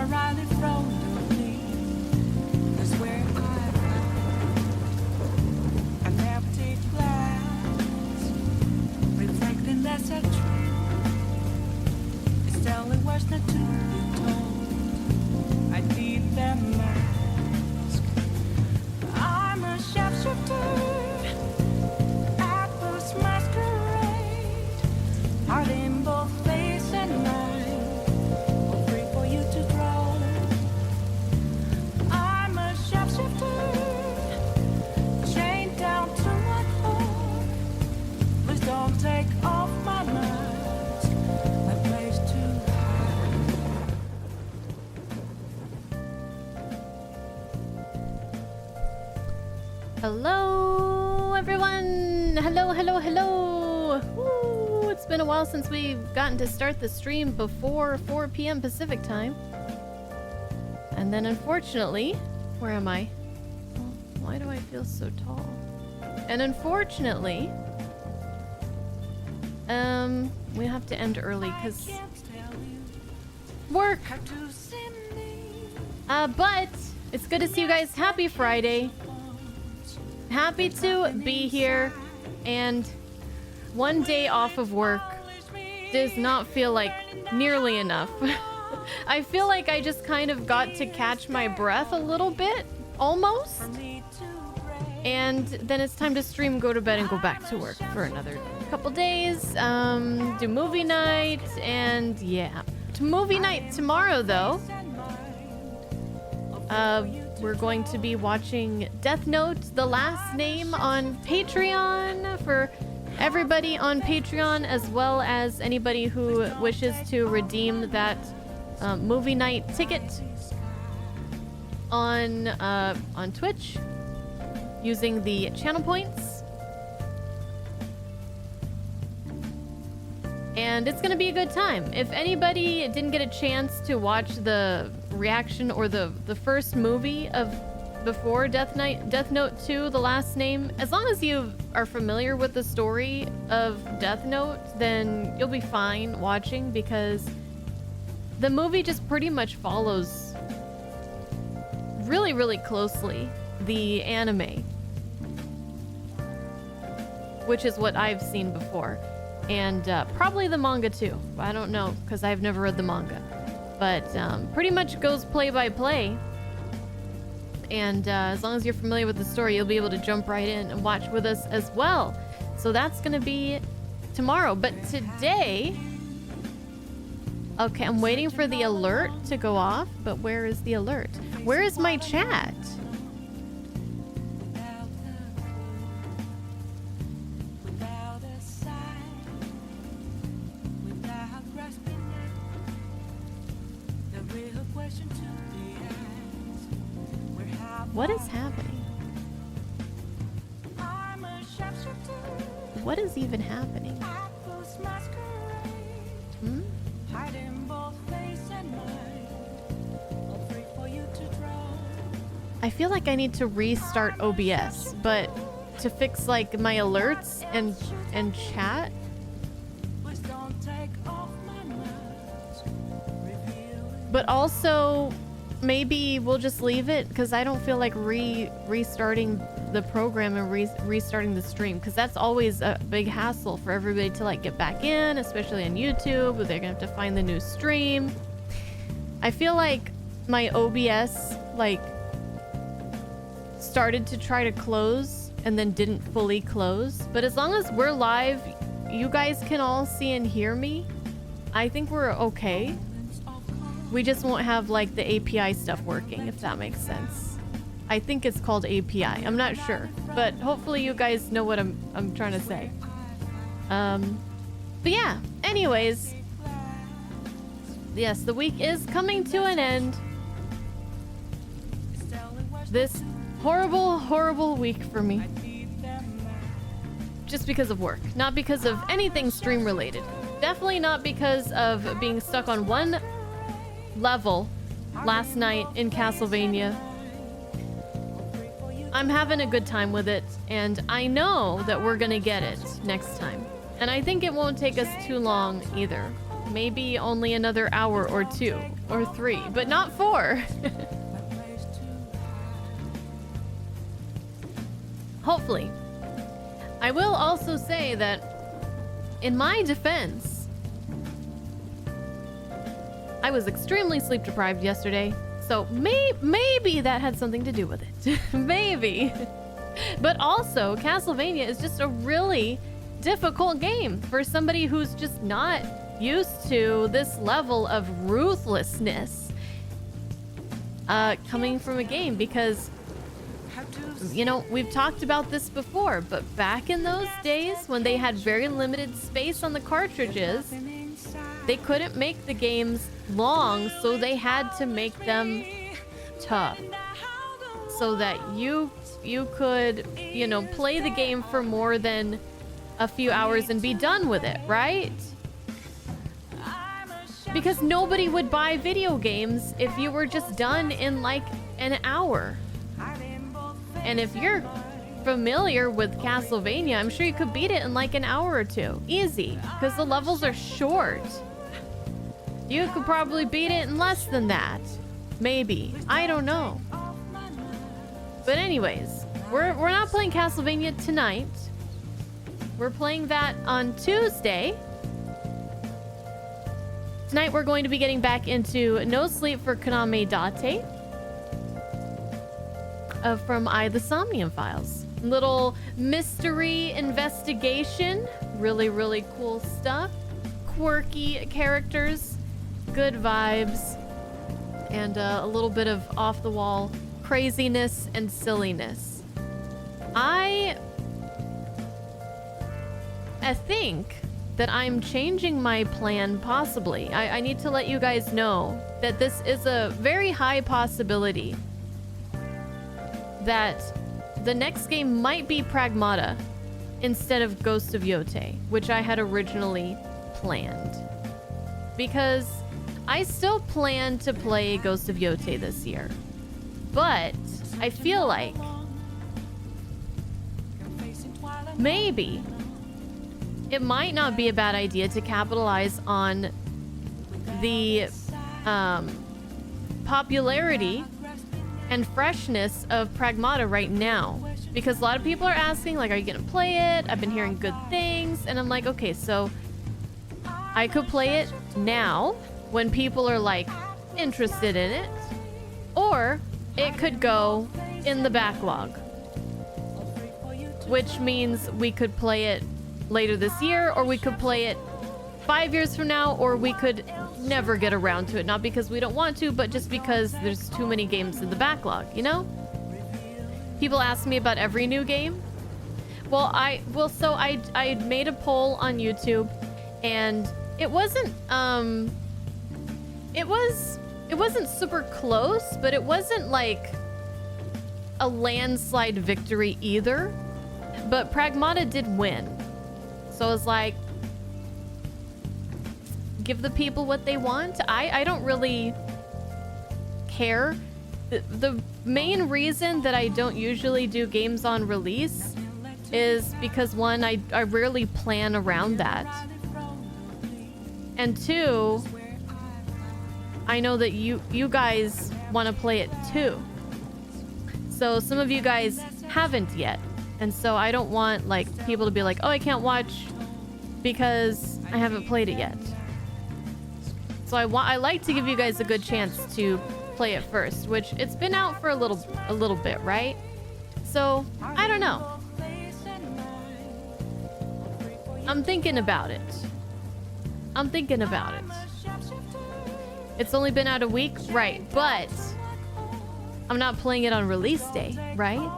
Riley from me. That's where I never take glass, reflecting that's a truth. It's telling what's not to be told. I need that mask. I'm a sharpshooter at this masquerade, heart in both face and mind, all free for you to draw. I'm a sharpshooter, chained down to my core. Please don't take off my mask, my place to hide. Hello, everyone. Hello. Woo, it's been a while since we've gotten to start the stream before 4 p.m. Pacific time. And then unfortunately, where am I? Oh, why do I feel so tall? And unfortunately, we have to end early because work. But it's good to see you guys. Happy Friday. Happy to be here, and one day off of work does not feel like nearly enough. I feel like I just kind of got to catch my breath a little bit, almost. And then it's time to stream, go to bed, and go back to work for another couple days. Do movie night, and yeah. To movie night tomorrow, though. We're going to be watching Death Note, The Last Name on Patreon for everybody on Patreon, as well as anybody who wishes to redeem that movie night ticket on Twitch using the channel points. And it's gonna be a good time. If anybody didn't get a chance to watch the reaction or the first movie of before Death Note 2, The Last Name, as long as you are familiar with the story of Death Note, then you'll be fine watching, because the movie just pretty much follows really closely the anime, which is what I've seen before. And probably the manga too. I don't know, because I've never read the manga. But pretty much goes play by play. And as long as you're familiar with the story, you'll be able to jump right in and watch with us as well. So that's going to be tomorrow. But today... Okay, I'm waiting for the alert to go off. But where is the alert? Where is my chat? What is happening? What is even happening? Hmm? I feel like I need to restart OBS, but to fix like my alerts and chat. But also, maybe we'll just leave it, because I don't feel like restarting the program and restarting the stream, because that's always a big hassle for everybody to like get back in, especially on YouTube. They're gonna have to find the new stream. I feel like my OBS like started to try to close and then didn't fully close. But as long as we're live, you guys can all see and hear me, I think we're okay. We just won't have like the API stuff working, if that makes sense. I think it's called API. I'm not sure, but hopefully you guys know what I'm trying to say. But yeah, anyways. Yes, the week is coming to an end. This horrible week for me. Just because of work, not because of anything stream related. Definitely not because of being stuck on one level last night in Castlevania. I'm having a good time with it, and I know that we're gonna get it next time. And I think it won't take us too long either. Maybe only another hour or 2 or 3, but not 4. Hopefully. I will also say that in my defense, I was extremely sleep deprived yesterday, so maybe that had something to do with it. Maybe. But also, Castlevania is just a really difficult game for somebody who's just not used to this level of ruthlessness coming from a game, because you know, we've talked about this before, but back in those days when they had very limited space on the cartridges, they couldn't make the games long, so they had to make them tough so that you could, you know, play the game for more than a few hours and be done with it, right? Because nobody would buy video games if you were just done in like an hour. And if you're familiar with Castlevania, I'm sure you could beat it in like an hour or 2. Easy, because the levels are short. You could probably beat it in less than that. Maybe. I don't know. But anyways, we're not playing Castlevania tonight. We're playing that on Tuesday. Tonight we're going to be getting back into No Sleep for Kaname Date. From the Somnium files. Little mystery investigation. Really, really cool stuff. Quirky characters. Good vibes. And a little bit of off-the-wall craziness and silliness. I think that I'm changing my plan, possibly. I need to let you guys know that this is a very high possibility that the next game might be Pragmata instead of Ghost of Yote, which I had originally planned. Because I still plan to play Ghost of Yote this year. But I feel like maybe it might not be a bad idea to capitalize on the popularity and freshness of Pragmata right now, because a lot of people are asking, like, are you gonna play it? I've been hearing good things, and I'm like, okay, so I could play it now when people are like interested in it, or it could go in the backlog, which means we could play it later this year, or we could play it 5 years from now, or we could never get around to it. Not because we don't want to, but just because there's too many games in the backlog, you know? People ask me about every new game. Well, so I made a poll on YouTube, and it wasn't it wasn't super close, but it wasn't like a landslide victory either. But Pragmata did win. So I was like, give the people what they want. I don't really care. The main reason that I don't usually do games on release is because, one, I rarely plan around that. And two, I know that you guys want to play it too. So some of you guys haven't yet. And so I don't want like people to be like, oh, I can't watch because I haven't played it yet. So I like to give you guys a good chance to play it first, which it's been out for a little bit, right? So I don't know. I'm thinking about it. It's only been out a week, right? But I'm not playing it on release day, right?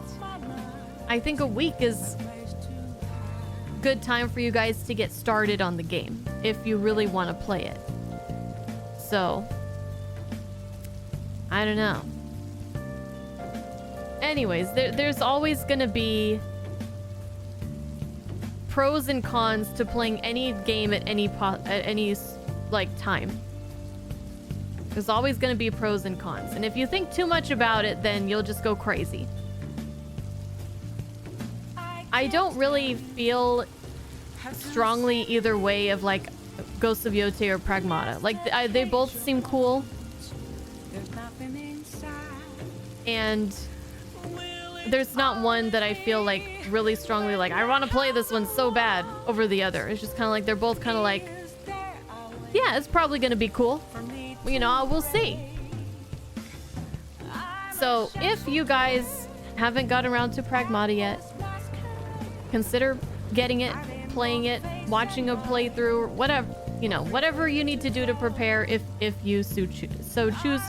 I think a week is good time for you guys to get started on the game if you really want to play it. So, I don't know. Anyways, there's always going to be pros and cons to playing any game at any like time. There's always going to be pros and cons. And if you think too much about it, then you'll just go crazy. I don't really feel strongly either way of like Ghosts of Yote or Pragmata. Like, they both seem cool. There's nothing inside. And there's not one that I feel like really strongly like, I want to play this one so bad over the other. It's just kind of like, they're both kind of like, yeah, it's probably going to be cool. You know, we'll see. So if you guys haven't got around to Pragmata yet, consider getting it, playing it, watching a playthrough, whatever, you know, whatever you need to do to prepare if you so choose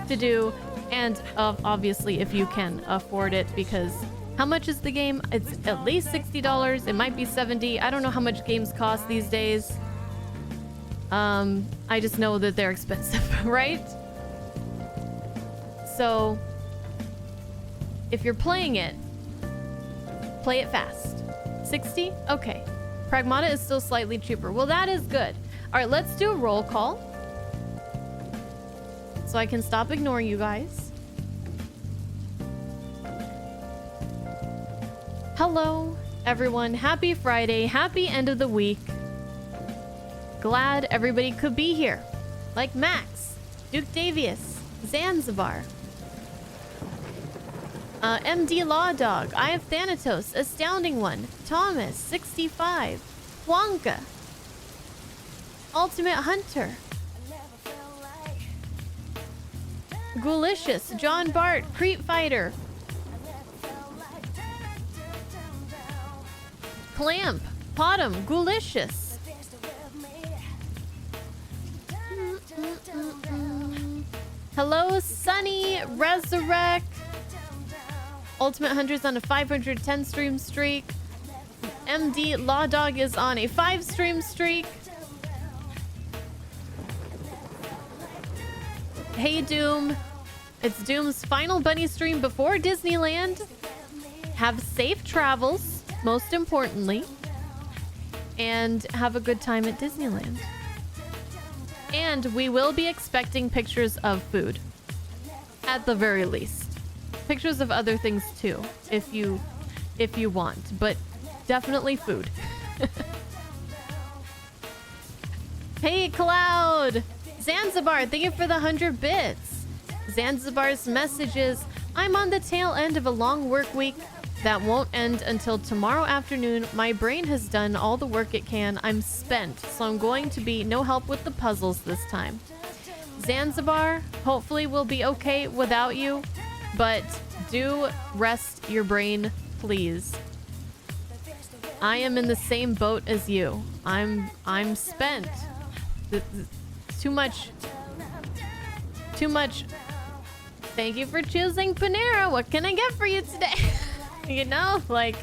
to do. And obviously if you can afford it, because how much is the game? It's at least $60. It might be $70. I don't know how much games cost these days. I just know that they're expensive, right? So if you're playing it, play it fast. 60? Okay. Pragmata is still slightly cheaper. Well, that is good. All right, let's do a roll call so I can stop ignoring you guys. Hello, everyone. Happy Friday. Happy end of the week. Glad everybody could be here. Like Max, Duke Davius, Zanzibar, MD Law Dog, I have Thanatos, Astounding One, Thomas, 65, Wonka, Ultimate Hunter, Ghoulicious, John Bart, Creep Fighter, Clamp, Potom, Ghoulicious, hello, Sunny, Resurrect, Ultimate Hunter's on a 510 stream streak. MD Law Dog is on a 5 stream streak. Hey Doom, it's Doom's final bunny stream before Disneyland. Have safe travels, most importantly, and have a good time at Disneyland. And we will be expecting pictures of food, at the very least. Pictures of other things too, if you want, but definitely food. Hey Cloud, Zanzibar, thank you for the 100 bits. Zanzibar's message is, I'm on the tail end of a long work week that won't end until tomorrow afternoon. My brain has done all the work it can. I'm spent, so I'm going to be no help with the puzzles this time. Zanzibar, hopefully we'll be okay without you, but do rest your brain, please. I am in the same boat as you. I'm spent. Too much. Thank you for choosing Panera. What can I get for you today? You know, like,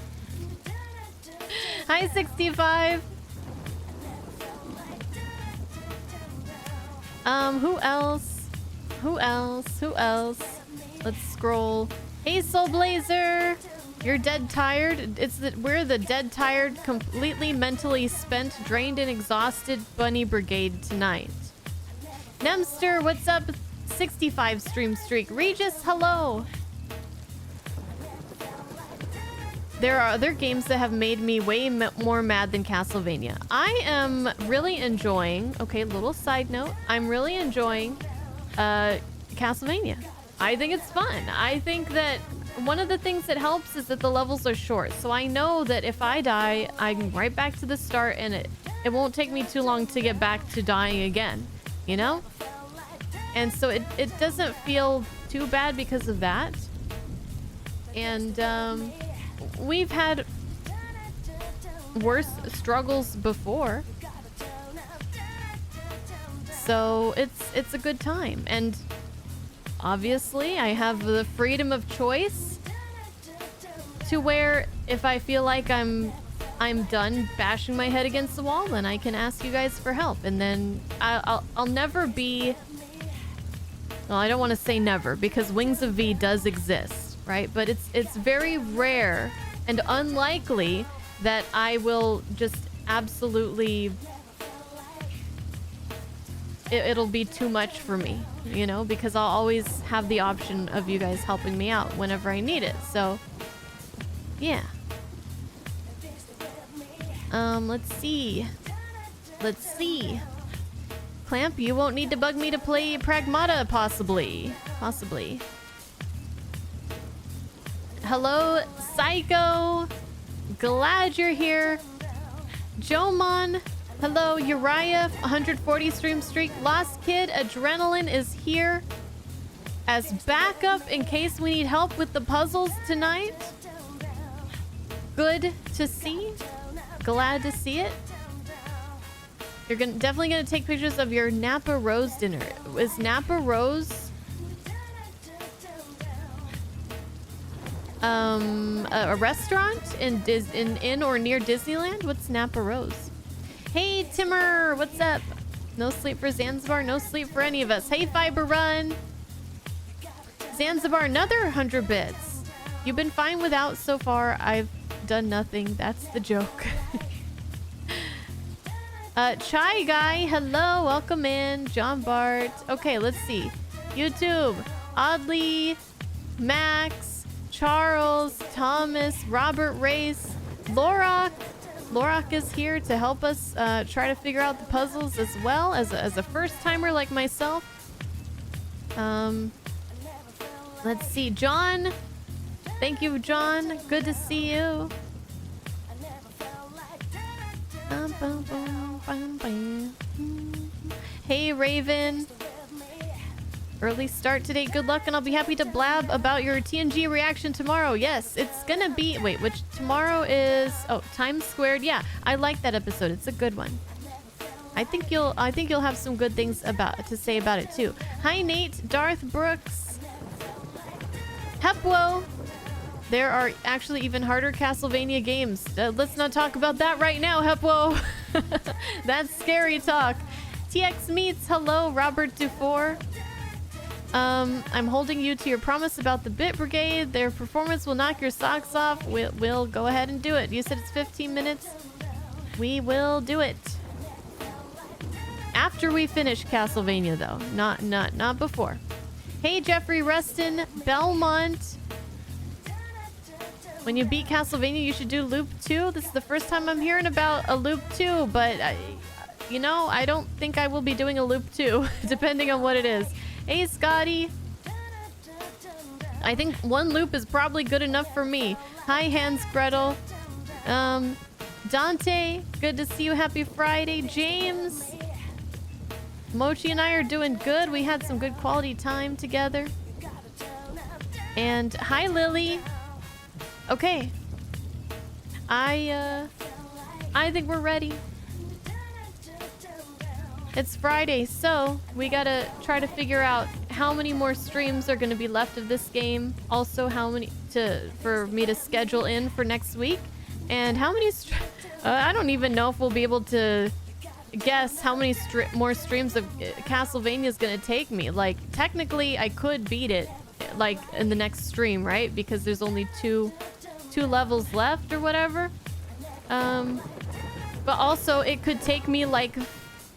hi 65. Who else? Let's scroll. Hey Soul Blazer, you're dead tired. We're the dead tired, completely mentally spent, drained and exhausted bunny brigade tonight. Nemster, what's up? 65 stream streak. Regis, hello. There are other games that have made me way more mad than Castlevania. I am really enjoying, okay, little side note, I'm really enjoying Castlevania. I think it's fun. I think that one of the things that helps is that the levels are short. So I know that if I die, I'm right back to the start, and it won't take me too long to get back to dying again, you know? And so it doesn't feel too bad because of that. And we've had worse struggles before. So it's a good time. And obviously I have the freedom of choice to where if I feel like I'm done bashing my head against the wall, then I can ask you guys for help. And then I'll never be, well, I don't want to say never, because Wings of V does exist, right? But it's very rare and unlikely that I will just absolutely, it'll be too much for me, you know, because I'll always have the option of you guys helping me out whenever I need it. So yeah. Let's see. Let's see. Clamp, you won't need to bug me to play Pragmata, possibly. Possibly. Hello, Psycho. Glad you're here. Jomon. Hello, Uriah. 140 stream streak. Lost Kid. Adrenaline is here as backup in case we need help with the puzzles tonight. Good to see. Glad to see it. You're definitely gonna take pictures of your Napa Rose dinner. Is Napa Rose a restaurant in or near Disneyland? What's Napa Rose? Hey Timmer, what's up? No sleep for Zanzibar, no sleep for any of us. Hey Fiber Run. Zanzibar, another 100 bits. You've been fine without so far. I've done nothing. That's the joke. Chai Guy, hello, welcome in. John Bart. Okay, let's see. YouTube, Oddly, Max, Charles, Thomas, Robert Race, Lorak. Lorak is here to help us try to figure out the puzzles as well as a first-timer like myself. Let's see. John. Thank you, John. Good to see you. Hey, Raven. Early start today. Good luck, and I'll be happy to blab about your TNG reaction tomorrow. Yes, it's gonna be... Wait, which tomorrow is... Oh, Times Squared. Yeah, I like that episode. It's a good one. I think you'll have some good things to say about it too. Hi, Nate. Darth Brooks. Hepwo. There are actually even harder Castlevania games. Let's not talk about that right now, Hepwo. That's scary talk. TX Meets, hello, Robert Dufour. I'm holding you to your promise about the Bit Brigade. Their performance will knock your socks off. We'll go ahead and do it. You said it's 15 minutes. We will do it. After we finish Castlevania, though. Not before. Hey, Jeffrey Rustin, Belmont. When you beat Castlevania, you should do Loop 2. This is the first time I'm hearing about a Loop 2, but, you know, I don't think I will be doing a Loop 2, depending on what it is. Hey, Scotty. I think one loop is probably good enough for me. Hi, Hans Gretel. Dante, good to see you. Happy Friday. James. Mochi and I are doing good. We had some good quality time together. And hi, Lily. Okay. I think we're ready. It's Friday, so we gotta try to figure out how many more streams are gonna be left of this game. Also, how many for me to schedule in for next week, and how many. I don't even know if we'll be able to guess how many more streams of Castlevania is gonna take me. Like, technically, I could beat it, like in the next stream, right? Because there's only two levels left or whatever. But also, it could take me like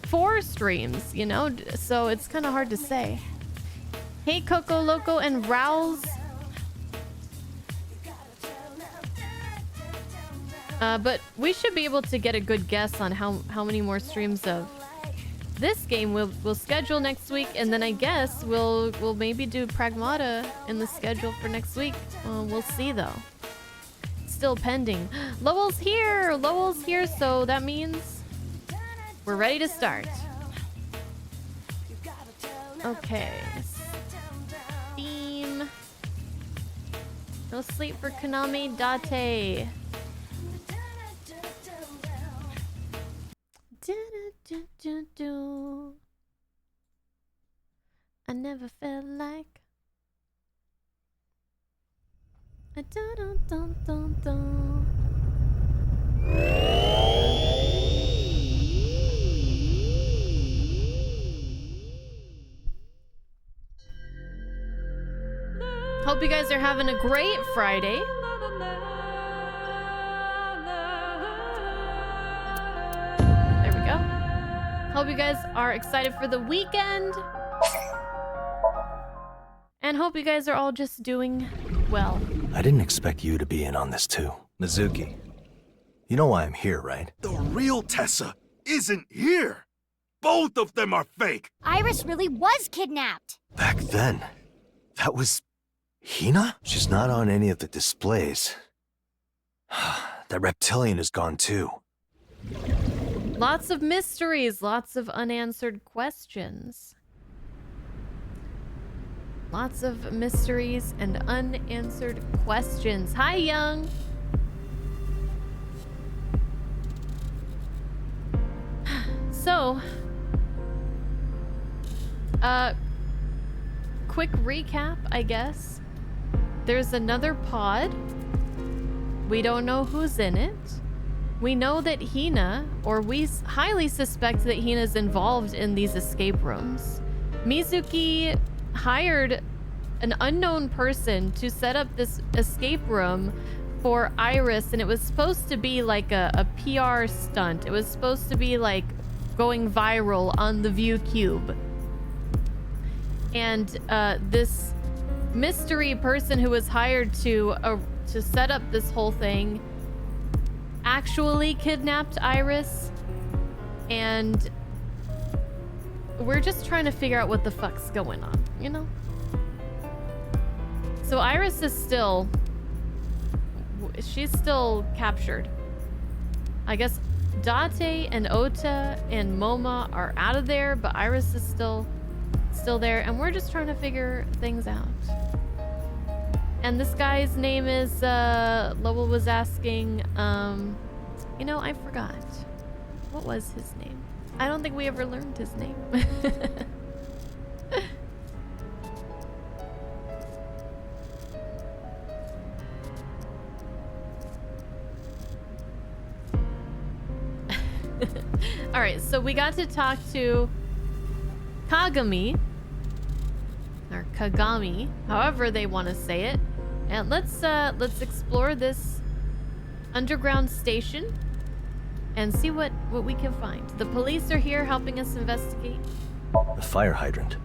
4 streams, you know, so it's kind of hard to say. Hey, Coco Loco and Rouse. But we should be able to get a good guess on how many more streams of this game we'll schedule next week, and then I guess we'll maybe do Pragmata in the schedule for next week. We'll see though. Still pending. Lowell's here, so that means we're ready to start. Okay. Steam. No sleep for Kaname Date. I never felt like I don't. Hope you guys are having a great Friday. There we go. Hope you guys are excited for the weekend. And hope you guys are all just doing well. I didn't expect you to be in on this too. Mizuki, you know why I'm here, right? The real Tessa. isn't here. Both of them are fake. Iris really was kidnapped. Back then, that was Hina? She's not on any of the displays. That reptilian is gone too. Lots of mysteries, lots of unanswered questions. Lots of mysteries and unanswered questions. Hi, Young. So, quick recap, I guess. There's another pod. We don't know who's in it. We know that Hina, or we highly suspect that Hina's involved in these escape rooms. Mizuki hired an unknown person to set up this escape room for Iris, and it was supposed to be like a PR stunt. It was supposed to be like going viral on the View Cube. And this mystery person who was hired to set up this whole thing actually kidnapped Iris, and we're just trying to figure out what the fuck's going on, you know? So Iris is she's still captured. I guess Date and Ota and Moma are out of there, but Iris is still there, and we're just trying to figure things out. And this guy's name is, Lowell was asking, you know, I forgot. What was his name? I don't think we ever learned his name. All right, so we got to talk to Kagami, or Kagami, however they want to say it, and let's explore this underground station and see what we can find. The police are here helping us investigate. The fire hydrant.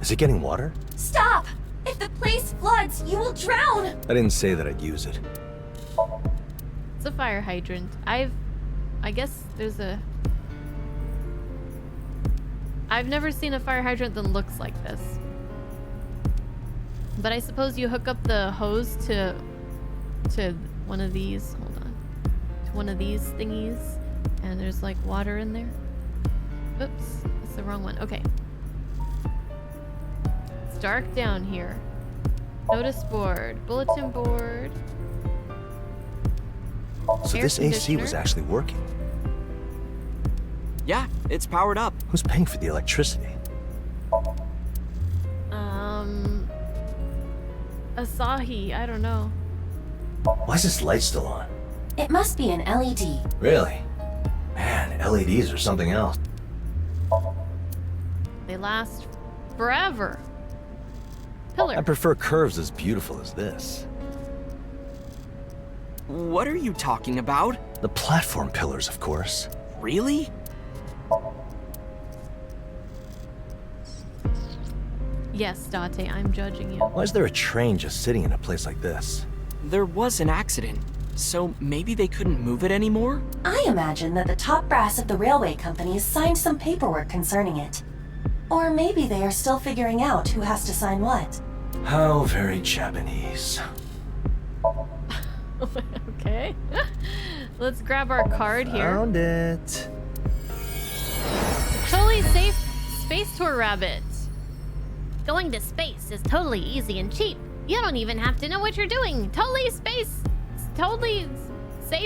Is it getting water? Stop! If the place floods, you will drown! I didn't say that I'd use it. It's a fire hydrant. I guess there's a... I've never seen a fire hydrant that looks like this. But I suppose you hook up the hose to one of these. Hold on. To one of these thingies, and there's like water in there. Oops, that's the wrong one. Okay. It's dark down here. Notice board, bulletin board. So Air this AC was conditioner. actually working. Yeah, it's powered up. Who's paying for the electricity? Asahi, I don't know. Why is this light still on? It must be an LED. Really? Man, LEDs are something else. They last forever. Pillar. I prefer curves as beautiful as this. What are you talking about? The platform pillars, of course. Really? Yes, Date, I'm judging you. Why is there a train just sitting in a place like this? There was an accident, so maybe they couldn't move it anymore? I imagine that the top brass of the railway company has signed some paperwork concerning it. Or maybe they are still figuring out who has to sign what. How very Japanese. Okay. Let's grab our card here. Found it. Totally safe space tour rabbit. Going to space is totally easy and cheap. You don't even have to know what you're doing. Totally safe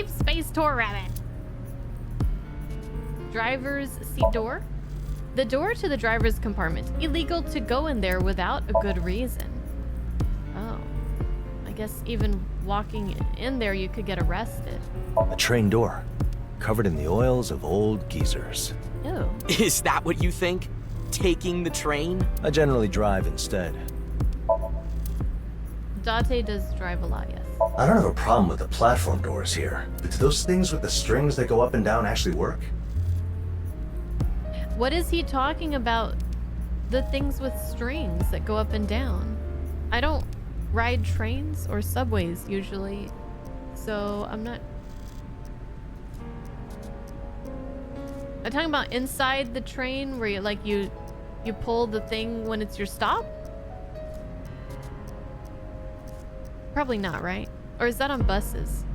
space tour rabbit. Driver's seat door. The door to the driver's compartment. Illegal to go in there without a good reason. Oh. I guess even walking in there you could get arrested. A train door, covered in the oils of old geezers. Ew. Is that what you think? Taking the train? I generally drive instead. Date does drive a lot, yes. I don't have a problem with the platform doors here, but do those things with the strings that go up and down actually work? What is he talking about? The things with strings that go up and down. I don't ride trains or subways usually, so I'm not... I'm talking about inside the train where you pull the thing when it's your stop? Probably not, right? Or is that on buses?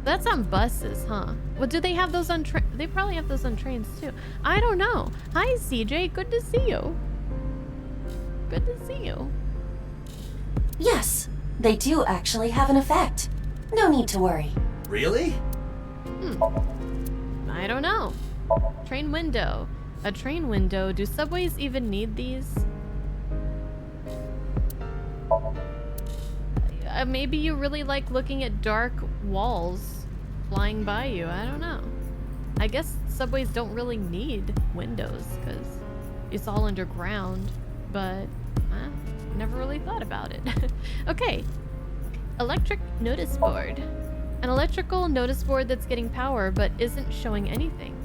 That's on buses, huh? Well, do they have those on they probably have those on trains too. I don't know. Hi, CJ. Good to see you. Good to see you. Yes, they do actually have an effect. No need to worry. Really? I don't know. Train window. A train window. Do subways even need these? Maybe you really like looking at dark walls flying by you. I don't know. I guess subways don't really need windows because it's all underground, but I never really thought about it. Okay. Electric notice board. An electrical notice board that's getting power but isn't showing anything.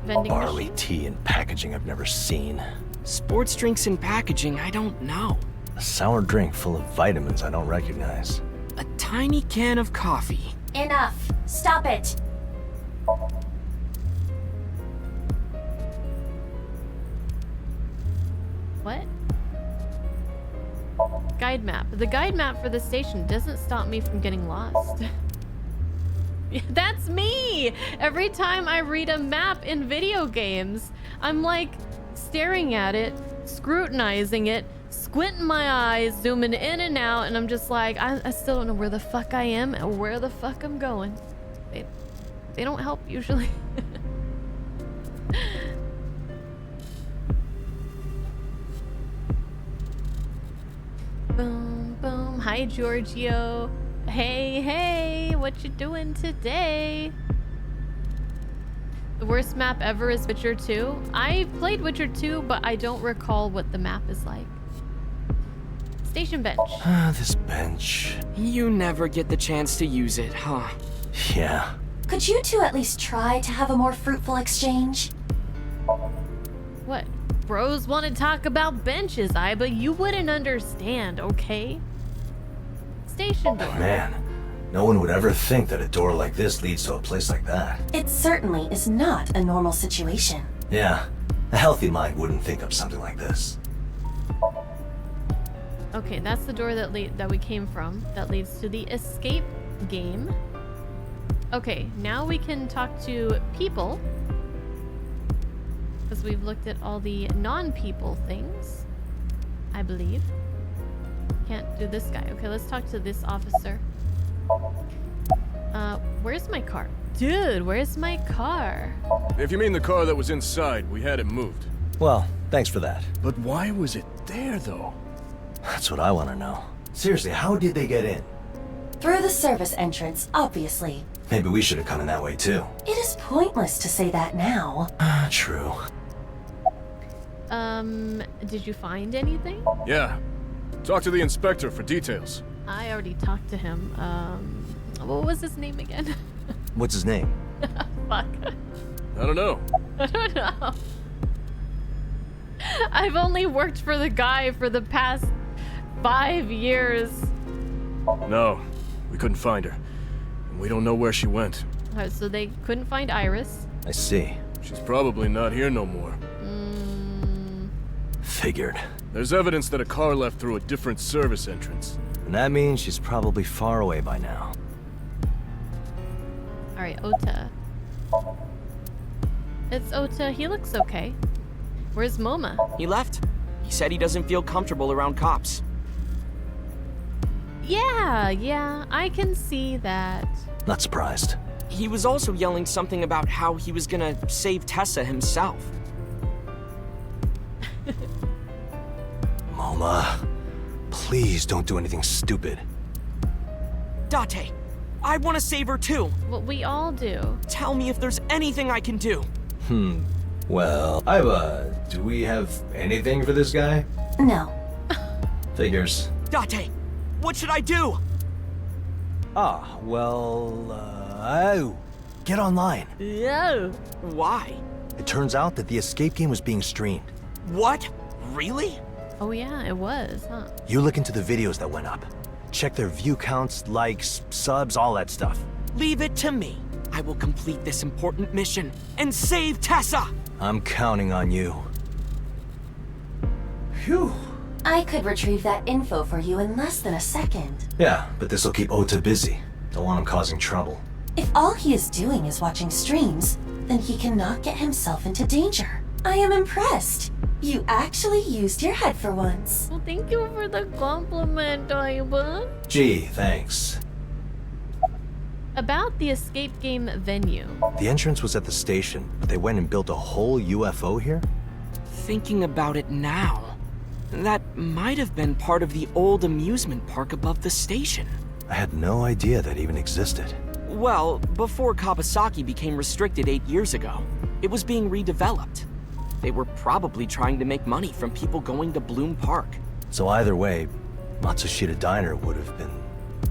Vending Barley machine? tea and packaging I've never seen. Sports drinks and packaging, I don't know. A sour drink full of vitamins I don't recognize. A tiny can of coffee. Enough. Stop it. What? Guide map. The guide map for the station doesn't stop me from getting lost. That's me! Every time I read a map in video games, I'm like staring at it, scrutinizing it, squinting my eyes, zooming in and out, and I'm just like, I still don't know where the fuck I am or where the fuck I'm going. They don't help usually. Boom, boom. Hi, Giorgio. Hey, what you doing today? The worst map ever is Witcher 2. I've played Witcher 2, but I don't recall what the map is like. Station bench. This bench. You never get the chance to use it, huh? Yeah. Could you two at least try to have a more fruitful exchange? What? Bros want to talk about benches, but you wouldn't understand, okay? Station door. Man, no one would ever think that a door like this leads to a place like that. It certainly is not a normal situation. Yeah, a healthy mind wouldn't think of something like this. Okay, that's the door that we came from. That leads to the escape game. Okay, now we can talk to people. Because we've looked at all the non-people things, I believe. Can't do this guy. Okay, let's talk to this officer. Where's my car? Dude, where's my car? If you mean the car that was inside, we had it moved. Well, thanks for that. But why was it there, though? That's what I want to know. Seriously, how did they get in? Through the service entrance, obviously. Maybe we should have come in that way too. It is pointless to say that now. True. Did you find anything? Yeah. Talk to the inspector for details. I already talked to him. What was his name again? What's his name? Fuck. I don't know. I don't know. I've only worked for the guy for the past 5 years. No, we couldn't find her. And we don't know where she went. Alright, so they couldn't find Iris. I see. She's probably not here no more. Figured. There's evidence that a car left through a different service entrance. And that means she's probably far away by now. Alright, Ota. It's Ota. He looks okay. Where's Moma? He left. He said he doesn't feel comfortable around cops. Yeah, I can see that. Not surprised. He was also yelling something about how he was gonna save Tessa himself. Moma, please don't do anything stupid. Date, I want to save her too. What we all do. Tell me if there's anything I can do. Well, do we have anything for this guy? No. Figures. Date, what should I do? Get online. No. Why? It turns out that the escape game was being streamed. What? Really? Oh yeah, it was, huh? You look into the videos that went up. Check their view counts, likes, subs, all that stuff. Leave it to me. I will complete this important mission and save Tessa! I'm counting on you. Phew. I could retrieve that info for you in less than a second. Yeah, but this'll keep Ota busy. Don't want him causing trouble. If all he is doing is watching streams, then he cannot get himself into danger. I am impressed. You actually used your head for once. Well, thank you for the compliment, Aiba. Gee, thanks. About the escape game venue. The entrance was at the station, but they went and built a whole UFO here? Thinking about it now, that might have been part of the old amusement park above the station. I had no idea that even existed. Well, before Kawasaki became restricted 8 years ago, it was being redeveloped. They were probably trying to make money from people going to Bloom Park. So either way, Matsushita Diner would have been...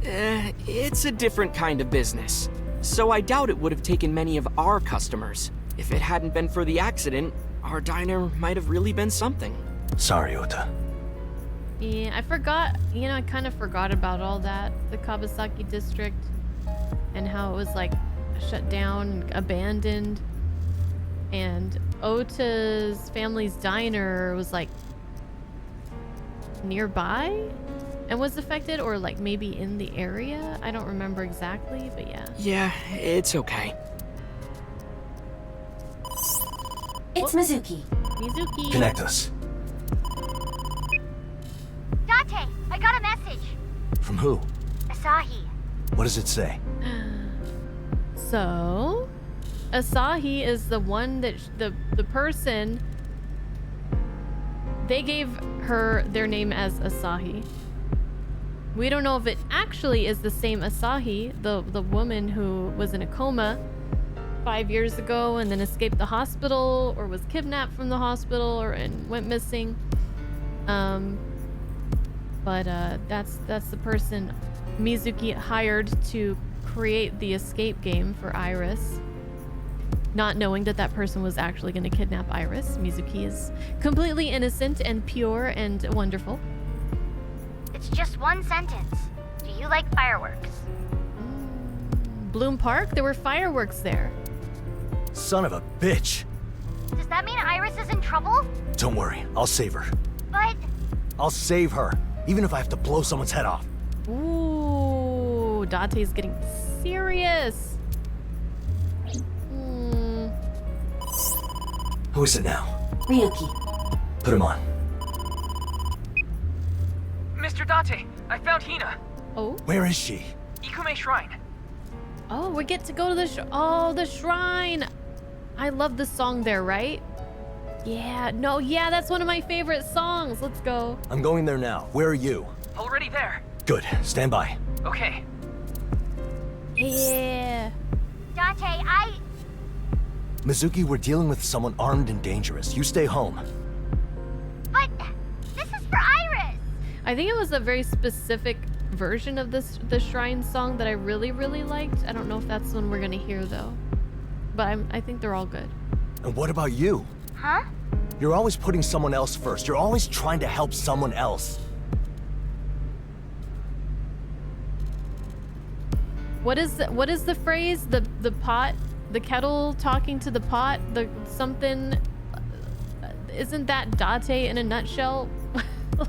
It's a different kind of business. So I doubt it would have taken many of our customers. If it hadn't been for the accident, our diner might have really been something. Sorry, Ota. Yeah, I forgot, I kind of forgot about all that. The Kawasaki district and how it was like shut down, abandoned. And Ota's family's diner was like nearby and was affected, or like maybe in the area. I don't remember exactly, but yeah. Yeah, it's okay. It's Mizuki. Mizuki. Connect us. Date, I got a message. From who? Asahi. What does it say? So, Asahi is the one that the person, they gave her their name as Asahi. We don't know if it actually is the same Asahi, the woman who was in a coma 5 years ago and then escaped the hospital or was kidnapped from the hospital and went missing. But that's the person Mizuki hired to create the escape game for Iris, not knowing that that person was actually going to kidnap Iris. Mizuki is completely innocent and pure and wonderful. It's just one sentence. Do you like fireworks? Bloom Park? There were fireworks there. Son of a bitch! Does that mean Iris is in trouble? Don't worry, I'll save her. But I'll save her, even if I have to blow someone's head off. Ooh, Date's getting serious. Who is it now? Ryuki. Put him on. Mr. Date, I found Hina. Oh? Where is she? Ikume Shrine. Oh, we get to go to the the shrine. I love the song there, right? Yeah, no, yeah, that's one of my favorite songs. Let's go. I'm going there now. Where are you? Already there. Good. Stand by. Okay. Yeah. Date, Mizuki, we're dealing with someone armed and dangerous. You stay home. But this is for Iris. I think it was a very specific version of the shrine song that I really, really liked. I don't know if that's the one we're gonna hear though. But I think they're all good. And what about you? Huh? You're always putting someone else first. You're always trying to help someone else. What is the phrase? The pot, the kettle talking to the pot, the something. Isn't that Date in a nutshell?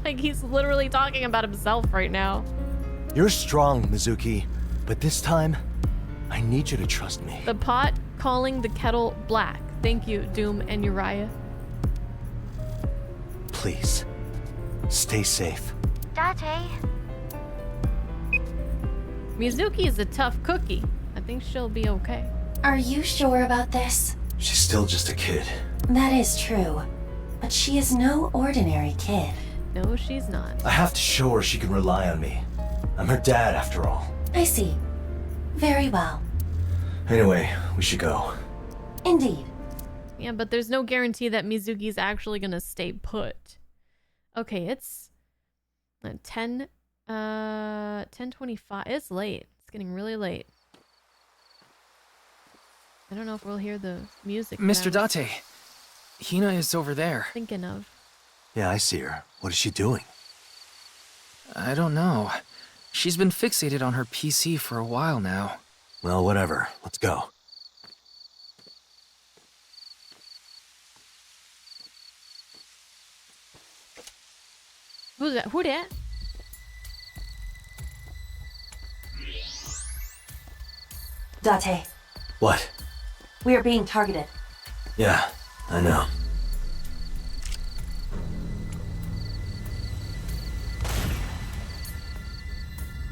Like he's literally talking about himself right now. You're strong, Mizuki, but this time, I need you to trust me. The pot calling the kettle black. Thank you, Doom and Uriah. Please, stay safe. Date. Mizuki is a tough cookie. I think she'll be okay. Are you sure about this? She's still just a kid. That is true. But she is no ordinary kid. No, she's not. I have to show her she can rely on me. I'm her dad, after all. I see. Very well. Anyway, we should go. Indeed. Yeah, but there's no guarantee that Mizuki's actually gonna stay put. Okay, it's 10:25. It's late. It's getting really late. I don't know if we'll hear the music. Mr. now. Date, Hina is over there. Thinking of. Yeah, I see her. What is she doing? I don't know. She's been fixated on her PC for a while now. Well, whatever. Let's go. Who's that? Who that? Date, What? we are being targeted. Yeah, I know.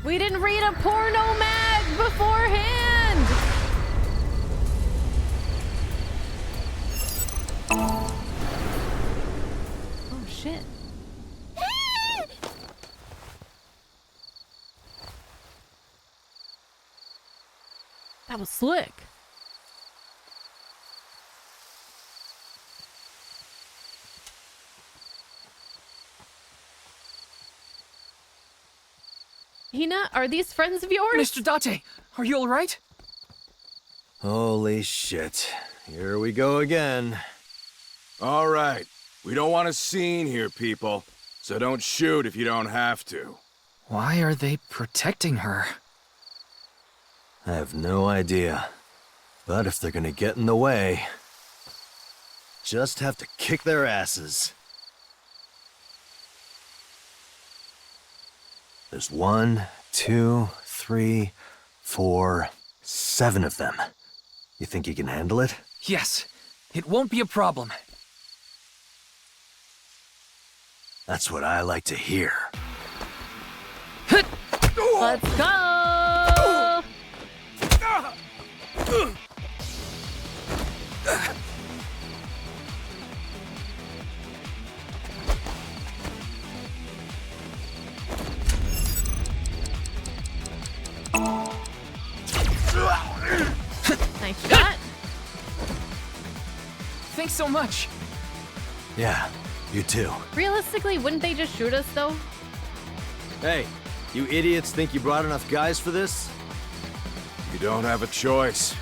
We didn't read a porno mag beforehand! Oh shit. That was slick. Hina, are these friends of yours? Mr. Date, are you alright? Holy shit. Here we go again. All right. We don't want a scene here, people. So don't shoot if you don't have to. Why are they protecting her? I have no idea. But if they're gonna get in the way, just have to kick their asses. There's 1, 2, 3, 4, 7 of them. You think you can handle it? Yes, it won't be a problem. That's what I like to hear. Let's go! Nice shot. Thanks so much. Yeah, you too. Realistically, wouldn't they just shoot us though? Hey, you idiots think you brought enough guys for this? You don't have a choice.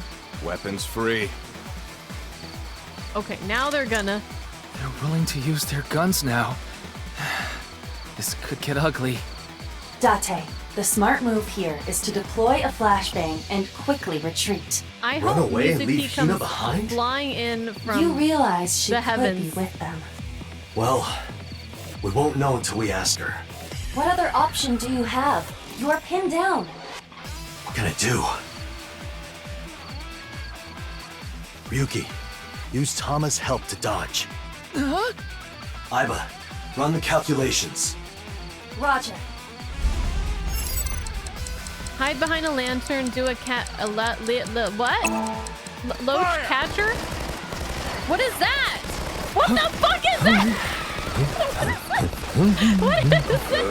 Weapons free. Okay, now they're gonna. They're willing to use their guns now. This could get ugly. Date, the smart move here is to deploy a flashbang and quickly retreat. I Run hope away and Mizuki leave Hina comes behind? flying in from You realize she the could heavens. be with them. Well, we won't know until we ask her. What other option do you have? You are pinned down. What can I do? Ryuki, use Tama's help to dodge. Huh? Aiba, run the calculations. Roger. Hide behind a lantern, do a what? Loach catcher? What is that? What the fuck is that? What is that?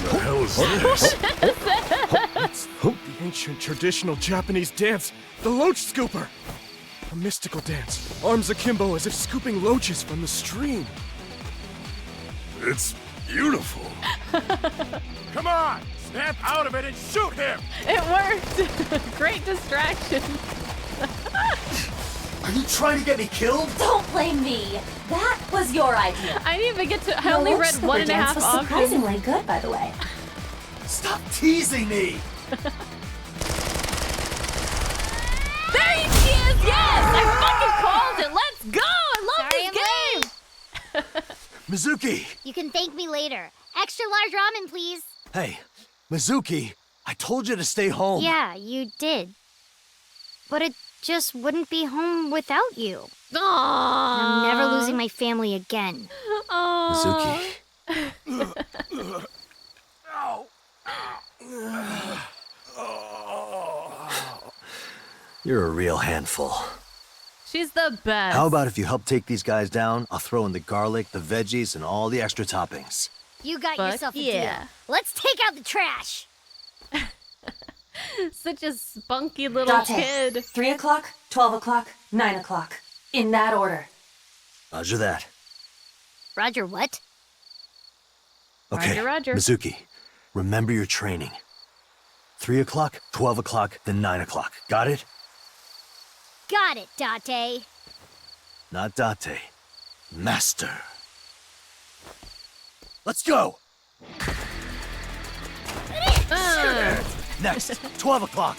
The hell is this? It's the ancient traditional Japanese dance, the loach scooper. A mystical dance, arms akimbo as if scooping loaches from the stream. It's beautiful. Come on! Snap out of it and shoot him! It worked. Great distraction. Are you trying to get me killed? Don't blame me. That was your idea. I didn't even get to. I Your only loach read scooper dance 1.5 was options. surprisingly good, by the way. Stop teasing me! There he is! Yes! I fucking called it! Let's go! I love Sorry, this game! Mizuki! You can thank me later. Extra large ramen, please. Hey, Mizuki, I told you to stay home. Yeah, you did. But it just wouldn't be home without you. Aww. I'm never losing my family again. Aww. Mizuki. You're a real handful. She's the best. How about if you help take these guys down, I'll throw in the garlic, the veggies, and all the extra toppings. You got Fuck yourself a yeah. deal. Let's take out the trash. Such a spunky little Date, kid. 3 o'clock, 12 o'clock, 9 o'clock. In that order. Roger that. Roger what? Okay, Roger. Mizuki, remember your training. 3 o'clock, 12 o'clock, then 9 o'clock. Got it? Got it, Date. Not Date. Master. Let's go! Next, 12 o'clock.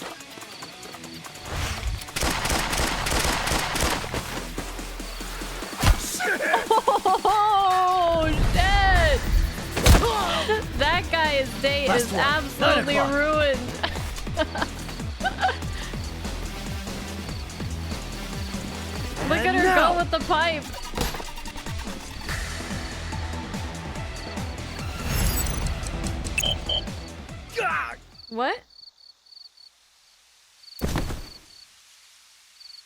Oh, shit! day Last is one. absolutely 9 o'clock. ruined. Look at her now. go with the pipe. What?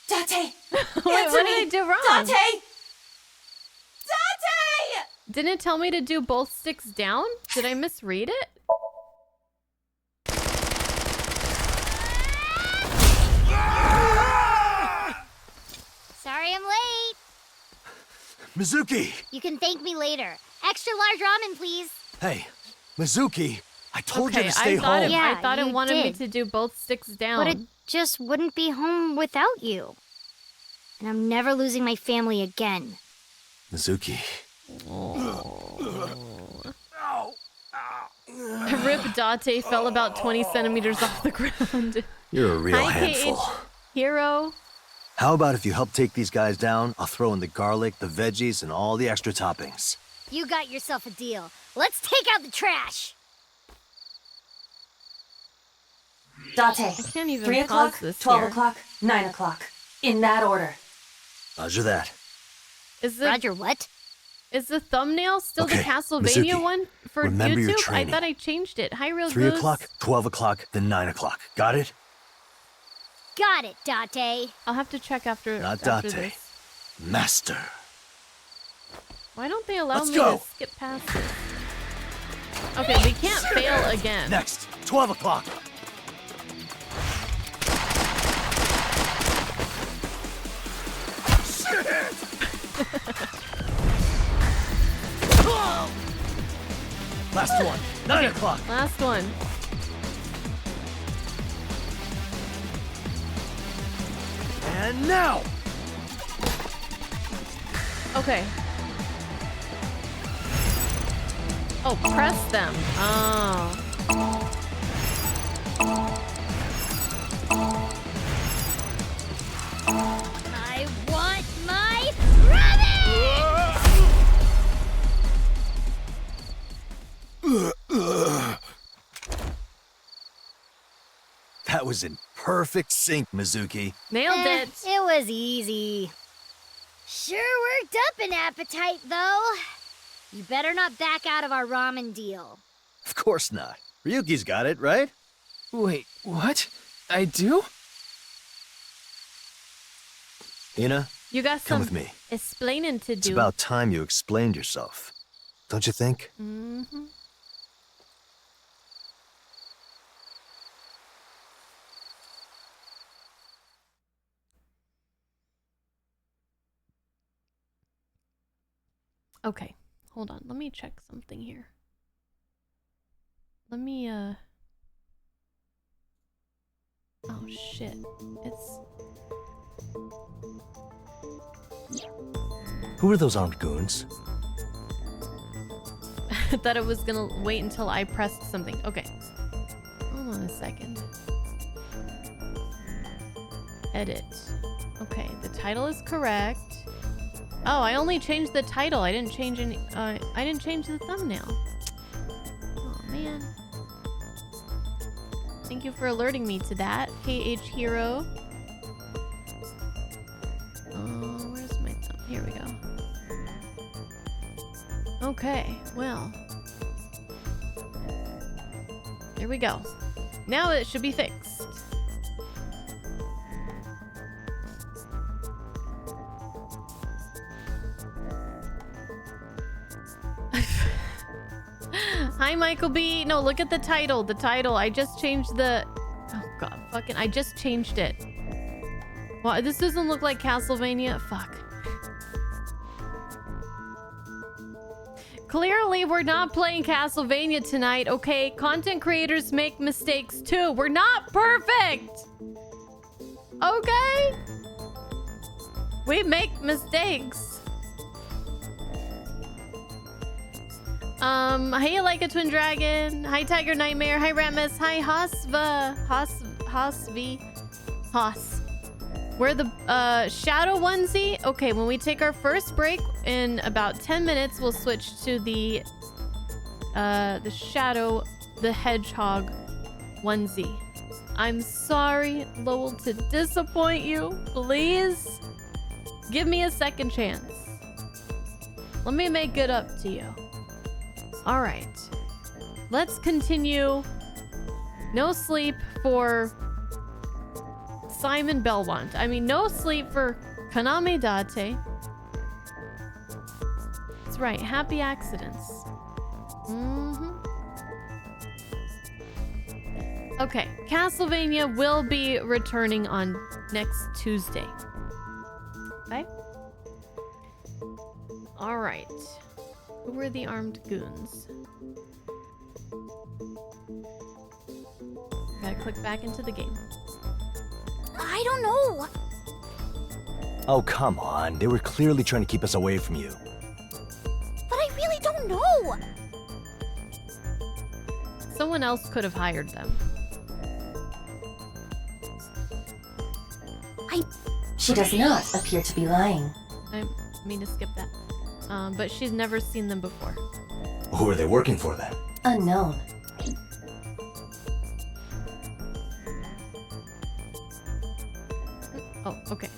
Date! Wait, what did I do wrong? Date! Didn't it tell me to do both sticks down? Did I misread it? Sorry I'm late. Mizuki! You can thank me later. Extra large ramen, please. Hey, Mizuki! I told you Okay, to stay I thought home. Yeah, I thought it you wanted me did. to do both sticks down. But it just wouldn't be home without you. And I'm never losing my family again. Mizuki. Rip Date fell about 20 centimeters off the ground. You're a real Hi, handful. KH Hero. How about if you help take these guys down? I'll throw in the garlic, the veggies, and all the extra toppings. You got yourself a deal. Let's take out the trash. Date. I can't even 3 pause o'clock, this 12 here. o'clock, 9 o'clock. In that order. Roger that. Is the Roger, what? Is the thumbnail still the Okay, Castlevania Mizuki, one for remember your YouTube? I training. thought I changed it. Hi, Real 3 Goose. o'clock, 12 o'clock, then 9 o'clock. Got it? Got it, Date. I'll have to check after. Not after Date. this. Master. Why don't they allow Let's me go. to skip past this? Okay, we can't fail again. Next, 12 o'clock. Last one, 9 o'clock. Last one. And now. Okay. Oh, press them. Oh. I want my ramen! That was in perfect sync, Mizuki. Nailed it. It was easy. Sure worked up an appetite, though. You better not back out of our ramen deal. Of course not. Ryuki's got it, right? Wait, what? I do? Hina, You got come some with me. explaining to do. It's about time you explained yourself. Don't you think? Mm-hmm. Okay, hold on. Let me check something here. Let me, Oh, shit. It's... Who are those armed goons? I thought it was gonna wait until I pressed something. Okay. Hold on a second. Edit. Okay, the title is correct. Oh, I only changed the title. I didn't change any. I didn't change the thumbnail. Oh man. Thank you for alerting me to that, KH Hero. Where's my thumb? Here we go. Okay, well. Here we go. Now it should be fixed. Hi, Michael B. No, look at the title. The title. I just changed the... Oh, God. Fucking... I just changed it. Well, this doesn't look like Castlevania. Fuck. Clearly, we're not playing Castlevania tonight, okay? Content creators make mistakes, too. We're not perfect! Okay? We make mistakes. Hey, like a twin dragon. Hi, Tiger Nightmare. Hi, Ramus. Hi, Hosva. Hoss. We're the, shadow onesie. Okay, when we take our first break in about 10 minutes, we'll switch to the shadow the hedgehog onesie. I'm sorry, Lowell, to disappoint you. Please give me a second chance. Let me make it up to you. All right. Let's continue. No sleep for Simon Belmont. I mean, no sleep for Kaname Date. That's right. Happy accidents. Okay, Castlevania will be returning on next Tuesday. Okay? Alright. Who were the armed goons? Gotta click back into the game. I don't know. Oh, come on. They were clearly trying to keep us away from you. But I really don't know. Someone else could have hired them. She does not appear to be lying. I mean to skip that. But she's never seen them before. Who are they working for then? Unknown. Oh, okay.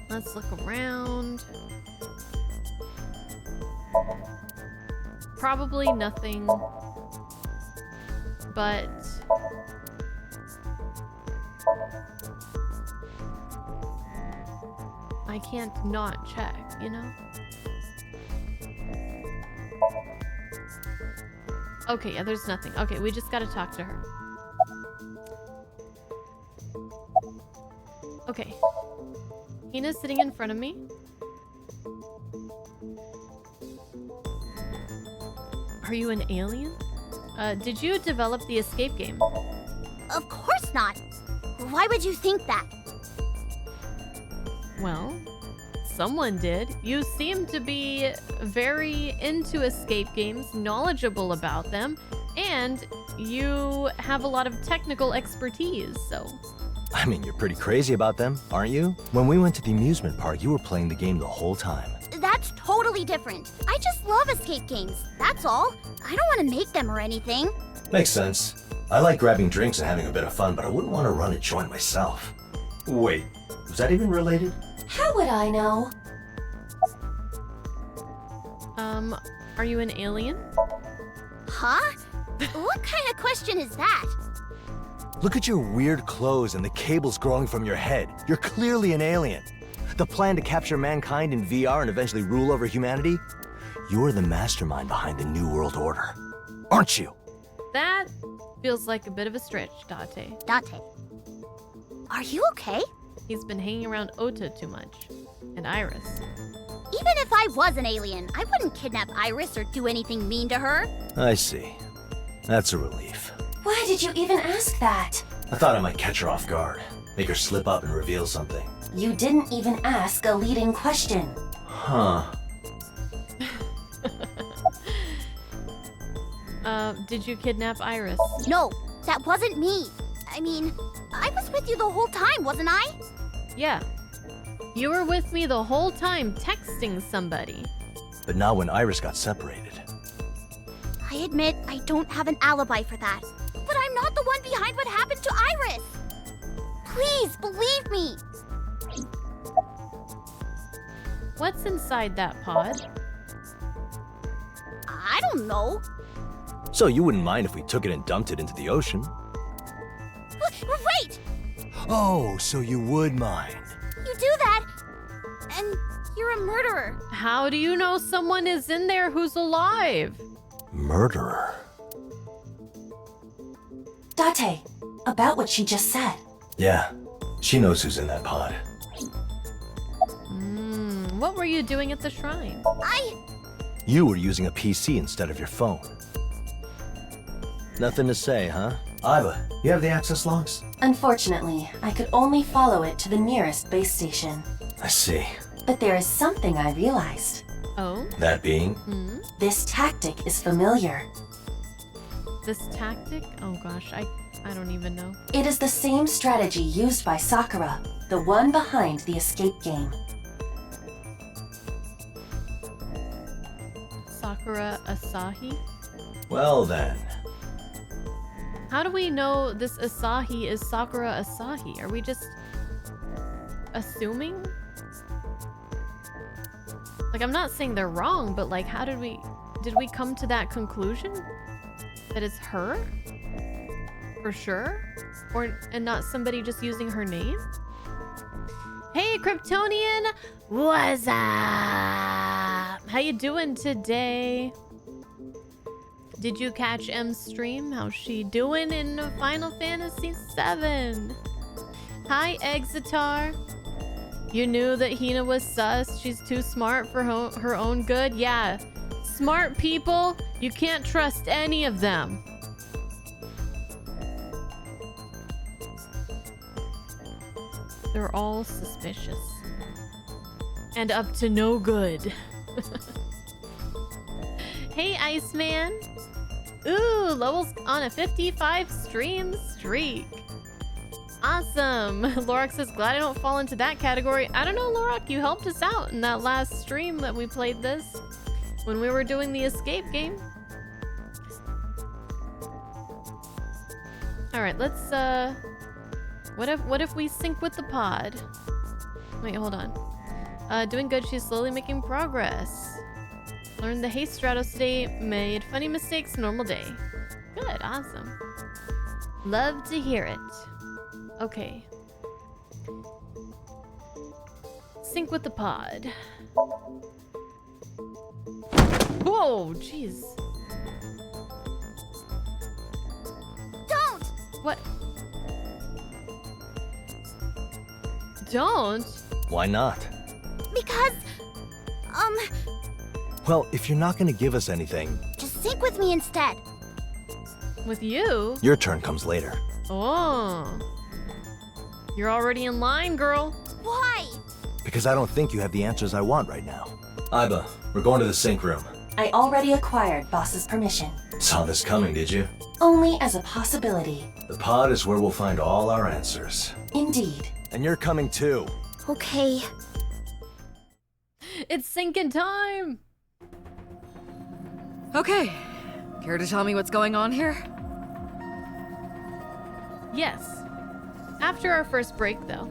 Let's look around. Probably nothing. But I can't not check, you know? Okay, yeah, there's nothing. Okay, we just gotta talk to her. Okay. Hina's sitting in front of me. Are you an alien? Did you develop the escape game? Of course not. Why would you think that? Well, someone did. You seem to be very into escape games, knowledgeable about them, and you have a lot of technical expertise, so... I mean, you're pretty crazy about them, aren't you? When we went to the amusement park, you were playing the game the whole time. That's totally different. I just love escape games. That's all. I don't want to make them or anything. Makes sense. I like grabbing drinks and having a bit of fun, but I wouldn't want to run a joint myself. Wait, was that even related? How would I know? Are you an alien? Huh? What kind of question is that? Look at your weird clothes and the cables growing from your head. You're clearly an alien. The plan to capture mankind in VR and eventually rule over humanity? You're the mastermind behind the New World Order, aren't you? That feels like a bit of a stretch, Date. Date. Are you okay? He's been hanging around Ota too much. And Iris. Even if I was an alien, I wouldn't kidnap Iris or do anything mean to her. I see. That's a relief. Why did you even ask that? I thought I might catch her off guard, make her slip up and reveal something. You didn't even ask a leading question. Huh. Did you kidnap Iris? No, that wasn't me. I mean, I was with you the whole time, wasn't I? Yeah. You were with me the whole time texting somebody. But now when Iris got separated. I admit I don't have an alibi for that. But I'm not the one behind what happened to Iris. Please, believe me. What's inside that pod? I don't know. So you wouldn't mind if we took it and dumped it into the ocean? Wait! Oh, so you would mind. You do that, and you're a murderer. How do you know someone is in there who's alive? Murderer? Date, about what she just said. Yeah, she knows who's in that pod. What were you doing at the shrine? You were using a PC instead of your phone. Nothing to say, huh? Iva, you have the access logs? Unfortunately, I could only follow it to the nearest base station. I see. But there is something I realized. Oh? That being? This tactic is familiar. This tactic? Oh gosh, I don't even know. It is the same strategy used by Sakura, the one behind the escape game. Sakura Asahi? Well then. How do we know this Asahi is Sakura Asahi? Are we just assuming? Like, I'm not saying they're wrong, but like, how did we come to that conclusion? That it's her? For sure? And not somebody just using her name? Hey, Kryptonian! What's up? How you doing today? Did you catch M's stream? How's she doing in Final Fantasy VII? Hi, Exitar. You knew that Hina was sus. She's too smart for her own good. Yeah, smart people, you can't trust any of them. They're all suspicious. And up to no good. Hey, Iceman. Ooh, Lowell's on a 55 stream streak. Awesome. Lorak says, glad I don't fall into that category. I don't know, Lorak, you helped us out in that last stream that we played this. When we were doing the escape game. Alright, let's, what if we sync with the pod? Wait, hold on. Doing good, she's slowly making progress. Learned the haste Stratos today, made funny mistakes, normal day. Good, awesome. Love to hear it. Okay. Sync with the pod. Whoa, jeez. Don't! What? Don't? Why not? Because, Well, if you're not gonna give us anything, just sync with me instead. With you? your turn comes later. Oh. You're already in line, girl. Why? Because I don't think you have the answers I want right now. Iba, we're going to the sync room. I already acquired Boss's permission. Saw this coming, did you? Only as a possibility. The pod is where we'll find all our answers. Indeed. And you're coming too. Okay. It's syncing time. Okay. Care to tell me what's going on here? Yes. After our first break, though.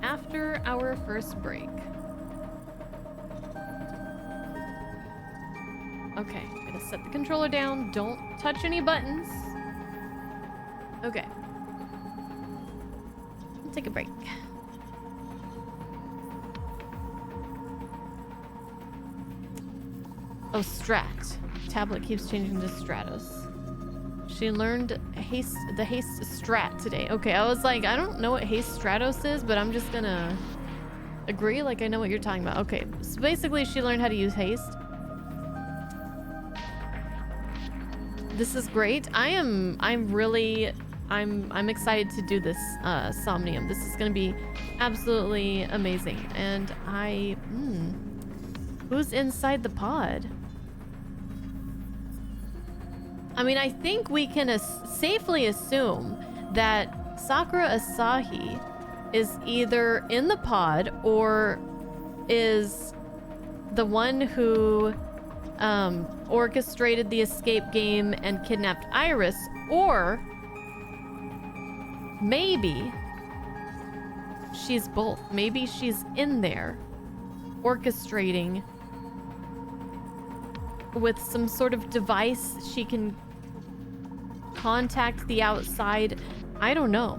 After our first break. Okay, I'm gonna set the controller down. Don't touch any buttons. Okay. Take a break. Oh, Strat. Tablet keeps changing to Stratos. She learned the haste Strat today. Okay, I was like, I don't know what haste Stratos is, but I'm just gonna agree like I know what you're talking about. Okay, so basically she learned how to use haste. This is great. I'm excited to do this Somnium. This is gonna be absolutely amazing. And who's inside the pod? I mean, I think we can safely assume that Sakura Asahi is either in the pod or is the one who orchestrated the escape game and kidnapped Iris, or maybe she's both. Maybe she's in there orchestrating with some sort of device she can contact the outside. I don't know.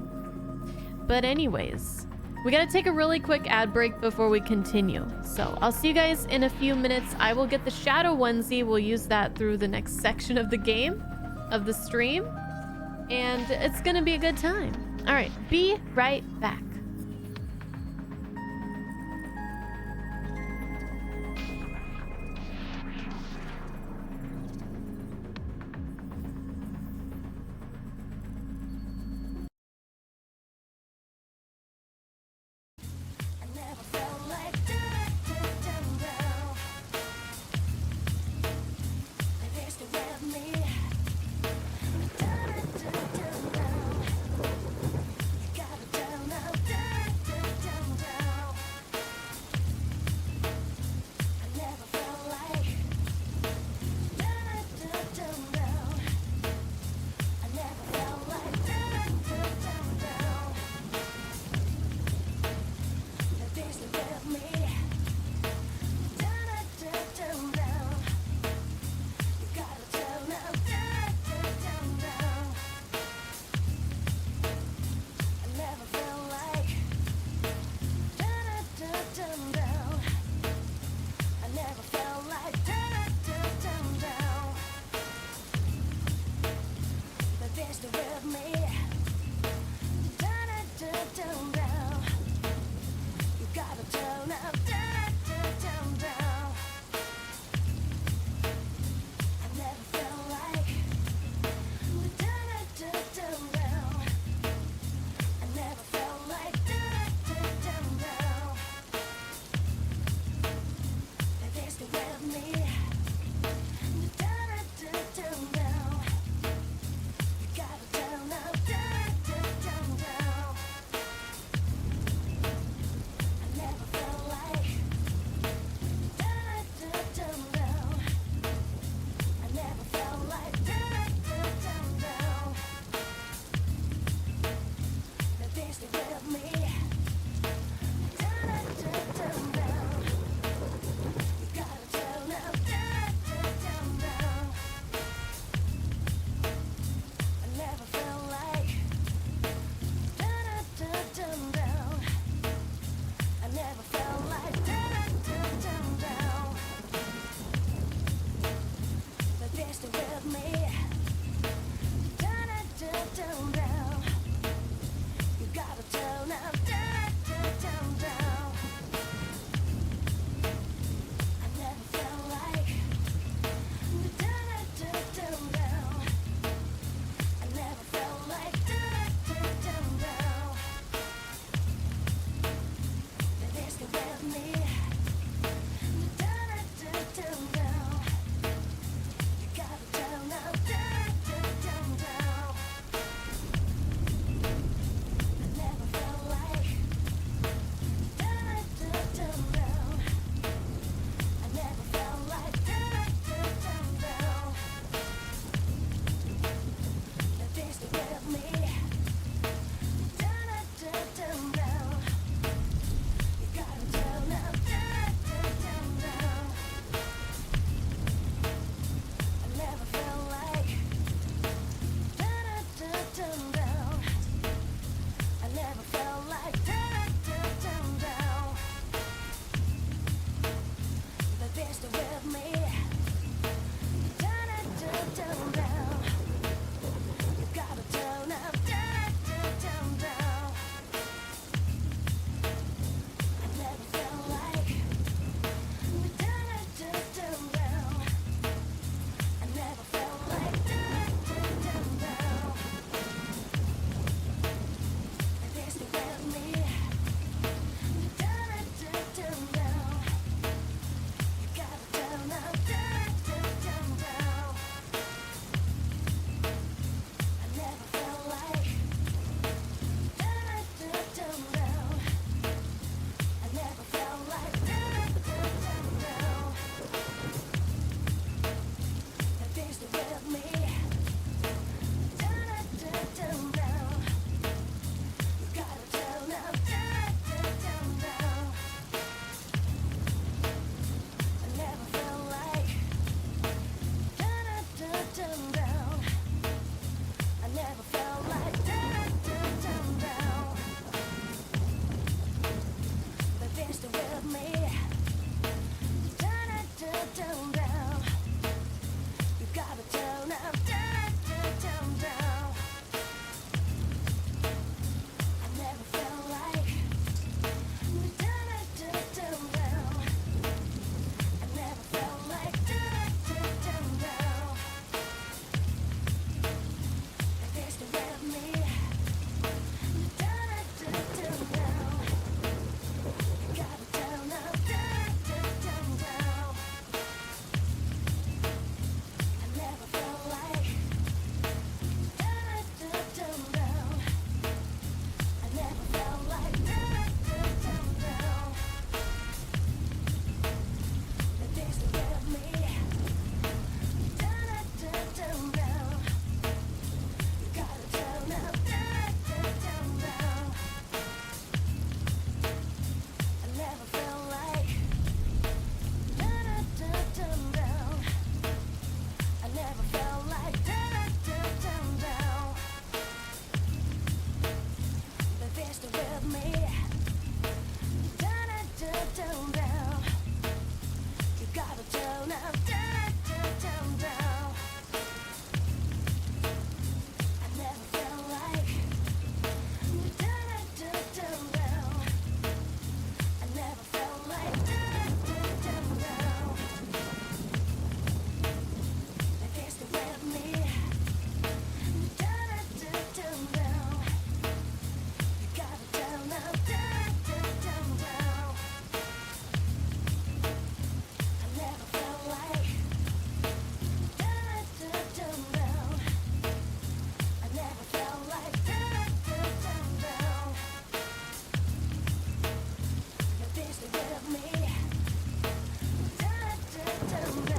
But anyways, we gotta take a really quick ad break before we continue. So I'll see you guys in a few minutes. I will get the shadow onesie. We'll use that through the next section of the game, of the stream. And it's gonna be a good time. All right, be right back.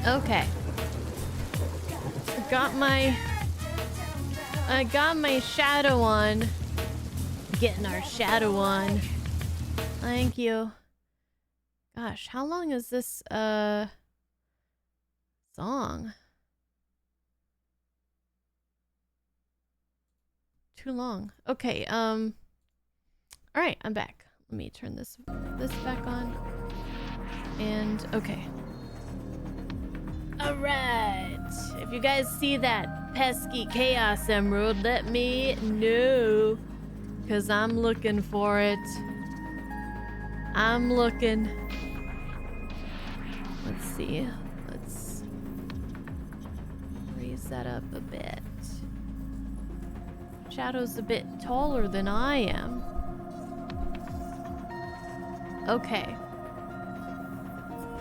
Okay. I got my shadow on. Getting our shadow on. Thank you. Gosh, how long is this song? Too long. Okay, all right, I'm back. Let me turn this back on. And okay. Alright. If you guys see that pesky chaos emerald, let me know. Cause I'm looking for it. I'm looking. Let's see. Let's raise that up a bit. Shadow's a bit taller than I am. Okay.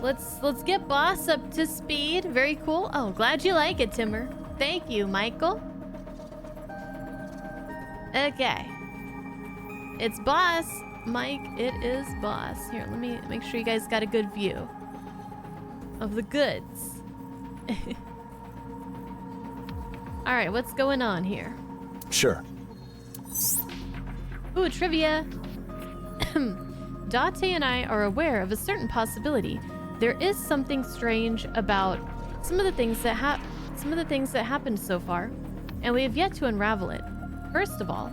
Let's get Boss up to speed. Very cool. Oh, glad you like it, Timmer. Thank you, Michael. Okay. It's Boss. Mike, it is Boss. Here, let me make sure you guys got a good view of the goods. All right, what's going on here? Sure. Ooh, trivia. Date and I are aware of a certain possibility. There is something strange about some of the things that happened so far, and we have yet to unravel it. First of all,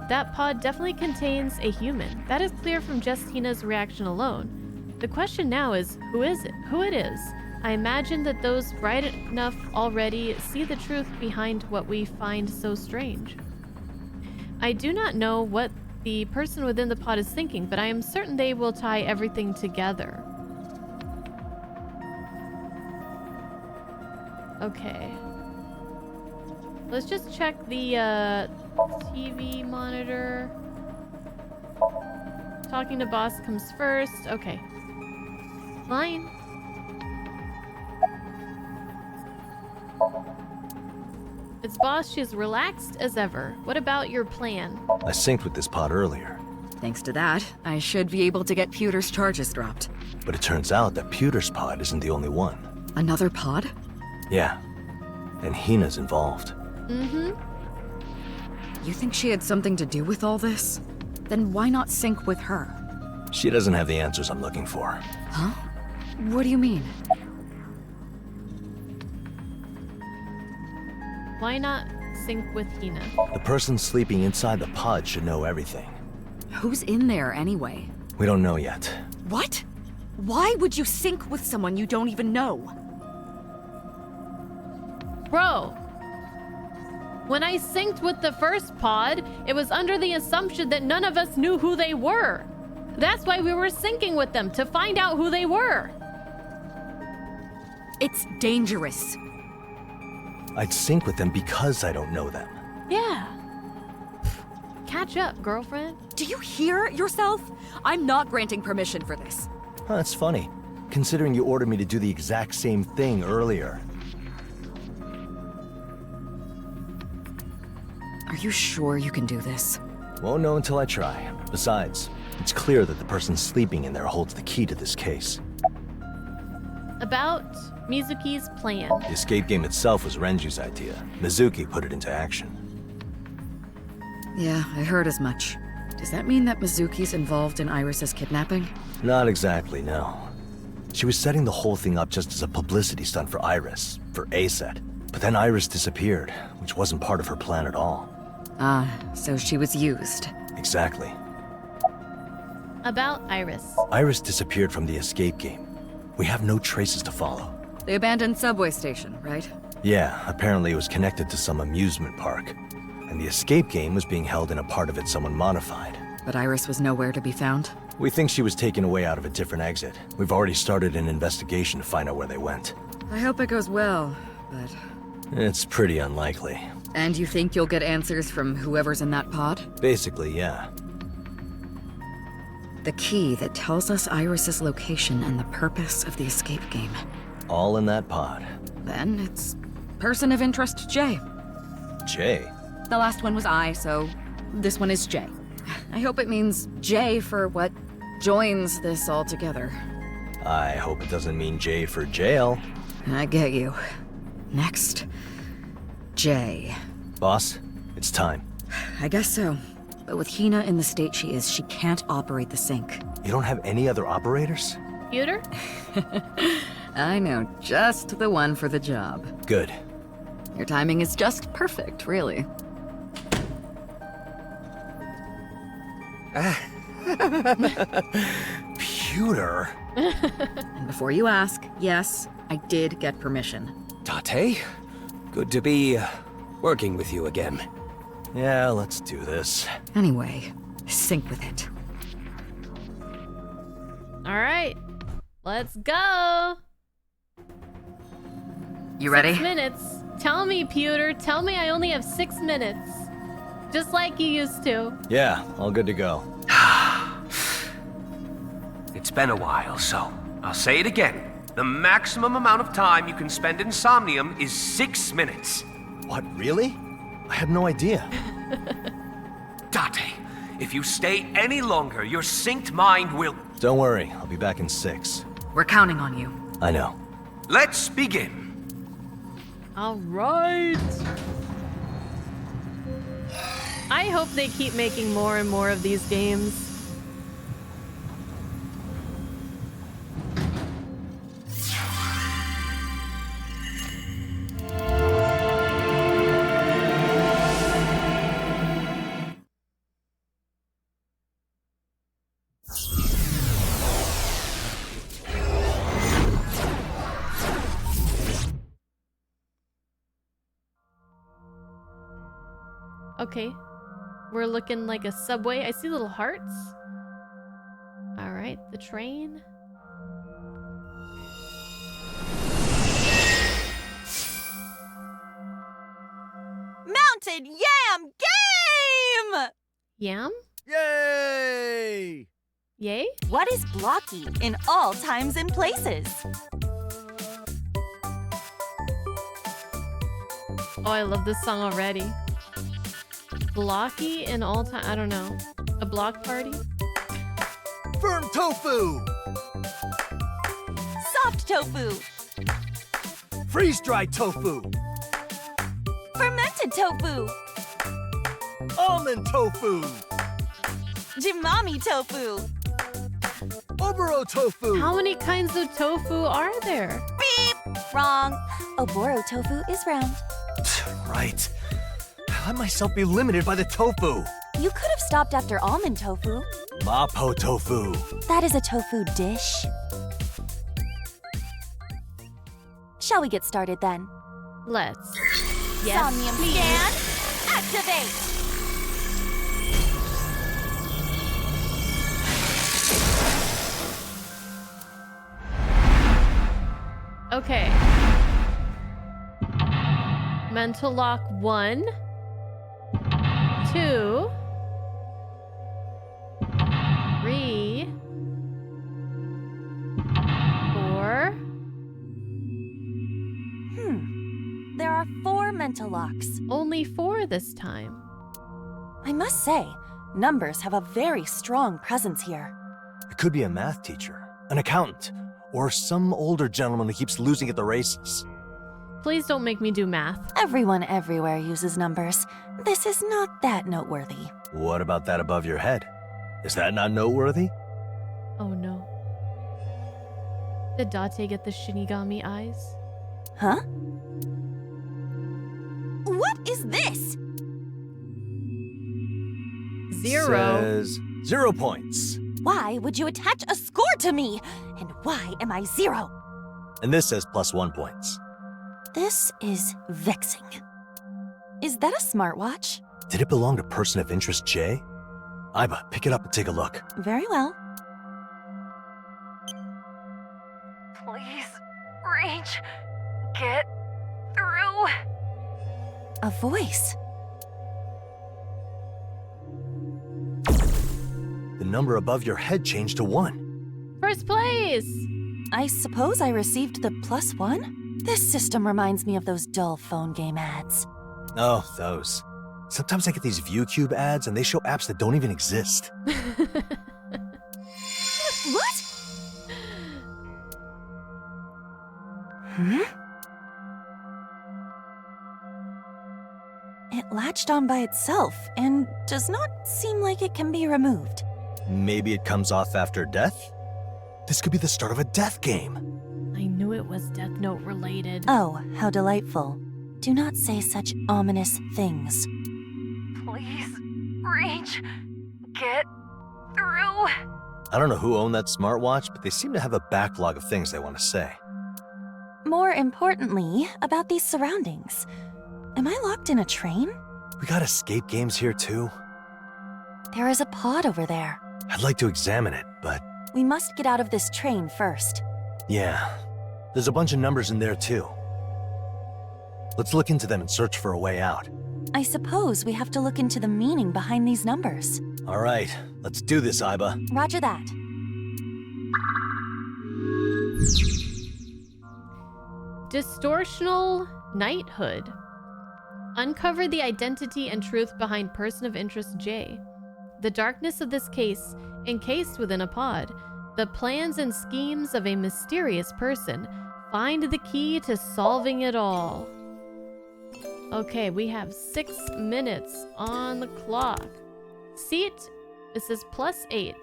that pod definitely contains a human. That is clear from just Tina's reaction alone. The question now is, who is it? Who it is? I imagine that those bright enough already see the truth behind what we find so strange. I do not know what the person within the pod is thinking, but I am certain they will tie everything together. Okay. Let's just check the TV monitor. Talking to Boss comes first. Okay. Fine. It's Boss. She's relaxed as ever. What about your plan? I synced with this pod earlier. Thanks to that, I should be able to get Pewter's charges dropped. But it turns out that Pewter's pod isn't the only one. Another pod? Yeah. And Hina's involved. Mm-hmm. You think she had something to do with all this? Then why not sync with her? She doesn't have the answers I'm looking for. Huh? What do you mean? Why not sync with Hina? The person sleeping inside the pod should know everything. Who's in there anyway? We don't know yet. What? Why would you sync with someone you don't even know? Bro, when I synced with the first pod, it was under the assumption that none of us knew who they were. That's why we were syncing with them, to find out who they were. It's dangerous. I'd sync with them because I don't know them. Yeah. Catch up, girlfriend. Do you hear yourself? I'm not granting permission for this. Huh, that's funny, considering you ordered me to do the exact same thing earlier. Are you sure you can do this? Won't know until I try. Besides, it's clear that the person sleeping in there holds the key to this case. About Mizuki's plan. The escape game itself was Renju's idea. Mizuki put it into action. Yeah, I heard as much. Does that mean that Mizuki's involved in Iris's kidnapping? Not exactly, no. She was setting the whole thing up just as a publicity stunt for Iris, for ASET. But then Iris disappeared, which wasn't part of her plan at all. Ah, so she was used. Exactly. About Iris. Iris disappeared from the escape game. We have no traces to follow. The abandoned subway station, right? Yeah, apparently it was connected to some amusement park. And the escape game was being held in a part of it someone modified. But Iris was nowhere to be found? We think she was taken away out of a different exit. We've already started an investigation to find out where they went. I hope it goes well, but... It's pretty unlikely. And you think you'll get answers from whoever's in that pod? Basically, yeah. The key that tells us Iris's location and the purpose of the escape game. All in that pod. Then it's person of interest J. Jay? The last one was I, so this one is J. I hope it means J for what joins this all together. I hope it doesn't mean J for jail. I get you. Next, J. Boss, it's time. I guess so. But with Hina in the state she is, she can't operate the sync. You don't have any other operators? Computer? I know just the one for the job. Good. Your timing is just perfect, really. Pewter? And before you ask, yes, I did get permission. Tate, good to be working with you again. Yeah, let's do this. Anyway, sync with it. All right, let's go. You ready? 6 minutes. Tell me, Pewter. Tell me I only have 6 minutes. Just like you used to. Yeah, all good to go. It's been a while, so I'll say it again. The maximum amount of time you can spend in Somnium is 6 minutes. What, really? I had no idea. Tate, if you stay any longer, your synced mind will... Don't worry, I'll be back in 6. We're counting on you. I know. Let's begin. All right. I hope they keep making more and more of these games. Okay, we're looking like a subway. I see little hearts. All right, the train. Mounted Yam Game! Yam? Yay! Yay? What is blocky in all times and places? Oh, I love this song already. Blocky in all time. I don't know. A block party? Firm tofu! Soft tofu. Freeze-dried tofu! Fermented tofu. Almond tofu! Jimami tofu. Oboro tofu! How many kinds of tofu are there? Beep! Wrong. Oboro tofu is round. Right. I let myself be limited by the tofu. You could have stopped after almond tofu. Mapo tofu. That is a tofu dish. Shall we get started then? Let's. Yes, Somnium please. scan, activate! Okay. Mental lock 1, 2, 3, 4. There are 4 mental locks. Only 4 this time. I must say, numbers have a very strong presence here. It could be a math teacher, an accountant, or some older gentleman who keeps losing at the races. Please don't make me do math. Everyone everywhere uses numbers. This is not that noteworthy. What about that above your head? Is that not noteworthy? Oh no. Did Date get the Shinigami eyes? Huh? What is this? 0. Says 0 points. Why would you attach a score to me? And why am I 0? And this says +1 points. This is vexing. Is that a smartwatch? Did it belong to person of interest J? Iba, pick it up and take a look. Very well. Please, reach, get through. A voice. The number above your head changed to 1. First place! I suppose I received the +1? This system reminds me of those dull phone game ads. Oh, those. Sometimes I get these ViewCube ads and they show apps that don't even exist. What? It latched on by itself and does not seem like it can be removed. Maybe it comes off after death? This could be the start of a death game. I knew it was Death Note related. Oh, how delightful. Do not say such ominous things. Please, reach, get through. I don't know who owned that smartwatch, but they seem to have a backlog of things they want to say. More importantly, about these surroundings. Am I locked in a train? We got escape games here too. There is a pod over there. I'd like to examine it, but We must get out of this train first. yeah, there's a bunch of numbers in there too. Let's look into them and search for a way out. I suppose we have to look into the meaning behind these numbers. All right, let's do this, Iba. Roger that. Distortional knighthood. Uncover the identity and truth behind person of interest J. The darkness of this case, encased within a pod. The plans and schemes of a mysterious person. Find the key to solving it all. Okay, we have 6 minutes on the clock. Seat, it says +8.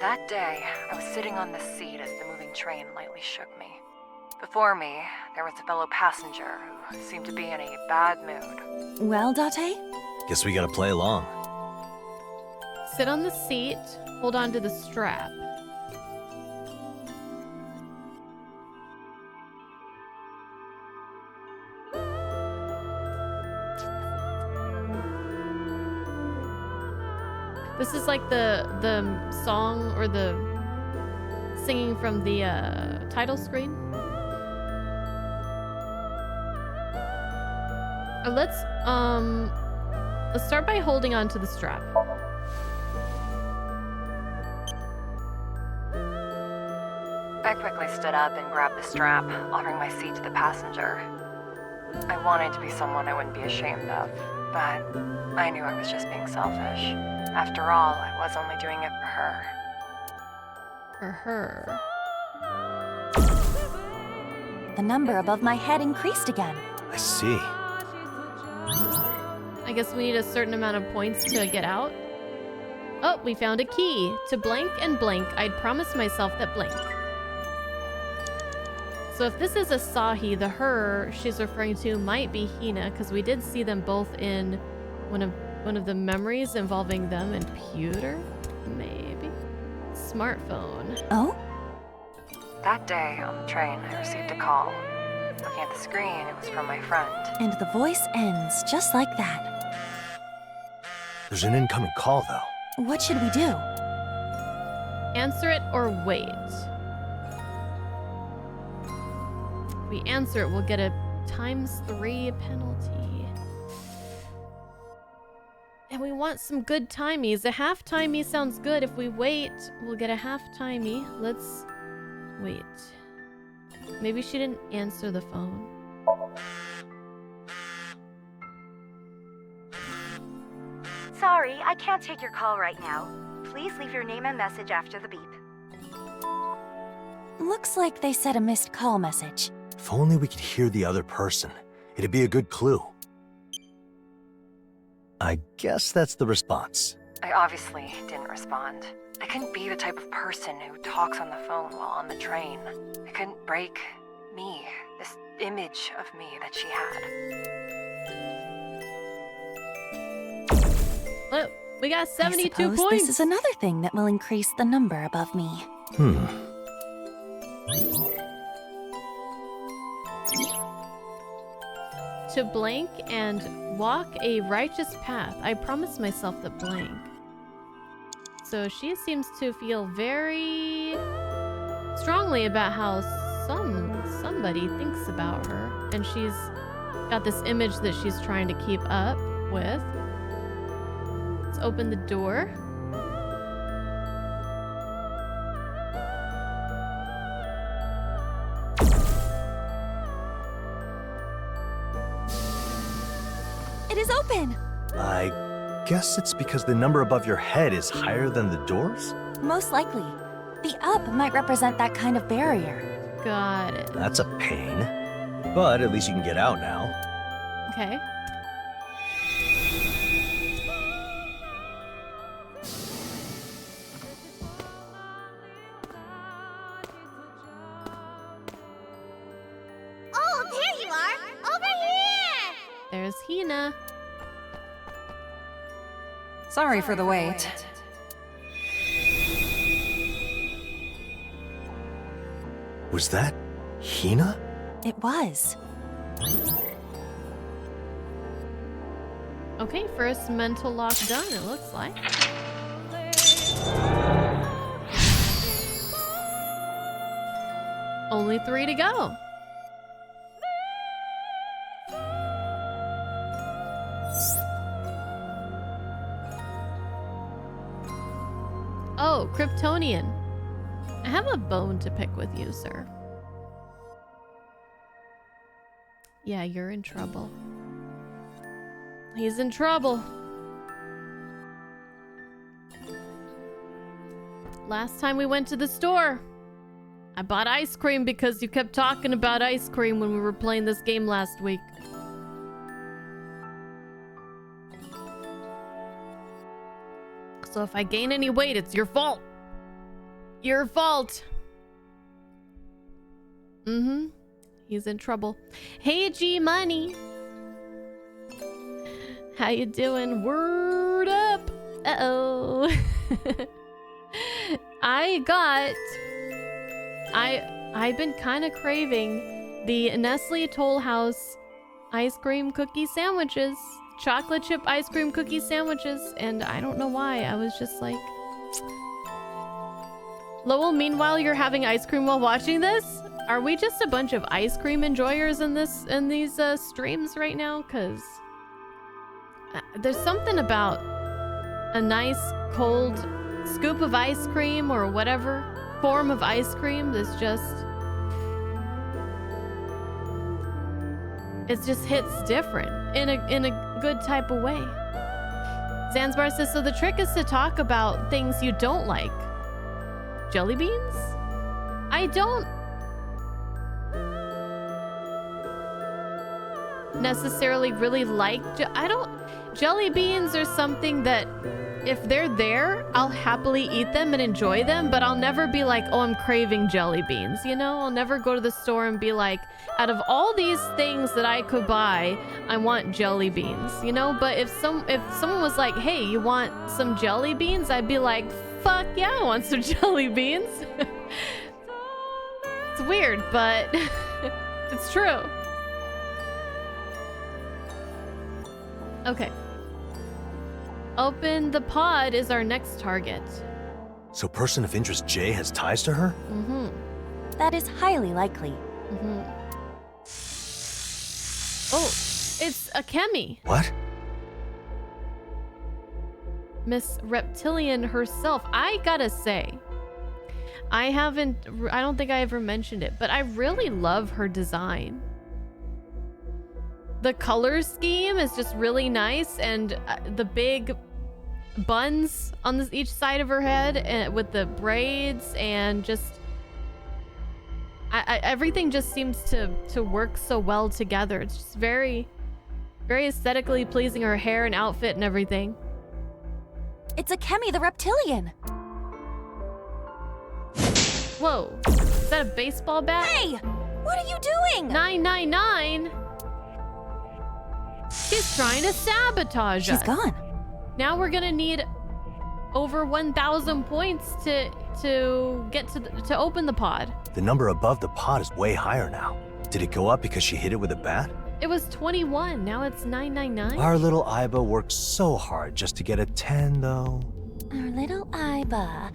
That day, I was sitting on the seat as the moving train lightly shook me. Before me, there was a fellow passenger who seemed to be in a bad mood. Well, Date? Guess we gotta play along. Sit on the seat, hold on to the strap. This is like the song or the singing from the title screen. Let's start by holding on to the strap. I quickly stood up and grabbed the strap, offering my seat to the passenger. I wanted to be someone I wouldn't be ashamed of, but I knew I was just being selfish. After all, I was only doing it for her. For her. The number above my head increased again. I see. I guess we need a certain amount of points to get out. Oh, we found a key. To blank and blank, I'd promised myself that blank. So if this is Asahi, the her she's referring to might be Hina, because we did see them both in one of the memories involving them and Pewter, maybe? Smartphone. Oh? That day on the train, I received a call. Looking at the screen, it was from my friend. And the voice ends just like that. There's an incoming call though. What should we do? Answer it or wait. If we answer it, we'll get a ×3 penalty. And we want some good timies. A half timey sounds good. If we wait, we'll get a half timey. Let's wait. Maybe she didn't answer the phone. Sorry, I can't take your call right now. Please leave your name and message after the beep. Looks like they said a missed call message. If only we could hear the other person. It'd be a good clue. I guess that's the response. I obviously didn't respond. I couldn't be the type of person who talks on the phone while on the train. I couldn't break me, this image of me that she had. Look, we got 72 I suppose points. This is another thing that will increase the number above me. To blank and walk a righteous path. I promised myself that blank. So she seems to feel very strongly about how somebody thinks about her. And she's got this image that she's trying to keep up with. Let's open the door. It is open! I guess it's because the number above your head is higher than the doors? Most likely. The up might represent that kind of barrier. Got it. That's a pain. But at least you can get out now. Okay. Oh, there you are! Over here! There's Hina. Sorry for the wait. Was that Hina? It was. Okay, first mental lock done, it looks like. Only 3 to go. Oh, Kryptonian. I have a bone to pick with you, sir. Yeah, you're in trouble. He's in trouble. Last time we went to the store, I bought ice cream because you kept talking about ice cream when we were playing this game last week. So if I gain any weight, it's your fault. Your fault. Mm-hmm. He's in trouble. Hey, G Money. How you doing? Word up. Uh-oh. I've been kind of craving the Nestle Toll House ice cream cookie sandwiches. Chocolate chip ice cream cookie sandwiches. And I don't know why. I was just like... Lowell, meanwhile, you're having ice cream while watching this? Are we just a bunch of ice cream enjoyers in these streams right now? Because there's something about a nice cold scoop of ice cream or whatever form of ice cream that's just... It just hits different in a good type of way. Zanzibar says, so the trick is to talk about things you don't like. Jelly beans? I don't necessarily really like... Jelly beans are something that if they're there, I'll happily eat them and enjoy them, but I'll never be like, oh, I'm craving jelly beans, you know? I'll never go to the store and be like, out of all these things that I could buy, I want jelly beans, you know? But if someone was like, hey, you want some jelly beans? I'd be like, fuck yeah, I want some jelly beans. It's weird, but it's true. Okay. Open the pod is our next target. So person of interest J has ties to her? Mm-hmm. That is highly likely. Mm-hmm. Oh, it's Akemi. What? Miss Reptilian herself. I gotta say, I don't think I ever mentioned it, but I really love her design. The color scheme is just really nice, and the big buns on each side of her head and with the braids, and just everything just seems to work so well together. It's just very, very aesthetically pleasing, her hair and outfit and everything. It's Akemi the Reptilian. Whoa, is that a baseball bat? Hey, what are you doing? 999. She's trying to sabotage us. She's gone. Now we're gonna need over 1,000 points to get to open the pod. The number above the pod is way higher now. Did it go up because she hit it with a bat? It was 21. Now it's 999. Our little Iba worked so hard just to get a 10, though. Our little Iba.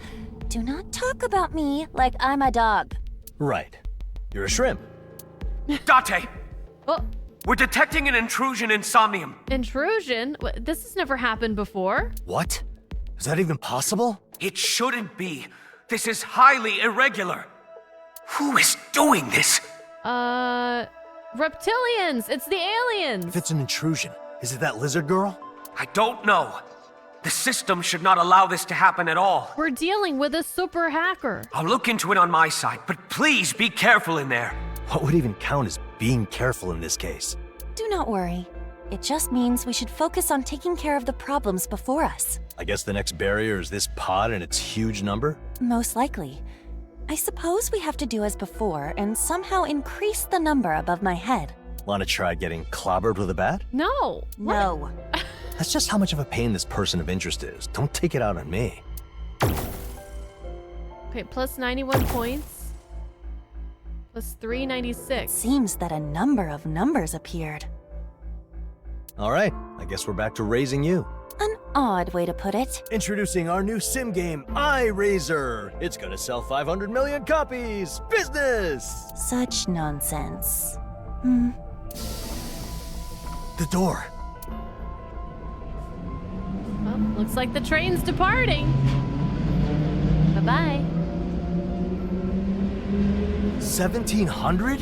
Do not talk about me like I'm a dog. Right. You're a shrimp. Date! Oh. We're detecting an intrusion in Somnium. Intrusion? This has never happened before. What? Is that even possible? It shouldn't be. This is highly irregular. Who is doing this? Reptilians! It's the aliens! If it's an intrusion, is it that lizard girl? I don't know. The system should not allow this to happen at all. We're dealing with a super hacker. I'll look into it on my side, but please be careful in there. What would even count as being careful in this case? Do not worry. It just means we should focus on taking care of the problems before us. I guess the next barrier is this pod and its huge number? Most likely. I suppose we have to do as before and somehow increase the number above my head. Want to try getting clobbered with a bat? No. No. That's just how much of a pain this person of interest is. Don't take it out on me. Okay, plus 91 points. Plus 396. Seems that a number of numbers appeared. All right, I guess we're back to raising you. An odd way to put it. Introducing our new sim game, iRaiser. It's gonna sell 500 million copies. Business! Such nonsense. The door. Well, looks like the train's departing. Bye-bye. 1,700?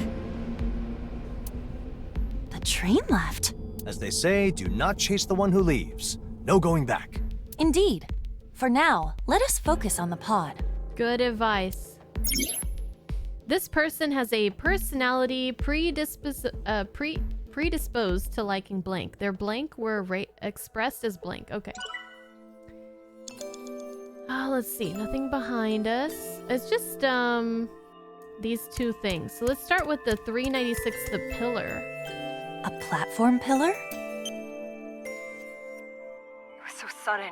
The train left. As they say, do not chase the one who leaves. No going back. Indeed. For now, let us focus on the pod. Good advice. This person has a personality predisposed to liking blank. Their blank were expressed as blank. Okay. Let's see. Nothing behind us. It's just, these two things. So let's start with the 396, the pillar. A platform pillar? It was so sudden.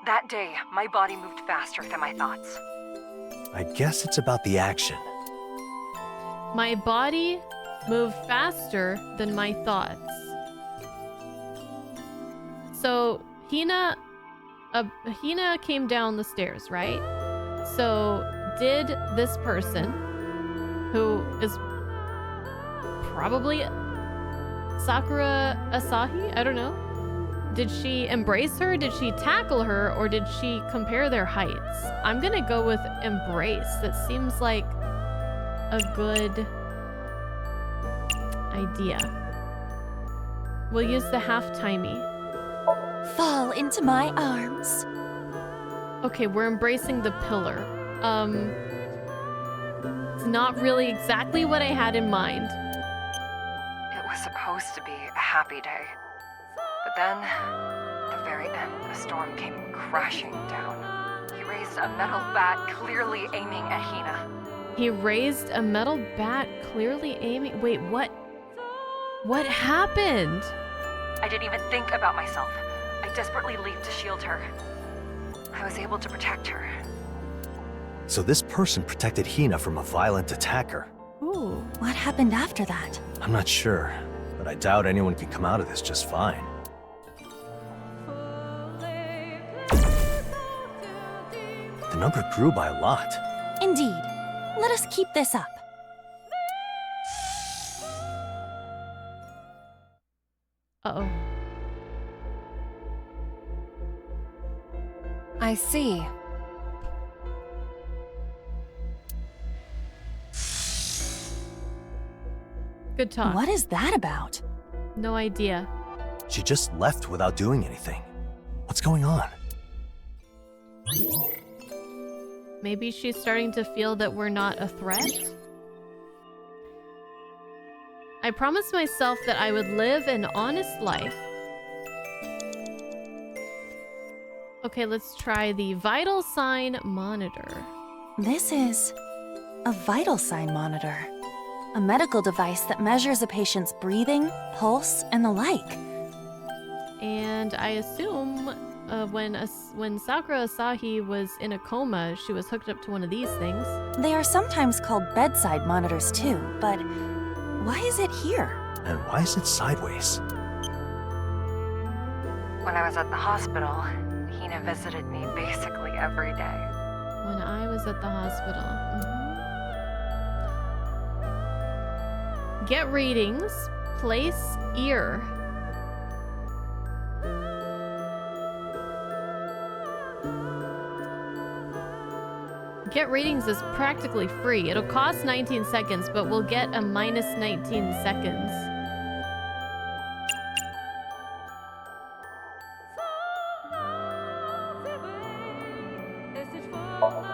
That day, my body moved faster than my thoughts. I guess it's about the action. My body moved faster than my thoughts. So Hina came down the stairs, right? So did this person, who is probably Sakura Asahi, I don't know. Did she embrace her? Did she tackle her? Or did she compare their heights? I'm gonna go with embrace. That seems like a good idea. We'll use the half-timey. Fall into my arms. Okay, we're embracing the pillar. It's not really exactly what I had in mind. It was supposed to be a happy day. But then, at the very end, a storm came crashing down. He raised a metal bat, clearly aiming at Hina. He raised a metal bat, clearly aiming... Wait, what? What happened? I didn't even think about myself. I desperately leaped to shield her. I was able to protect her. So this person protected Hina from a violent attacker. Ooh. What happened after that? I'm not sure, but I doubt anyone can come out of this just fine. The number grew by a lot. Indeed. Let us keep this up. Uh-oh. I see. Good talk. What is that about? No idea. She just left without doing anything. What's going on? Maybe she's starting to feel that we're not a threat? I promised myself that I would live an honest life. Okay, let's try the vital sign monitor. This is a vital sign monitor. A medical device that measures a patient's breathing, pulse, and the like. And I assume when Sakura Asahi was in a coma, she was hooked up to one of these things. They are sometimes called bedside monitors too, but why is it here? And why is it sideways? When I was at the hospital, Hina visited me basically every day. When I was at the hospital. Get readings. Place ear. Get readings is practically free. It'll cost 19 seconds, but we'll get a minus 19 seconds.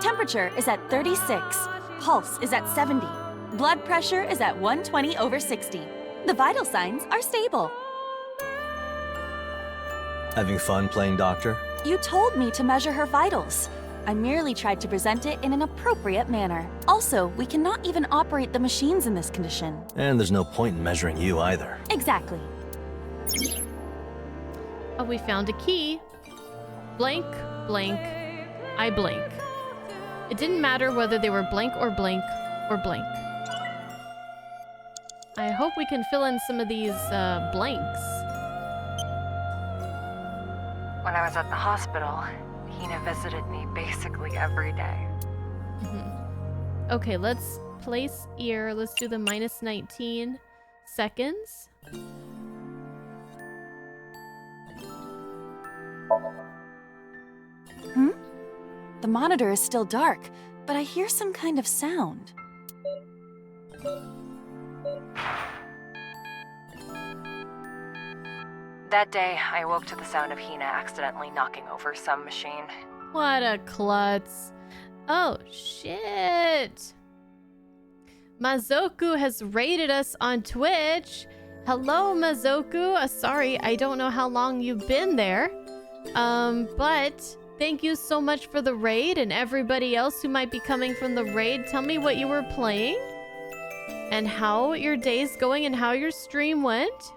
Temperature is at 36. Pulse is at 70. Blood pressure is at 120/60. The vital signs are stable. Having fun playing doctor? You told me to measure her vitals. I merely tried to present it in an appropriate manner. Also, we cannot even operate the machines in this condition. And there's no point in measuring you either. Exactly. Oh, we found a key. Blank, blank, I blank. It didn't matter whether they were blank or blank or blank. I hope we can fill in some of these blanks. When I was at the hospital, Hina visited me basically every day. Okay, let's place ear. Let's do the minus 19 seconds. The monitor is still dark, but I hear some kind of sound. That day, I woke to the sound of Hina accidentally knocking over some machine. What a klutz. Oh, shit. Mazoku has raided us on Twitch. Hello, Mazoku. Sorry, I don't know how long you've been there. But thank you so much for the raid, and everybody else who might be coming from the raid. Tell me what you were playing and how your day's going and how your stream went.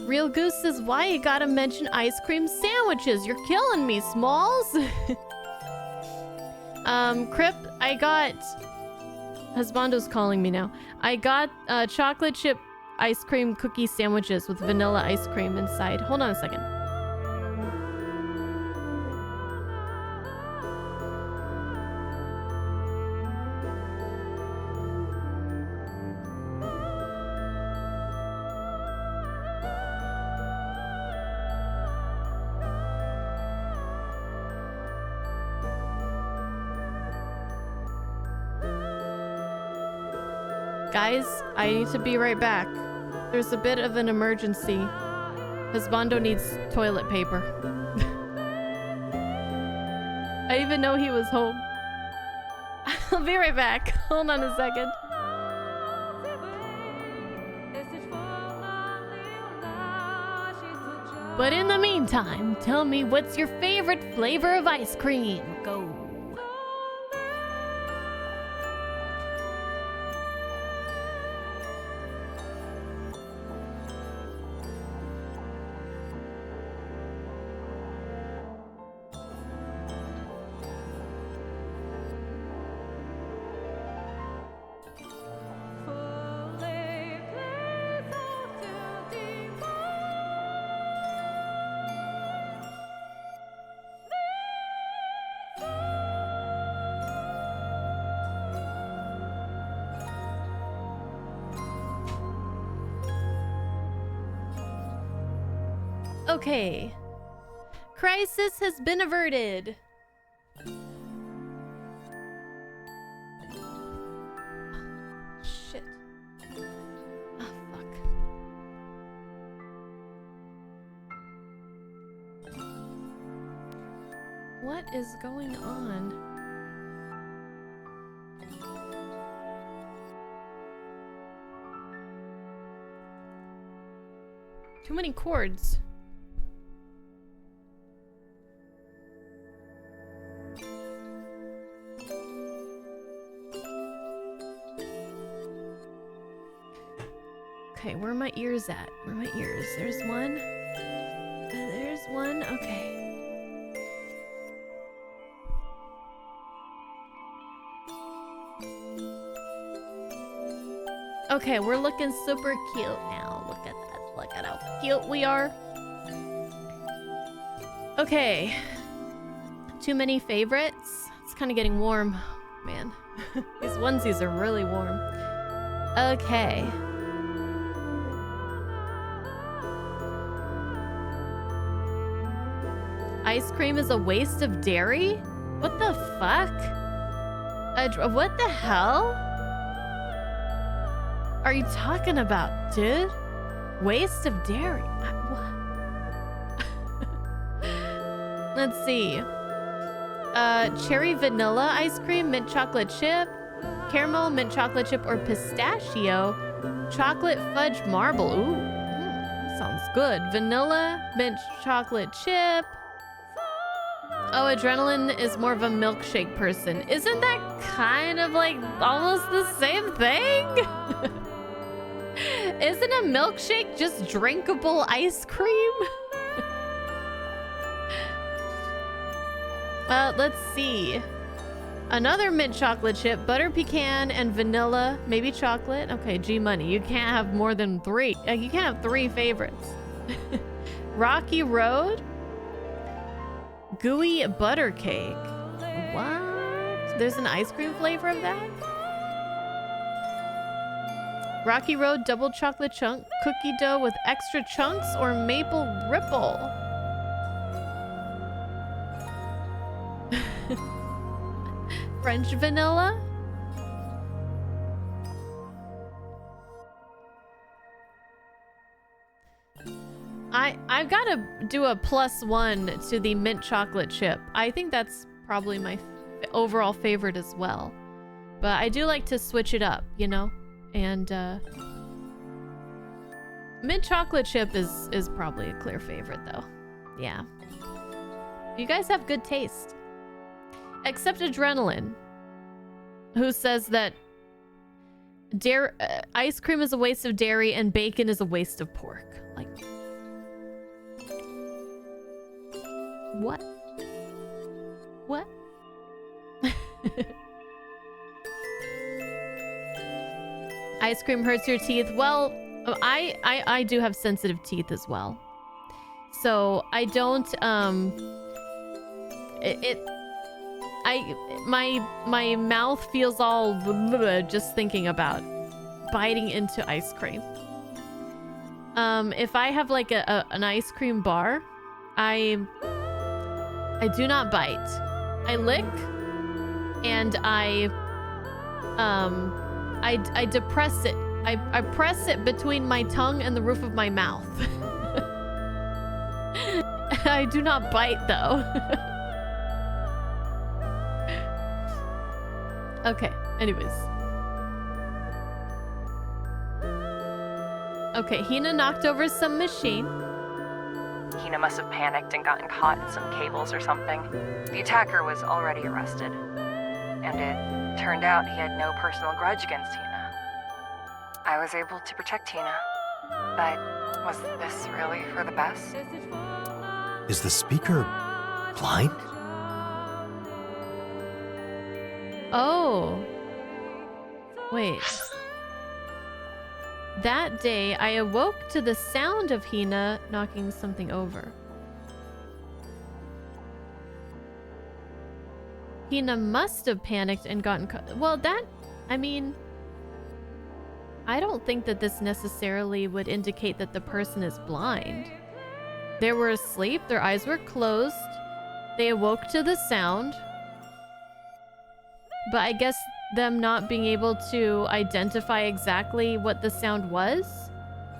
Real Goose says, why you gotta mention ice cream sandwiches? You're killing me, Smalls. Crip, I got... Husbando's calling me now. I got chocolate chip ice cream cookie sandwiches with vanilla ice cream inside. Hold on a second. Guys, I need to be right back. There's a bit of an emergency. Husbando needs toilet paper. I didn't even know he was home. I'll be right back. Hold on a second. But in the meantime, tell me what's your favorite flavor of ice cream? Go. Okay. Crisis has been averted. Shit. Oh, fuck. What is going on? Too many chords. Okay, where are my ears at? Where are my ears? There's one. There's one. Okay. Okay, we're looking super cute now. Look at that. Look at how cute we are. Okay. Too many favorites. It's kind of getting warm. Man. These onesies are really warm. Okay. Ice cream is a waste of dairy? What the fuck? What the hell are you talking about, dude? Waste of dairy? Let's see. Cherry vanilla ice cream, mint chocolate chip, caramel, mint chocolate chip, or pistachio, chocolate fudge marble. Ooh, that sounds good. Vanilla, mint chocolate chip. Oh, Adrenaline is more of a milkshake person. Isn't that kind of like almost the same thing? Isn't a milkshake just drinkable ice cream? Let's see. Another mint chocolate chip, butter pecan, and vanilla, maybe chocolate. Okay, G Money. You can't have more than 3. You can't have 3 favorites. Rocky Road. Gooey butter cake. What? There's an ice cream flavor of that? Rocky Road double chocolate chunk, cookie dough with extra chunks, or maple ripple? French vanilla? I've got to do a +1 to the mint chocolate chip. I think that's probably my overall favorite as well. But I do like to switch it up, you know? And mint chocolate chip is probably a clear favorite though. Yeah. You guys have good taste. Except Adrenaline, who says that ice cream is a waste of dairy and bacon is a waste of pork. Like, what? What? Ice cream hurts your teeth. Well, I do have sensitive teeth as well. So I don't my mouth feels all just thinking about biting into ice cream. If I have like an ice cream bar, I do not bite. I lick and I depress it. I press it between my tongue and the roof of my mouth. I do not bite though. Okay, anyways. Okay, Hina knocked over some machine. Hina must have panicked and gotten caught in some cables or something. The attacker was already arrested. And it turned out he had no personal grudge against Hina. I was able to protect Hina. But was this really for the best? Is the speaker blind? Oh. Wait. That day, I awoke to the sound of Hina knocking something over. Hina must have panicked and gotten caught. Well, I mean, I don't think that this necessarily would indicate that the person is blind. They were asleep, their eyes were closed, they awoke to the sound. But I guess them not being able to identify exactly what the sound was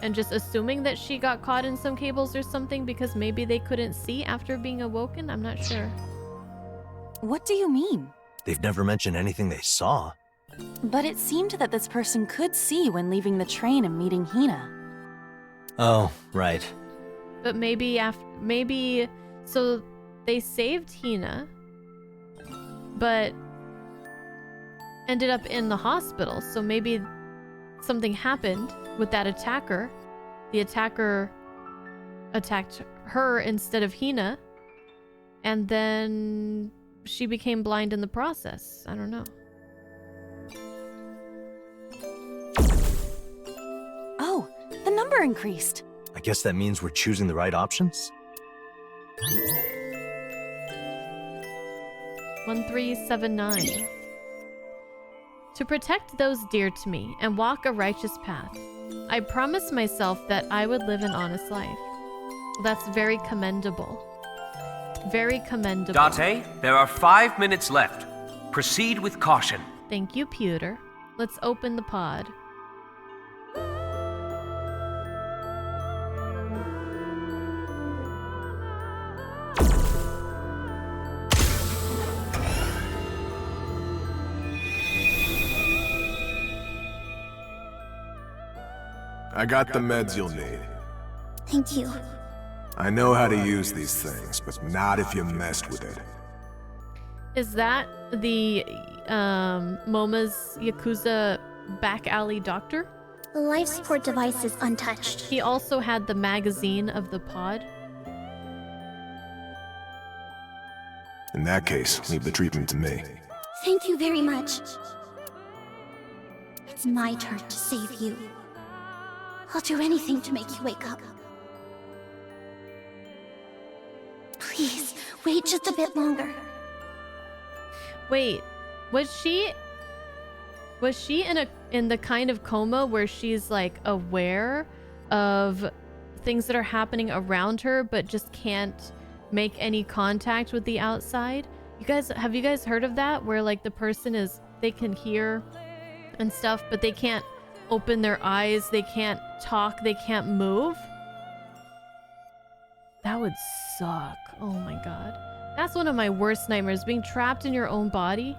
and just assuming that she got caught in some cables or something because maybe they couldn't see after being awoken, I'm not sure. What do you mean? They've never mentioned anything they saw. But it seemed that this person could see when leaving the train and meeting Hina. Oh, right. But maybe so they saved Hina, but ended up in the hospital. So maybe something happened with that attacker. The attacker attacked her instead of Hina, and then she became blind in the process. I don't know. Oh, the number increased. I guess that means we're choosing the right options? 1379. To protect those dear to me and walk a righteous path, I promised myself that I would live an honest life. That's very commendable. Very commendable. Date, there are 5 minutes left. Proceed with caution. Thank you, Pewter. Let's open the pod. I got the meds you'll need. Thank you. I know how to use these things, but not if you messed with it. Is that the MoMA's Yakuza back alley doctor? The life support device is untouched. He also had the magazine of the pod. In that case, leave the treatment to me. Thank you very much. It's my turn to save you. I'll do anything to make you wake up. Please, wait just a bit longer. Wait, was she in the kind of coma where she's like aware of things that are happening around her but just can't make any contact with the outside? Have you guys heard of that, where like the person they can hear and stuff but they can't open their eyes, they can't talk, they can't move? That would suck. Oh my god. That's one of my worst nightmares, being trapped in your own body.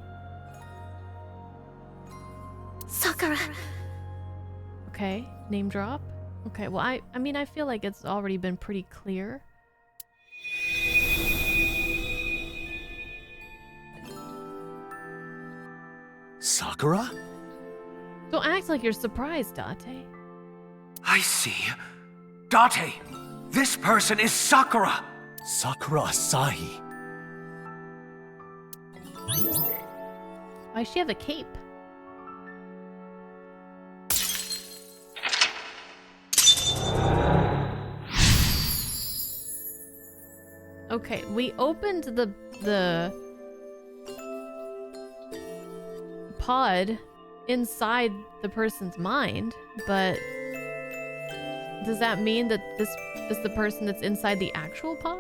Sakura. Okay, name drop. Okay, well I mean I feel like it's already been pretty clear. Sakura? Don't act like you're surprised, Date. I see. Date, this person is Sakura. Sakura Asahi. Why does she have a cape? Okay, we opened the pod inside the person's mind, but does that mean that this is the person that's inside the actual pod?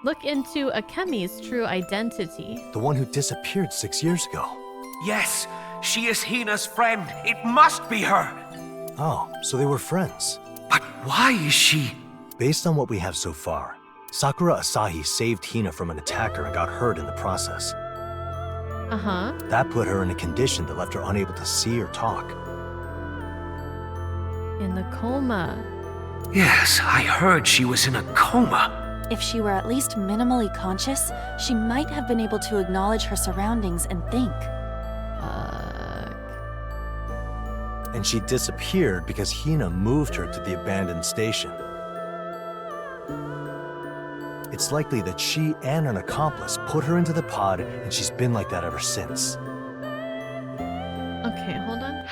Look into Akemi's true identity. The one who disappeared 6 years ago. Yes, she is Hina's friend. It must be her. Oh, so they were friends. But why is she? Based on what we have so far, Sakura Asahi saved Hina from an attacker and got hurt in the process. Uh-huh. That put her in a condition that left her unable to see or talk. In the coma. Yes, I heard she was in a coma. If she were at least minimally conscious, she might have been able to acknowledge her surroundings and think. And she disappeared because Hina moved her to the abandoned station. It's likely that she and an accomplice put her into the pod, and she's been like that ever since. Okay, hold on.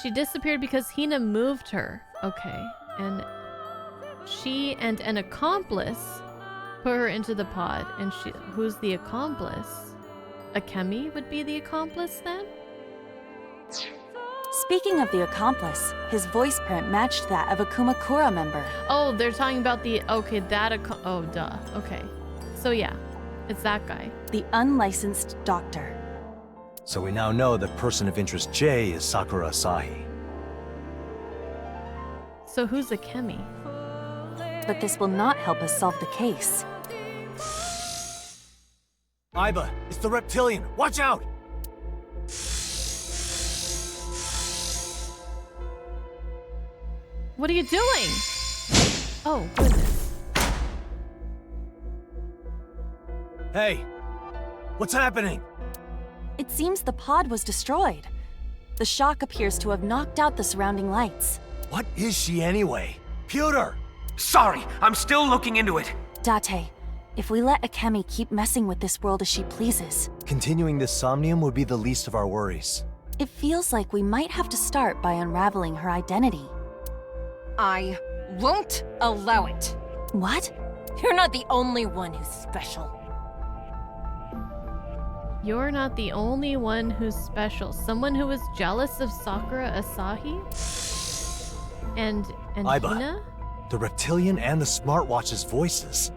She disappeared because Hina moved her. Okay, and she and an accomplice put her into the pod, and who's the accomplice? Akemi would be the accomplice then? Speaking of the accomplice, his voice print matched that of a Kumakura member. Oh, they're talking about the... Okay, that... Oh, duh. Okay. So yeah, it's that guy. The unlicensed doctor. So we now know that person of interest J is Sakura Asahi. So who's Akemi? But this will not help us solve the case. Aiba, it's the reptilian! Watch out! What are you doing? Oh, goodness. Hey! What's happening? It seems the pod was destroyed. The shock appears to have knocked out the surrounding lights. What is she anyway? Pewter! Sorry, I'm still looking into it. Date, if we let Akemi keep messing with this world as she pleases... Continuing this Somnium would be the least of our worries. It feels like we might have to start by unraveling her identity. I won't allow it. What? You're not the only one who's special. You're not the only one who's special. Someone who was jealous of Sakura Asahi? And Aiba, Hina? the reptilian and the smartwatch's voices.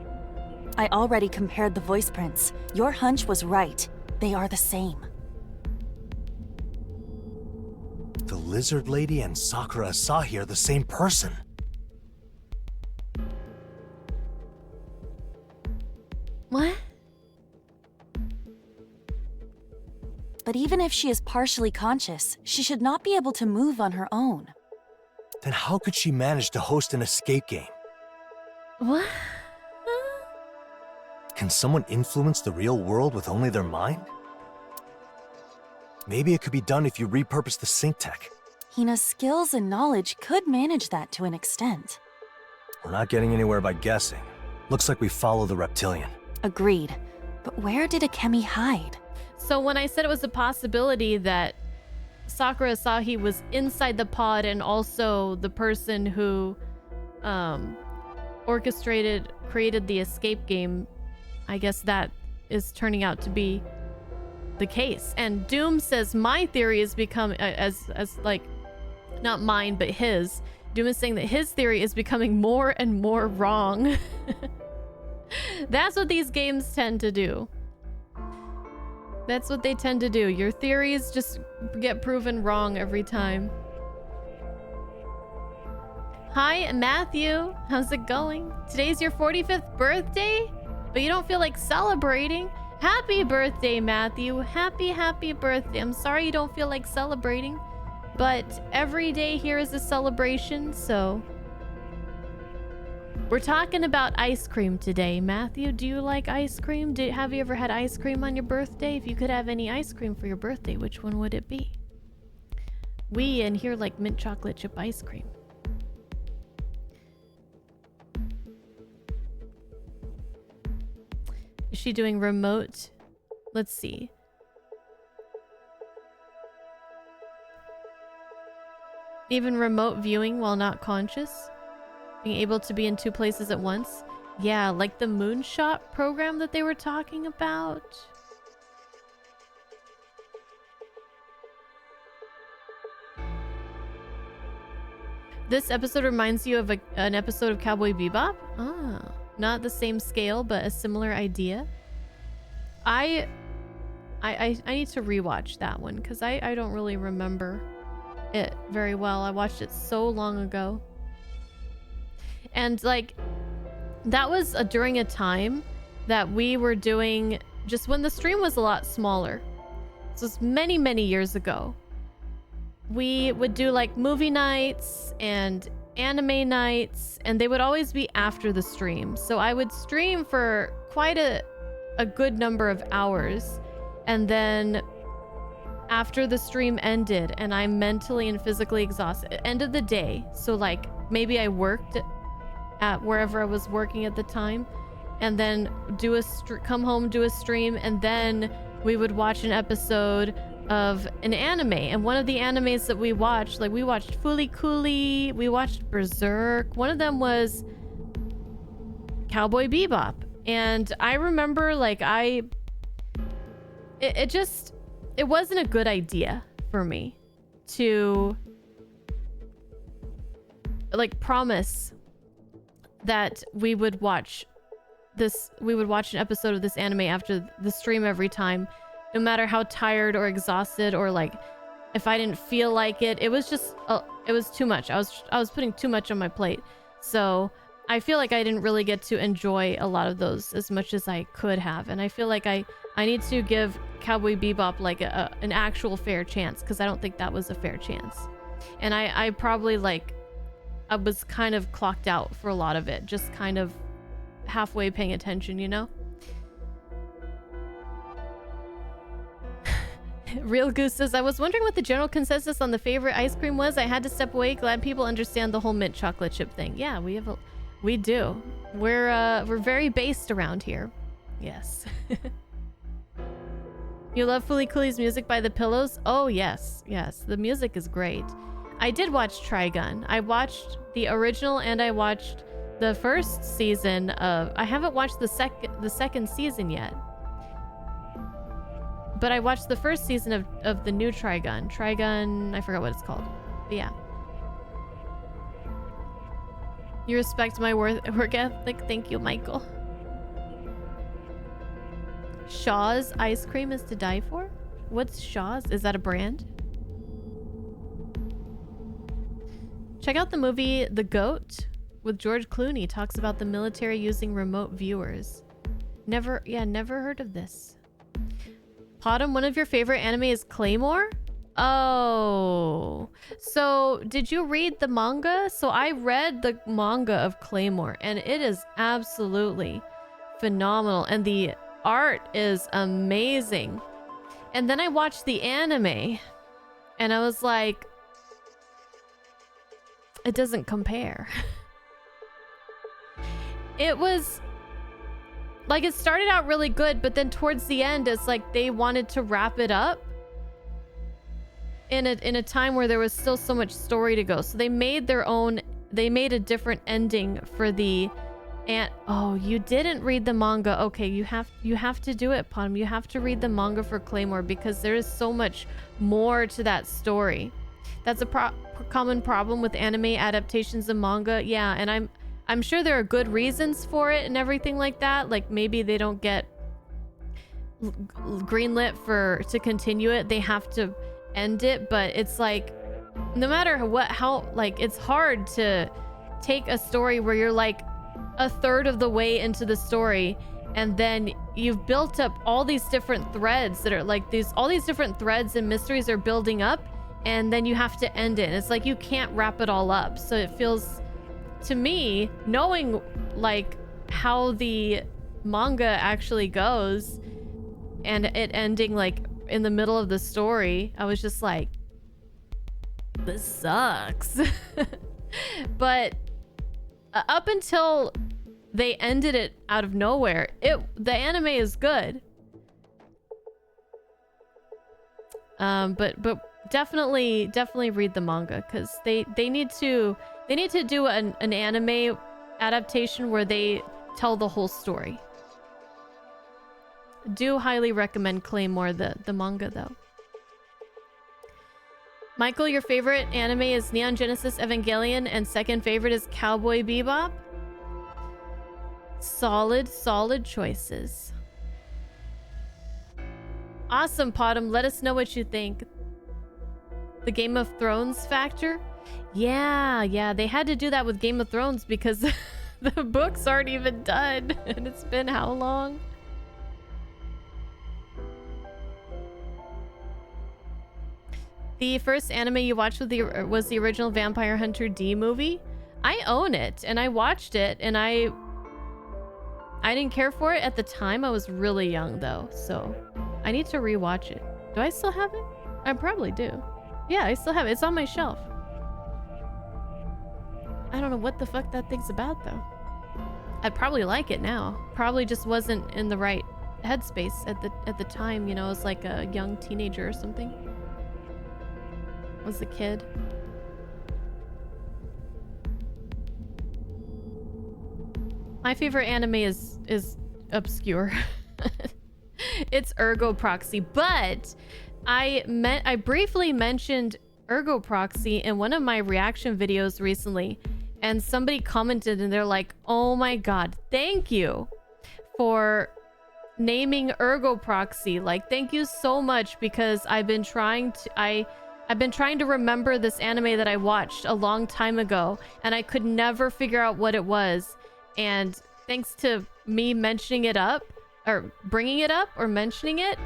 I already compared the voice prints. Your hunch was right. They are the same. The lizard lady and Sakura Asahi are the same person. What? But even if she is partially conscious, she should not be able to move on her own. Then how could she manage to host an escape game? What? Can someone influence the real world with only their mind? Maybe it could be done if you repurpose the sync tech. Hina's skills and knowledge could manage that to an extent. We're not getting anywhere by guessing. Looks like we follow the reptilian. Agreed. But where did Akemi hide? So when I said it was a possibility that Sakura Asahi was inside the pod and also the person who created the escape game, I guess that is turning out to be the case. And Doom says my theory is become as like, not mine but his. Doom is saying that his theory is becoming more and more wrong. That's what these games tend to do. That's what they tend to do. Your theories just get proven wrong every time. Hi, Matthew. How's it going? Today's your 45th birthday, but you don't feel like celebrating. Happy birthday, Matthew. Happy birthday. I'm sorry you don't feel like celebrating, but every day here is a celebration, so... We're talking about ice cream today. Matthew, do you like ice cream? Have you ever had ice cream on your birthday? If you could have any ice cream for your birthday, which one would it be? We in here like mint chocolate chip ice cream. Is she doing remote? Let's see. Even remote viewing while not conscious? Being able to be in two places at once? Yeah, like the moonshot program that they were talking about. This episode reminds you of an episode of Cowboy Bebop? Ah, not the same scale, but a similar idea. I need to rewatch that one because I don't really remember it very well. I watched it so long ago. And like, that was during a time that we were doing, just when the stream was a lot smaller. So it's many, many years ago. We would do like movie nights and anime nights, and they would always be after the stream. So I would stream for quite a good number of hours. And then after the stream ended and I'm mentally and physically exhausted, end of the day. So like maybe I worked at wherever I was working at the time, and then come home, do a stream, and then we would watch an episode of an anime. And one of the animes that we watched, like we watched Fooly Cooly, we watched Berserk. One of them was Cowboy Bebop. And I remember like it wasn't a good idea for me to like promise that we would watch an episode of this anime after the stream every time, no matter how tired or exhausted or like if I didn't feel like it. It was just it was too much. I was putting too much on my plate. So I feel like I didn't really get to enjoy a lot of those as much as I could have, and I feel like I need to give Cowboy Bebop like an actual fair chance, because I don't think that was a fair chance. And I probably like I was kind of clocked out for a lot of it, just kind of halfway paying attention, you know? Real Goose says, I was wondering what the general consensus on the favorite ice cream was. I had to step away. Glad people understand the whole mint chocolate chip thing. Yeah, we do. We're very based around here. Yes. You love Fooly Cooly's music by the Pillows? Oh, yes. Yes, the music is great. I did watch Trigun. I watched the original and I watched the first season of... I haven't watched the second season yet. But I watched the first season of the new Trigun. Trigun, I forgot what it's called. But yeah. You respect my work ethic? Thank you, Michael. Shaw's ice cream is to die for? What's Shaw's? Is that a brand? Check out the movie The Goat with George Clooney. Talks about the military using remote viewers. Never heard of this. Potom, one of your favorite anime is Claymore? Oh. So, did you read the manga? So, I read the manga of Claymore, and it is absolutely phenomenal. And the art is amazing. And then I watched the anime, and I was like, it doesn't compare. It was like, it started out really good, but then towards the end, it's like they wanted to wrap it up in a time where there was still so much story to go. So they made a different ending for the oh, you didn't read the manga. Okay, you have to do it, Pom. You have to read the manga for Claymore, because there is so much more to that story. That's a common problem with anime adaptations of manga. Yeah, and I'm sure there are good reasons for it and everything like that. Like, maybe they don't get greenlit to continue it. They have to end it, but it's like, no matter how like, it's hard to take a story where you're like a third of the way into the story, and then you've built up all these different threads that are like all these different threads and mysteries are building up, and then you have to end it. And it's like you can't wrap it all up. So it feels to me, knowing like how the manga actually goes and it ending like in the middle of the story, I was just like, this sucks. But up until they ended it out of nowhere, the anime is good. But definitely read the manga, because they need to do an anime adaptation where they tell the whole story. Do highly recommend Claymore, the manga, though. Michael, your favorite anime is Neon Genesis Evangelion, and second favorite is Cowboy Bebop. Solid choices. Awesome, Potom. Let us know what you think. The Game of Thrones factor? Yeah, they had to do that with Game of Thrones because the books aren't even done, and it's been how long? The first anime you watched was the original Vampire Hunter D movie. I own it, and I watched it, and I didn't care for it at the time. I was really young, though, so I need to rewatch it. Do I still have it? I probably do. Yeah, I still have it. It's on my shelf. I don't know what the fuck that thing's about, though. I'd probably like it now. Probably just wasn't in the right headspace at the time, you know. I was like a young teenager or something. Was a kid. My favorite anime is obscure. It's Ergo Proxy, but I briefly mentioned Ergo Proxy in one of my reaction videos recently, and somebody commented and they're like, "Oh my god, thank you for naming Ergo Proxy. Like, thank you so much, because I've been trying to remember this anime that I watched a long time ago, and I could never figure out what it was. And thanks to me mentioning it up, or bringing it up, or mentioning it,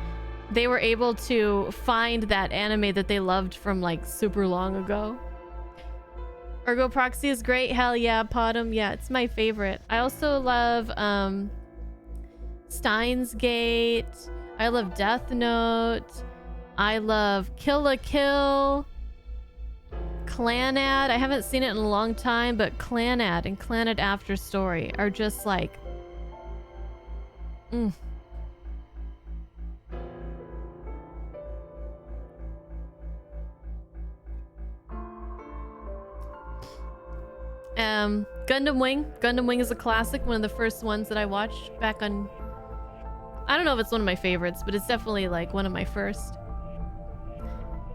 they were able to find that anime that they loved from like super long ago." Ergo Proxy is great. Hell yeah, Potom. Yeah, it's my favorite. I also love Steins Gate. I love Death Note. I love Kill la Kill. Clanad. I haven't seen it in a long time, but Clanad and Clanad After Story are just like... Gundam Wing. Gundam Wing is a classic. One of the first ones that I watched back on... I don't know if it's one of my favorites, but it's definitely like one of my first.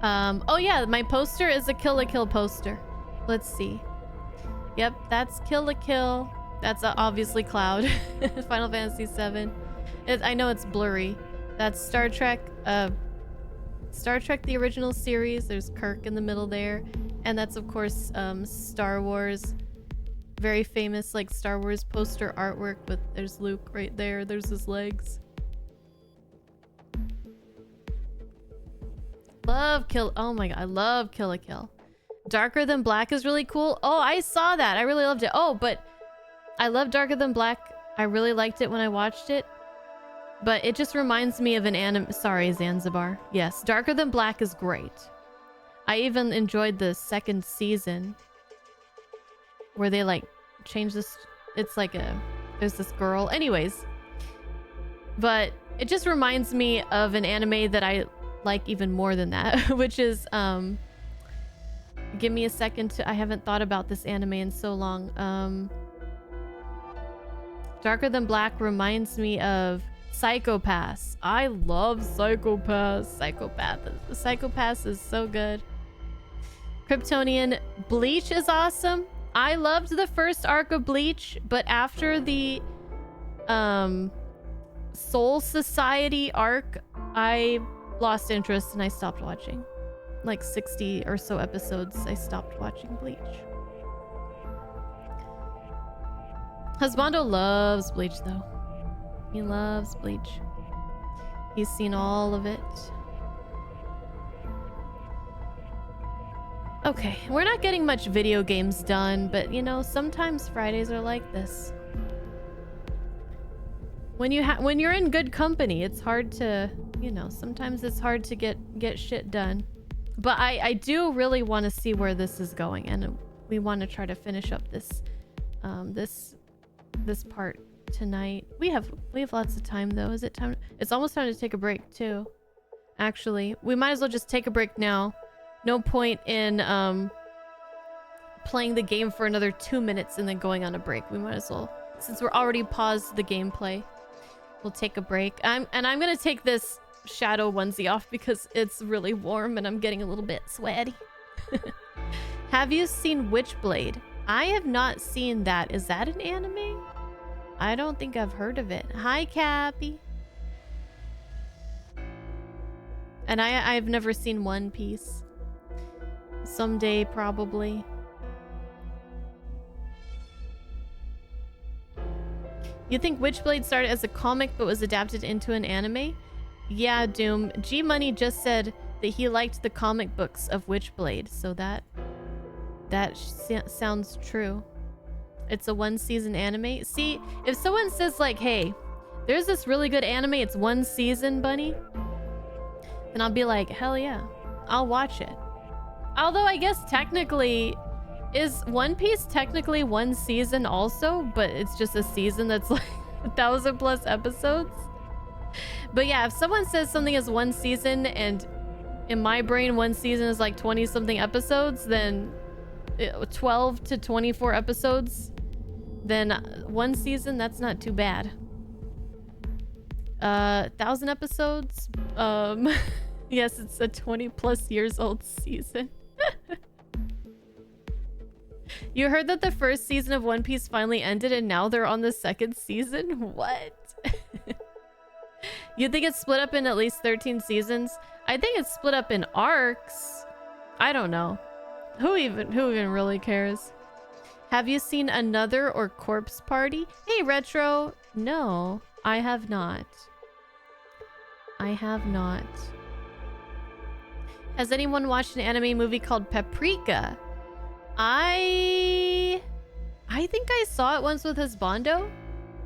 Oh yeah, my poster is a Kill la Kill poster. Let's see. Yep, that's Kill la Kill. That's obviously Cloud. Final Fantasy VII. I know it's blurry. That's Star Trek. Star Trek the original series. There's Kirk in the middle there, and that's of course Star Wars. Very famous like Star Wars poster artwork. With there's Luke right there. There's his legs. Love Kill. Oh my god, I love Kill la Kill. Darker Than Black is really cool. Oh, I saw that. I really loved it. Oh, but I love Darker Than Black. I really liked it when I watched it. But it just reminds me of an anime. Sorry, Zanzibar. Yes, Darker Than Black is great. I even enjoyed the second season where they like change this. It's like there's this girl. Anyways, but it just reminds me of an anime that I like even more than that, which is give me a second I haven't thought about this anime in so long. Darker Than Black reminds me of Psychopaths. I love Psychopaths. Psychopaths is so good. Kryptonian, Bleach is awesome. I loved the first arc of Bleach, but after the Soul Society arc, I lost interest and I stopped watching. Like 60 or so episodes, I stopped watching Bleach. Husbando loves Bleach though. He loves Bleach. He's seen all of it. Okay, we're not getting much video games done, but you know, sometimes Fridays are like this. When you're in good company, it's hard to, you know, sometimes it's hard to get shit done. But I do really want to see where this is going, and we want to try to finish up this this part tonight. We have lots of time though. Is it time? It's almost time to take a break too. Actually, we might as well just take a break now. No point in playing the game for another 2 minutes and then going on a break. We might as well, since we're already paused the gameplay, we'll take a break. I'm gonna take this shadow onesie off because it's really warm and I'm getting a little bit sweaty. Have you seen Witchblade? I have not seen that. Is that an anime? I don't think I've heard of it. Hi, Cappy. And I've never seen One Piece. Someday, probably. You think Witchblade started as a comic but was adapted into an anime? Yeah, Doom. G Money just said that he liked the comic books of Witchblade, so that sounds true. It's a 1-season anime. See, if someone says like, hey, there's this really good anime, it's 1 season, bunny, then I'll be like, hell yeah, I'll watch it. Although I guess technically, is One Piece technically 1 season also, but it's just a season that's like 1,000+ episodes? But yeah, if someone says something is 1 season and in my brain 1 season is like 20 something episodes, then 12 to 24 episodes, then 1 season, that's not too bad. 1,000 episodes, yes, it's a 20+ years old season. You heard that the first season of One Piece finally ended and now they're on the 2nd season? What? You think it's split up in at least 13 seasons? I think it's split up in arcs. I don't know. Who even really cares? Have you seen Another or Corpse Party? Hey, Retro. No, I have not. I have not. Has anyone watched an anime movie called Paprika? I think I saw it once with Husbando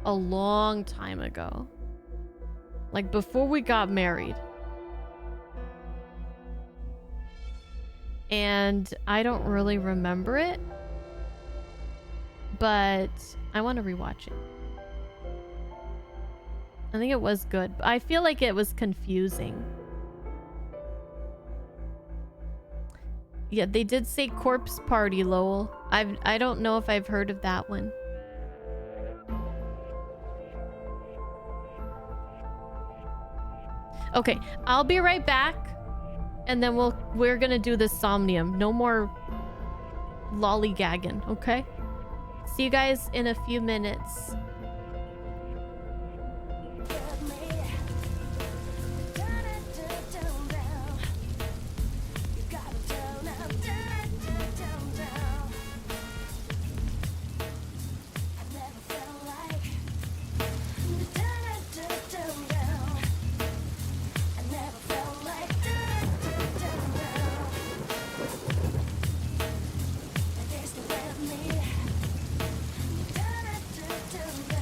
a long time ago. Like before we got married. And I don't really remember it. But I want to rewatch it. I think it was good. I feel like it was confusing. Yeah, they did say Corpse Party, Lowell. I don't know if I've heard of that one. Okay, I'll be right back. And then we're gonna do the Somnium. No more lollygagging, okay? See you guys in a few minutes. Down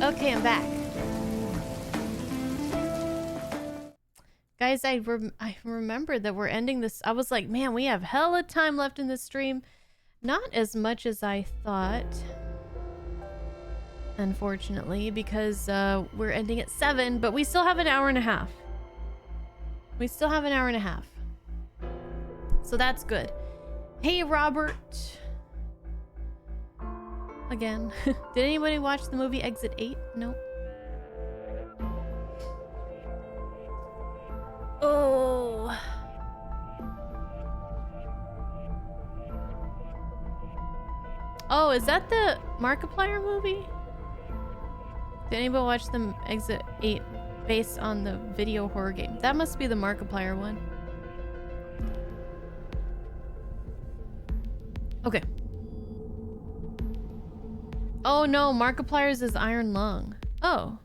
Okay, I'm back. Guys, I remember that we're ending this. I was like, man, we have hella time left in this stream. Not as much as I thought. Unfortunately, because we're ending at 7, but we still have an hour and a half. We still have an hour and a half. So that's good. Hey, Robert. Again. Did anybody watch the movie Exit 8? No. Oh. Oh, is that the Markiplier movie? Did anybody watch the Exit 8 based on the video horror game? That must be the Markiplier one. Okay. Oh no, Markiplier's is Iron Lung. Oh.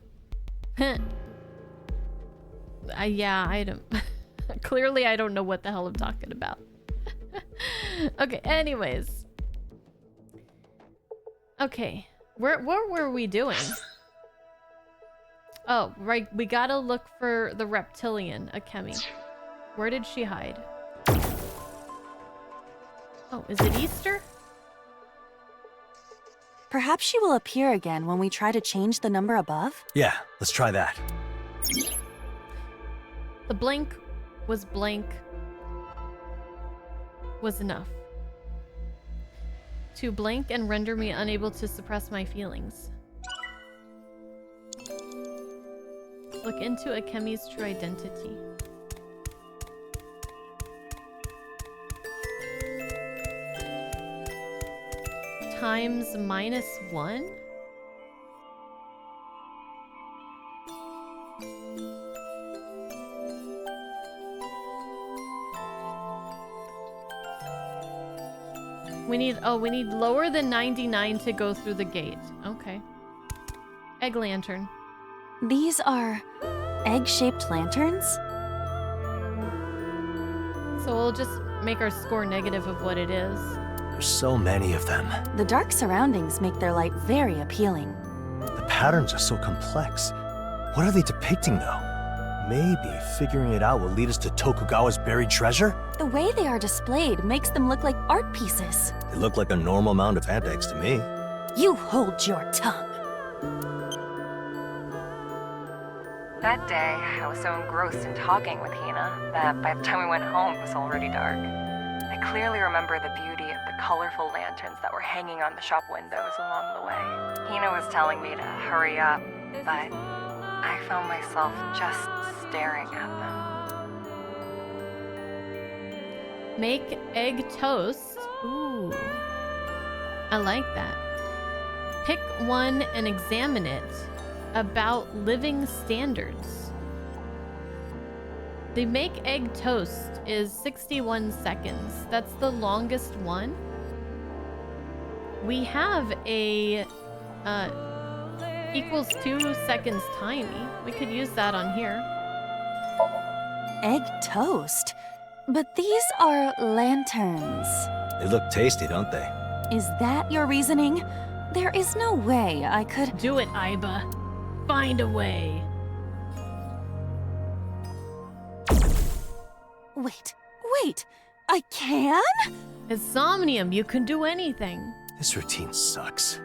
Yeah, I don't... Clearly I don't know what the hell I'm talking about. Okay, anyways. Okay. What were we doing? Oh, right. We gotta look for the reptilian, Akemi. Where did she hide? Oh, is it Easter? Perhaps she will appear again when we try to change the number above? Yeah, let's try that. The blank was enough. To blank and render me unable to suppress my feelings. Look into Akemi's true identity. Times -1? We need lower than 99 to go through the gate. Okay. Egg lantern. These are egg-shaped lanterns? So we'll just make our score negative of what it is. There's so many of them. The dark surroundings make their light very appealing. The patterns are so complex. What are they depicting, though? Maybe figuring it out will lead us to Tokugawa's buried treasure? The way they are displayed makes them look like art pieces. They look like a normal amount of hand eggs to me. You hold your tongue. That day, I was so engrossed in talking with Hina that by the time we went home, it was already dark. I clearly remember the beauty of the colorful lanterns that were hanging on the shop windows along the way. Hina was telling me to hurry up, but I found myself just staring at them. Make egg toast. Ooh. I like that. Pick one and examine it. About living standards. The make egg toast is 61 seconds. That's the longest one. We have a equals 2 seconds tiny. We could use that on here. Egg toast? But these are lanterns. They look tasty, don't they? Is that your reasoning? There is no way I could... Do it, Aiba. Find a way. Wait. I can? It's Somnium. You can do anything. This routine sucks.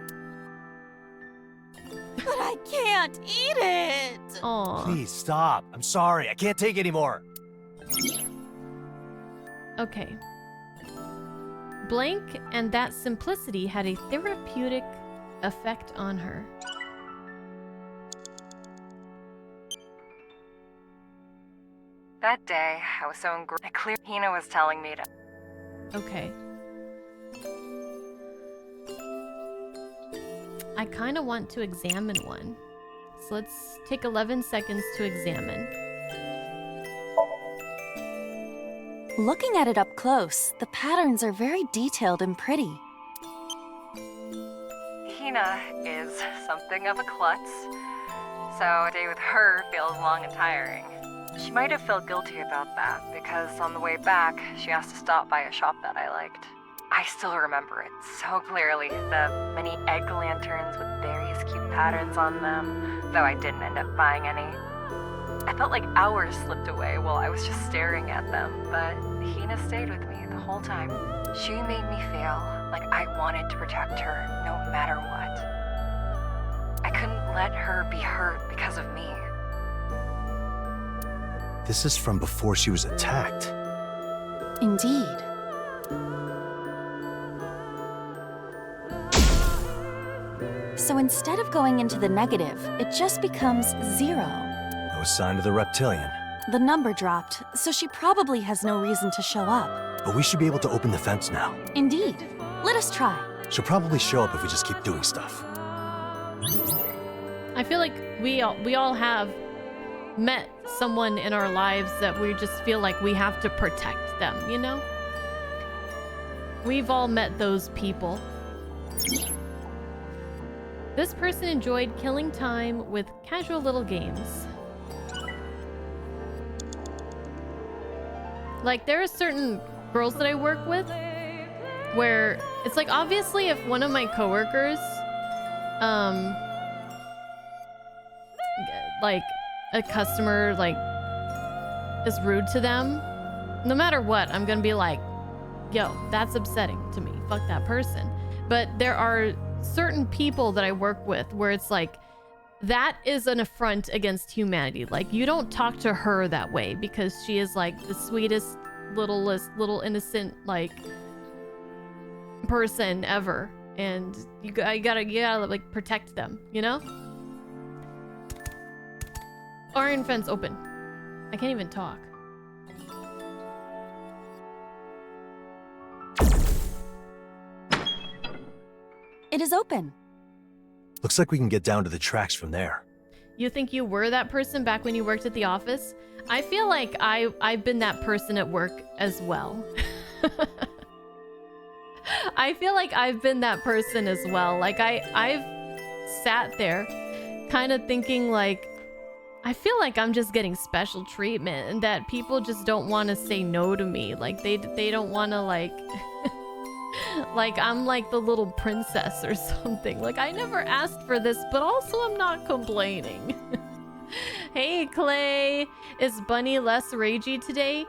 But I can't eat it. Aw. Please stop. I'm sorry. I can't take anymore. Okay. Blank and that simplicity had a therapeutic effect on her. That day, I was so engrossed. Hina was telling me to... Okay. I kind of want to examine one. So let's take 11 seconds to examine. Looking at it up close, the patterns are very detailed and pretty. Hina is something of a klutz, so a day with her feels long and tiring. She might have felt guilty about that, because on the way back, she asked to stop by a shop that I liked. I still remember it so clearly, the many egg lanterns with berries these cute patterns on them, though I didn't end up buying any. I felt like hours slipped away while I was just staring at them, but Hina stayed with me the whole time. She made me feel like I wanted to protect her no matter what. I couldn't let her be hurt because of me. This is from before she was attacked. Indeed. So instead of going into the negative, it just becomes 0. No sign of the reptilian. The number dropped, so she probably has no reason to show up. But we should be able to open the fence now. Indeed. Let us try. She'll probably show up if we just keep doing stuff. I feel like we all have met someone in our lives that we just feel like we have to protect them, you know? We've all met those people. This person enjoyed killing time with casual little games. Like, there are certain girls that I work with where it's like, obviously if one of my coworkers like a customer like is rude to them, no matter what, I'm gonna be like, yo, that's upsetting to me, fuck that person. But there are certain people that I work with where it's like, that is an affront against humanity. Like, you don't talk to her that way because she is like the sweetest, little innocent like person ever, and you gotta like protect them, you know? Iron fence open. I can't even talk. It is open. Looks like we can get down to the tracks from there. You think you were that person back when you worked at the office? I feel like I've been that person at work as well. I feel like I've been that person as well. Like I've sat there kind of thinking like, I feel like I'm just getting special treatment and that people just don't want to say no to me. Like they don't want to like like I'm like the little princess or something. Like I never asked for this, but also I'm not complaining. Hey Clay, is Bunny less ragey today?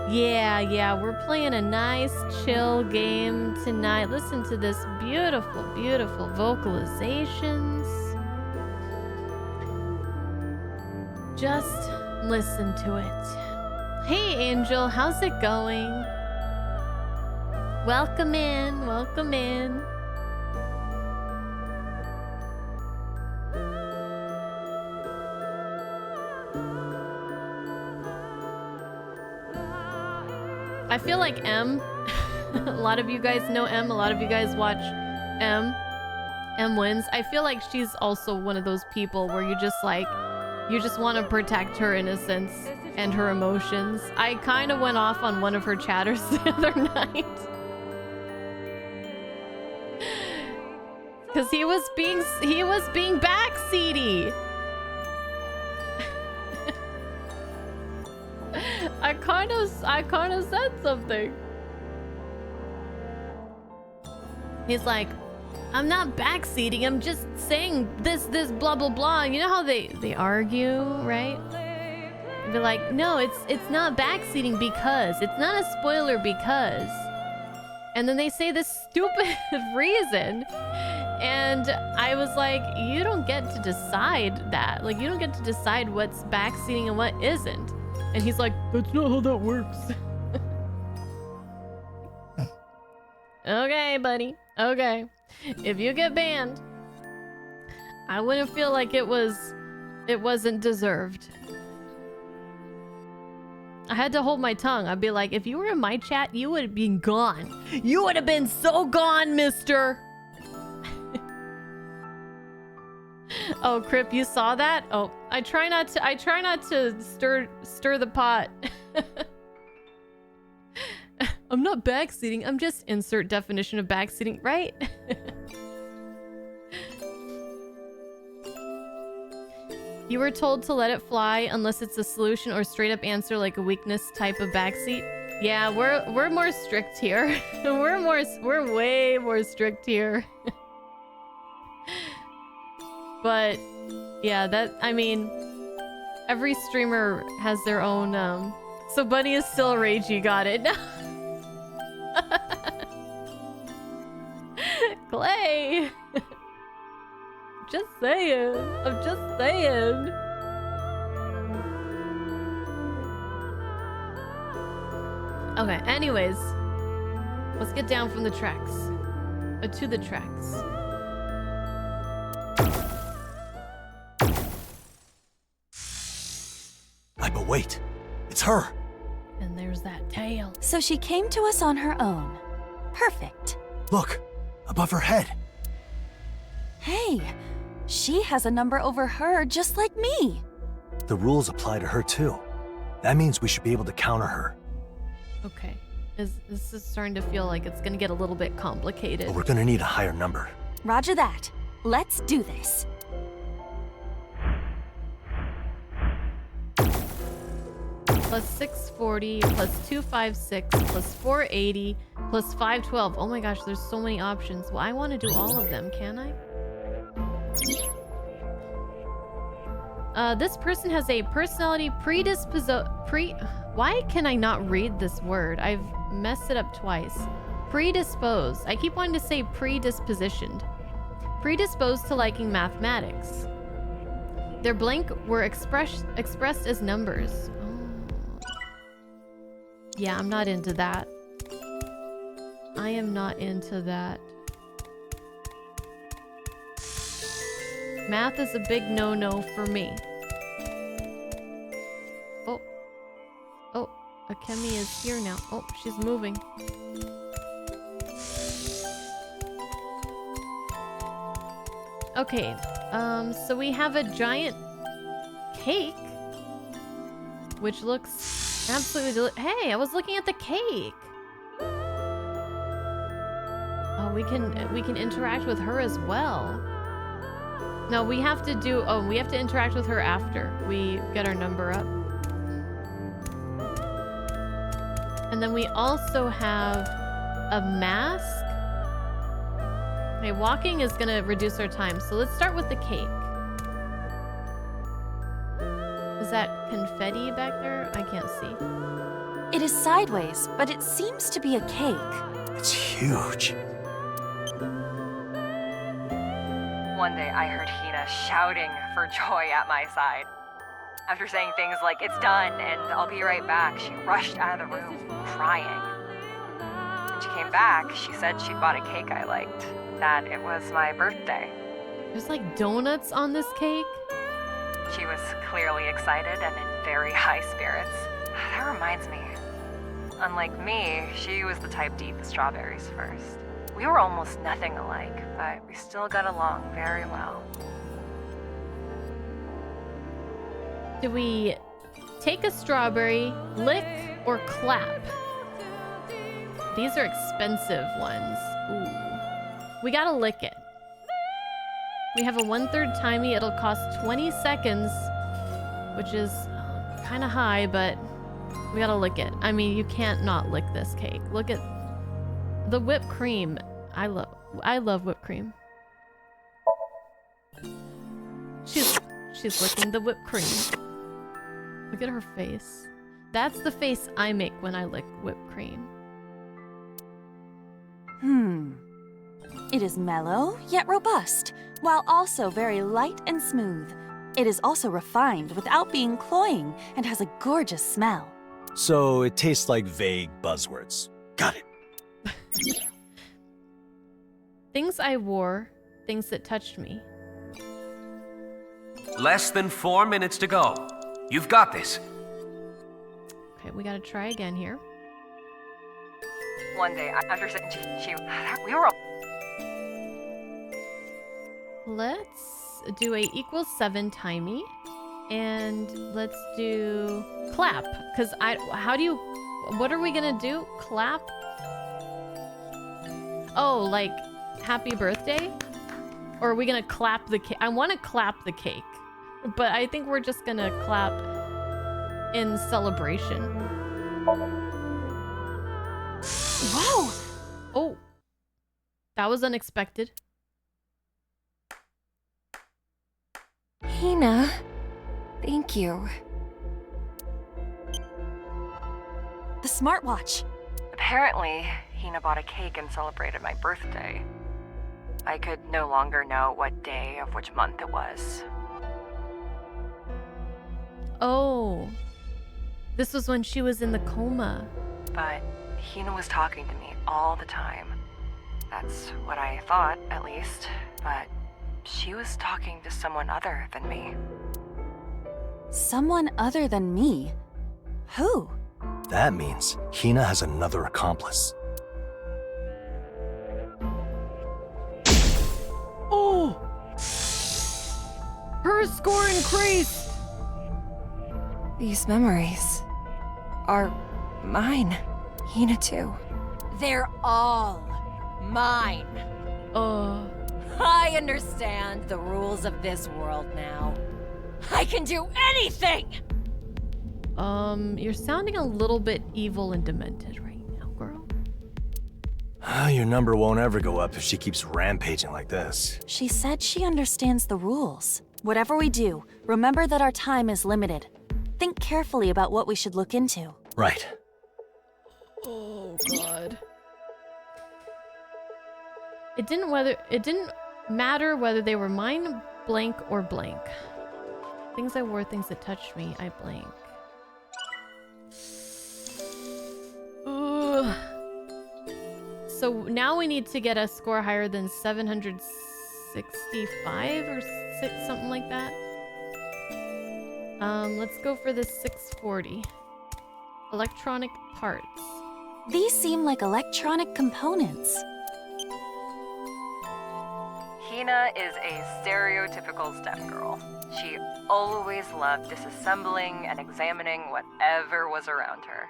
Yeah, we're playing a nice chill game tonight. Listen to this beautiful vocalizations. Just listen to it. Hey Angel, how's it going? Welcome in, welcome in. I feel like M. A lot of you guys know M. A lot of you guys watch M. M wins. I feel like she's also one of those people where you just like, you just want to protect her innocence and her emotions. I kind of went off on one of her chatters the other night. Because he was being backseaty. I kind of said something. He's like, I'm not backseating, I'm just saying this blah blah blah. You know how they argue, right? Be like, no, it's not backseating because it's not a spoiler because, and then they say this stupid reason, and I was like, you don't get to decide that. Like, you don't get to decide what's backseating and what isn't. And he's like, that's not how that works. Okay, buddy. Okay. If you get banned, I wouldn't feel like it wasn't deserved. I had to hold my tongue. I'd be like, if you were in my chat, you would have been gone. You would have been so gone, mister. Oh, Crip, you saw that? Oh, I try not to stir the pot. I'm not backseating. I'm just insert definition of backseating, right? You were told to let it fly unless it's a solution or straight up answer like a weakness type of backseat. Yeah, we're more strict here. We're way more strict here. But yeah, I mean, every streamer has their own, so Bunny is still ragey, got it. Clay! Just saying. I'm just saying. Okay, anyways. Let's get down from the tracks. To the tracks. But wait. It's her. And there's that tail. So she came to us on her own. Perfect. Look. Above her head. Hey, she has a number over her just like me. The rules apply to her too. That means we should be able to counter her. Okay. This is starting to feel like it's gonna get a little bit complicated. But we're gonna need a higher number. Roger that. Let's do this. Plus 640, plus 256, plus 480, plus 512. Oh my gosh, there's so many options. Well, I want to do all of them, can I? This person has a personality Why can I not read this word? I've messed it up twice. Predisposed. I keep wanting to say predispositioned. Predisposed to liking mathematics. Their blank were expressed as numbers. Oh. Yeah, I'm not into that. I am not into that. Math is a big no-no for me. Oh, Akemi is here now. Oh, she's moving. Okay, so we have a giant cake, which looks absolutely Hey, I was looking at the cake. Oh, we can interact with her as well. No, we have to do. Oh, we have to interact with her after we get our number up. And then we also have a mask. Okay, walking is gonna reduce our time, so let's start with the cake. Is that confetti back there? I can't see. It is sideways, but it seems to be a cake. It's huge. One day I heard Hina shouting for joy at my side. After saying things like, "It's done," and "I'll be right back," she rushed out of the room, crying. When she came back, she said she'd bought a cake I liked, that it was my birthday. There's like donuts on this cake. She was clearly excited and in very high spirits. That reminds me, unlike me, she was the type to eat the strawberries first. We were almost nothing alike, but we still got along very well. Do we take a strawberry, lick, or clap? These are expensive ones. Ooh. We gotta lick it. We have a 1/3 timey. It'll cost 20 seconds, which is kind of high, but we gotta lick it. I mean, you can't not lick this cake. Look at the whipped cream. I love whipped cream. She's licking the whipped cream. Look at her face. That's the face I make when I lick whipped cream. It is mellow, yet robust, while also very light and smooth. It is also refined without being cloying and has a gorgeous smell. So it tastes like vague buzzwords. Got it. Things I wore, things that touched me. Less than 4 minutes to go. You've got this. Okay, we gotta try again here. One day, after we were. Let's do a =7 timey, and let's do clap. Cause what are we gonna do? Clap? Oh, like happy birthday? Or are we gonna clap the cake? I want to clap the cake, but I think we're just gonna clap in celebration. Whoa! Oh, that was unexpected. Hina, thank you. The smartwatch. Apparently, Hina bought a cake and celebrated my birthday. I could no longer know what day of which month it was. Oh. This was when she was in the coma. But Hina was talking to me all the time. That's what I thought, at least. But she was talking to someone other than me. Someone other than me? Who? That means Hina has another accomplice. Oh! Her score increased! These memories are mine. Hina too. They're all mine. I understand the rules of this world now. I can do anything! You're sounding a little bit evil and demented right now, girl. Your number won't ever go up if she keeps rampaging like this. She said she understands the rules. Whatever we do, remember that our time is limited. Think carefully about what we should look into. Right. Oh, God. It didn't matter whether they were mine, blank, or blank. Things I wore, things that touched me, I blank. Ugh. So now we need to get a score higher than 765 or something like that. Let's go for the 640. Electronic parts. These seem like electronic components. Hina is a stereotypical STEM girl. She always loved disassembling and examining whatever was around her.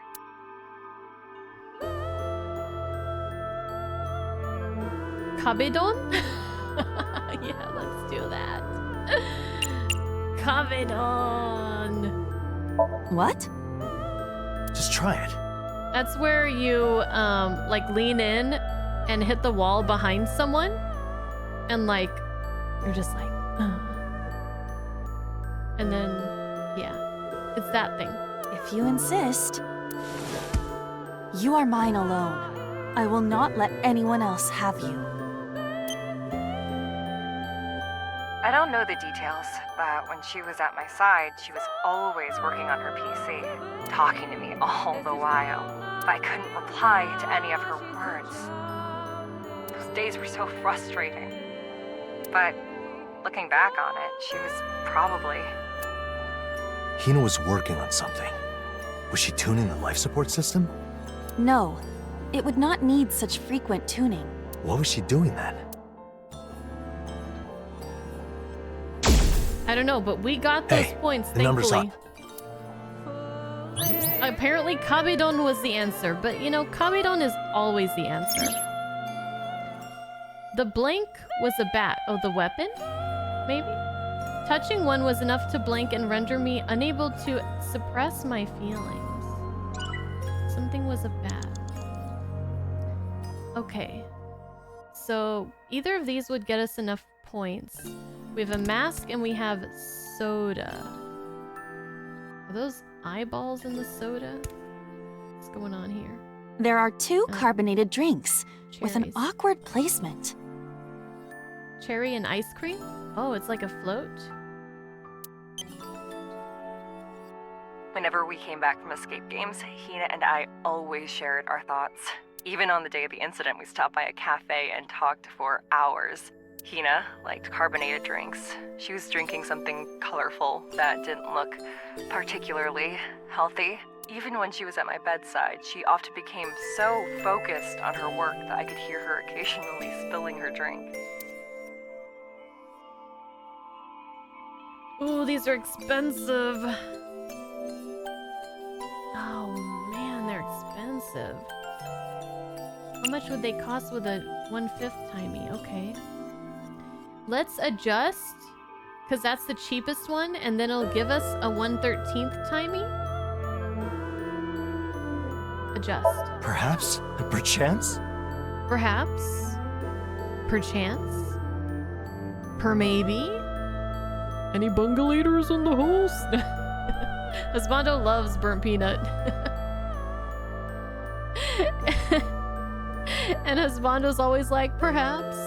Kabedon? Yeah, let's do that. Kabedon! What? Just try it. That's where you, like, lean in and hit the wall behind someone. And, like, you're just like, And then, yeah. It's that thing. If you insist. You are mine alone. I will not let anyone else have you. I don't know the details, but when she was at my side, she was always working on her PC, talking to me all the while. But I couldn't reply to any of her words. Those days were so frustrating. But looking back on it, she was probably... Hina was working on something. Was she tuning the life support system? No, it would not need such frequent tuning. What was she doing then? I don't know, but we got those points, the number's thankfully. Apparently, Kabedon was the answer, but you know, Kabedon is always the answer. The blank was a bat. Oh, the weapon? Maybe? Touching one was enough to blank and render me unable to suppress my feelings. Something was a bat. Okay. So, either of these would get us enough points. We have a mask and we have soda. Are those eyeballs in the soda? What's going on here? There are two carbonated drinks with an awkward placement. Cherry and ice cream? Oh, it's like a float? Whenever we came back from escape games, Hina and I always shared our thoughts. Even on the day of the incident, we stopped by a cafe and talked for hours. Hina liked carbonated drinks. She was drinking something colorful that didn't look particularly healthy. Even when she was at my bedside, she often became so focused on her work that I could hear her occasionally spilling her drink. Ooh, these are expensive. Oh man, they're expensive. How much would they cost with a 1/5 timey? Okay. Let's adjust, because that's the cheapest one, and then it'll give us a 1/13 timey. Adjust. Perhaps? Perchance? Perhaps. Perchance. Per maybe. Any bungle eaters in the house? Husbando loves burnt peanut. And Husbando's always like, perhaps.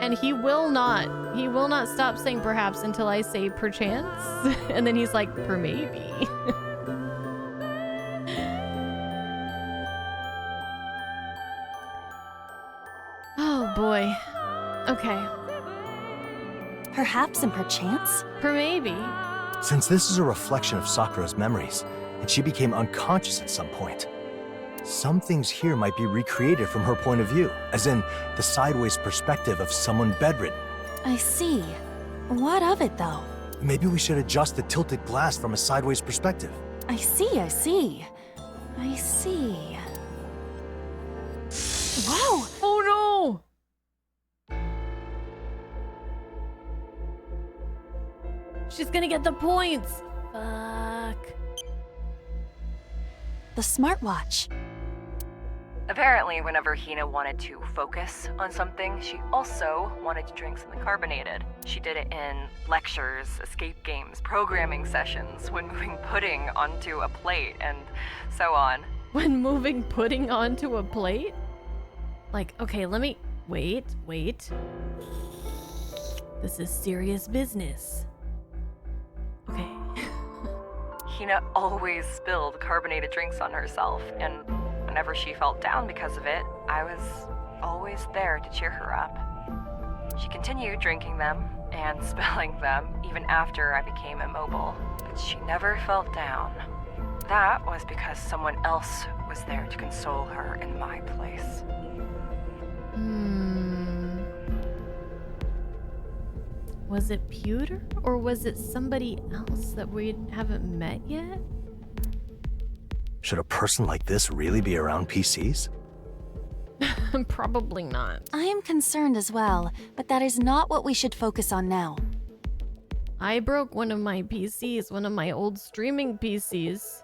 And he will not stop saying perhaps until I say perchance. And then he's like, per maybe. Oh boy. Okay. Perhaps and perchance? Per maybe. Since this is a reflection of Sakura's memories, and she became unconscious at some point, some things here might be recreated from her point of view, as in the sideways perspective of someone bedridden. I see. What of it, though? Maybe we should adjust the tilted glass from a sideways perspective. I see, I see. I see. Whoa! Oh no! She's gonna get the points! Fuck. The smartwatch. Apparently, whenever Hina wanted to focus on something, she also wanted to drink something carbonated. She did it in lectures, escape games, programming sessions, when moving pudding onto a plate, and so on. When moving pudding onto a plate? Like, okay, let me... Wait. This is serious business. Okay. Hina always spilled carbonated drinks on herself, and whenever she felt down because of it, I was always there to cheer her up. She continued drinking them and spilling them even after I became immobile, but she never felt down. That was because someone else was there to console her in my place. Was it Pewter, or was it somebody else that we haven't met yet? Should a person like this really be around PCs? Probably not. I am concerned as well, but that is not what we should focus on now. I broke one of my PCs, one of my old streaming PCs.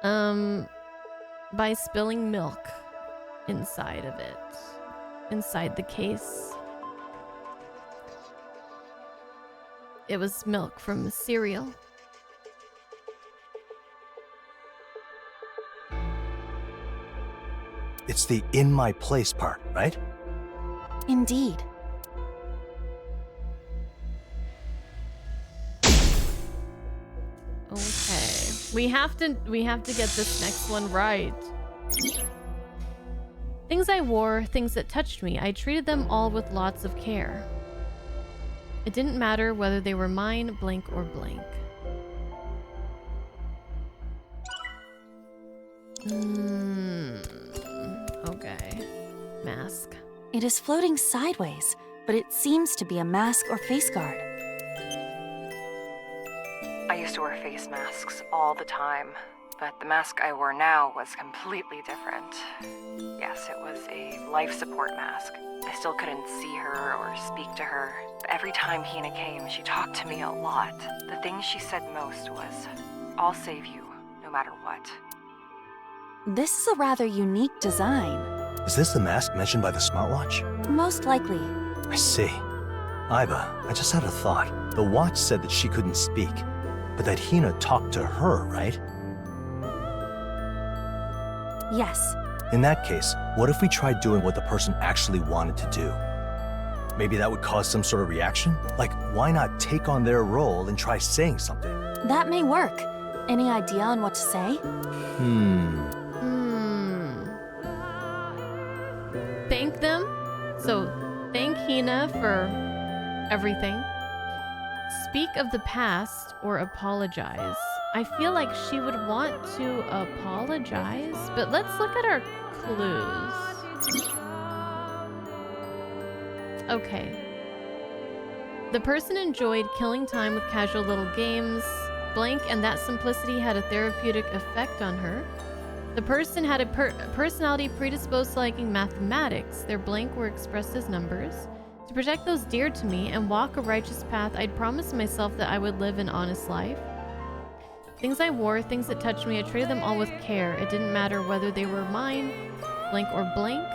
By spilling milk inside of it. Inside the case. It was milk from cereal. It's the in my place part, right? Indeed. Okay. We have to get this next one right. Things I wore, things that touched me, I treated them all with lots of care. It didn't matter whether they were mine, blank, or blank. Okay. Mask. It is floating sideways, but it seems to be a mask or face guard. I used to wear face masks all the time, but the mask I wore now was completely different. Yes, it was a life support mask. I still couldn't see her or speak to her, but every time Hina came, she talked to me a lot. The thing she said most was, "I'll save you, no matter what." This is a rather unique design. Is this the mask mentioned by the smartwatch? Most likely. I see. Aiba, I just had a thought. The watch said that she couldn't speak, but that Hina talked to her, right? Yes. In that case, what if we tried doing what the person actually wanted to do? Maybe that would cause some sort of reaction? Like, why not take on their role and try saying something? That may work. Any idea on what to say? Thank them. So, thank Hina for everything. Speak of the past or apologize. I feel like she would want to apologize, but let's look at our clues. Okay. The person enjoyed killing time with casual little games. Blank, and that simplicity had a therapeutic effect on her. The person had a personality predisposed to liking mathematics. Their blank were expressed as numbers. To protect those dear to me and walk a righteous path, I'd promised myself that I would live an honest life. Things I wore, things that touched me, I treated them all with care. It didn't matter whether they were mine, blank, or blank.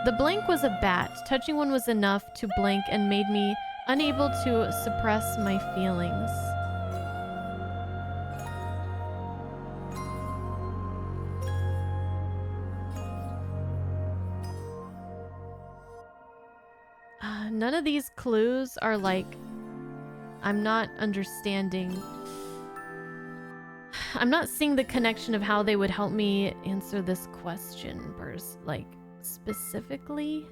The blank was a bat. Touching one was enough to blank and made me Unable to suppress my feelings. None of these clues are like... I'm not understanding. I'm not seeing the connection of how they would help me answer this question, like, specifically.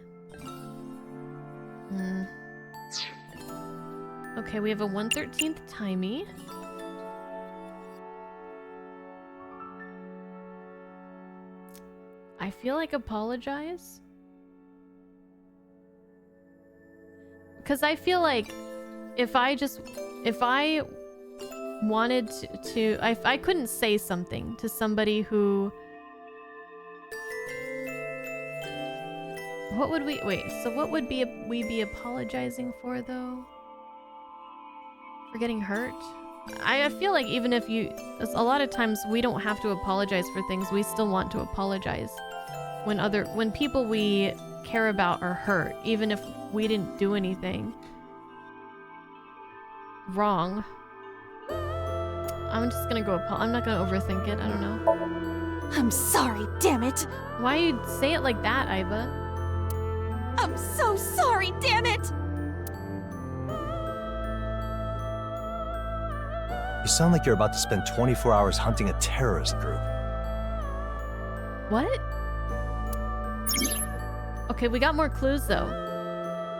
Okay, we have a 1/13th timey. I feel like apologize. Because I feel like if I wanted to if I couldn't say something to somebody who... What would we... Wait, so what would we be apologizing for, though? For getting hurt? I feel like even if you... A lot of times we don't have to apologize for things. We still want to apologize. When people we care about are hurt, even if we didn't do anything wrong. I'm just gonna go... I'm not gonna overthink it. I don't know. I'm sorry, damn it! Why you say it like that, Iva? I'm so sorry, damn it! You sound like you're about to spend 24 hours hunting a terrorist group. What? Okay, we got more clues though.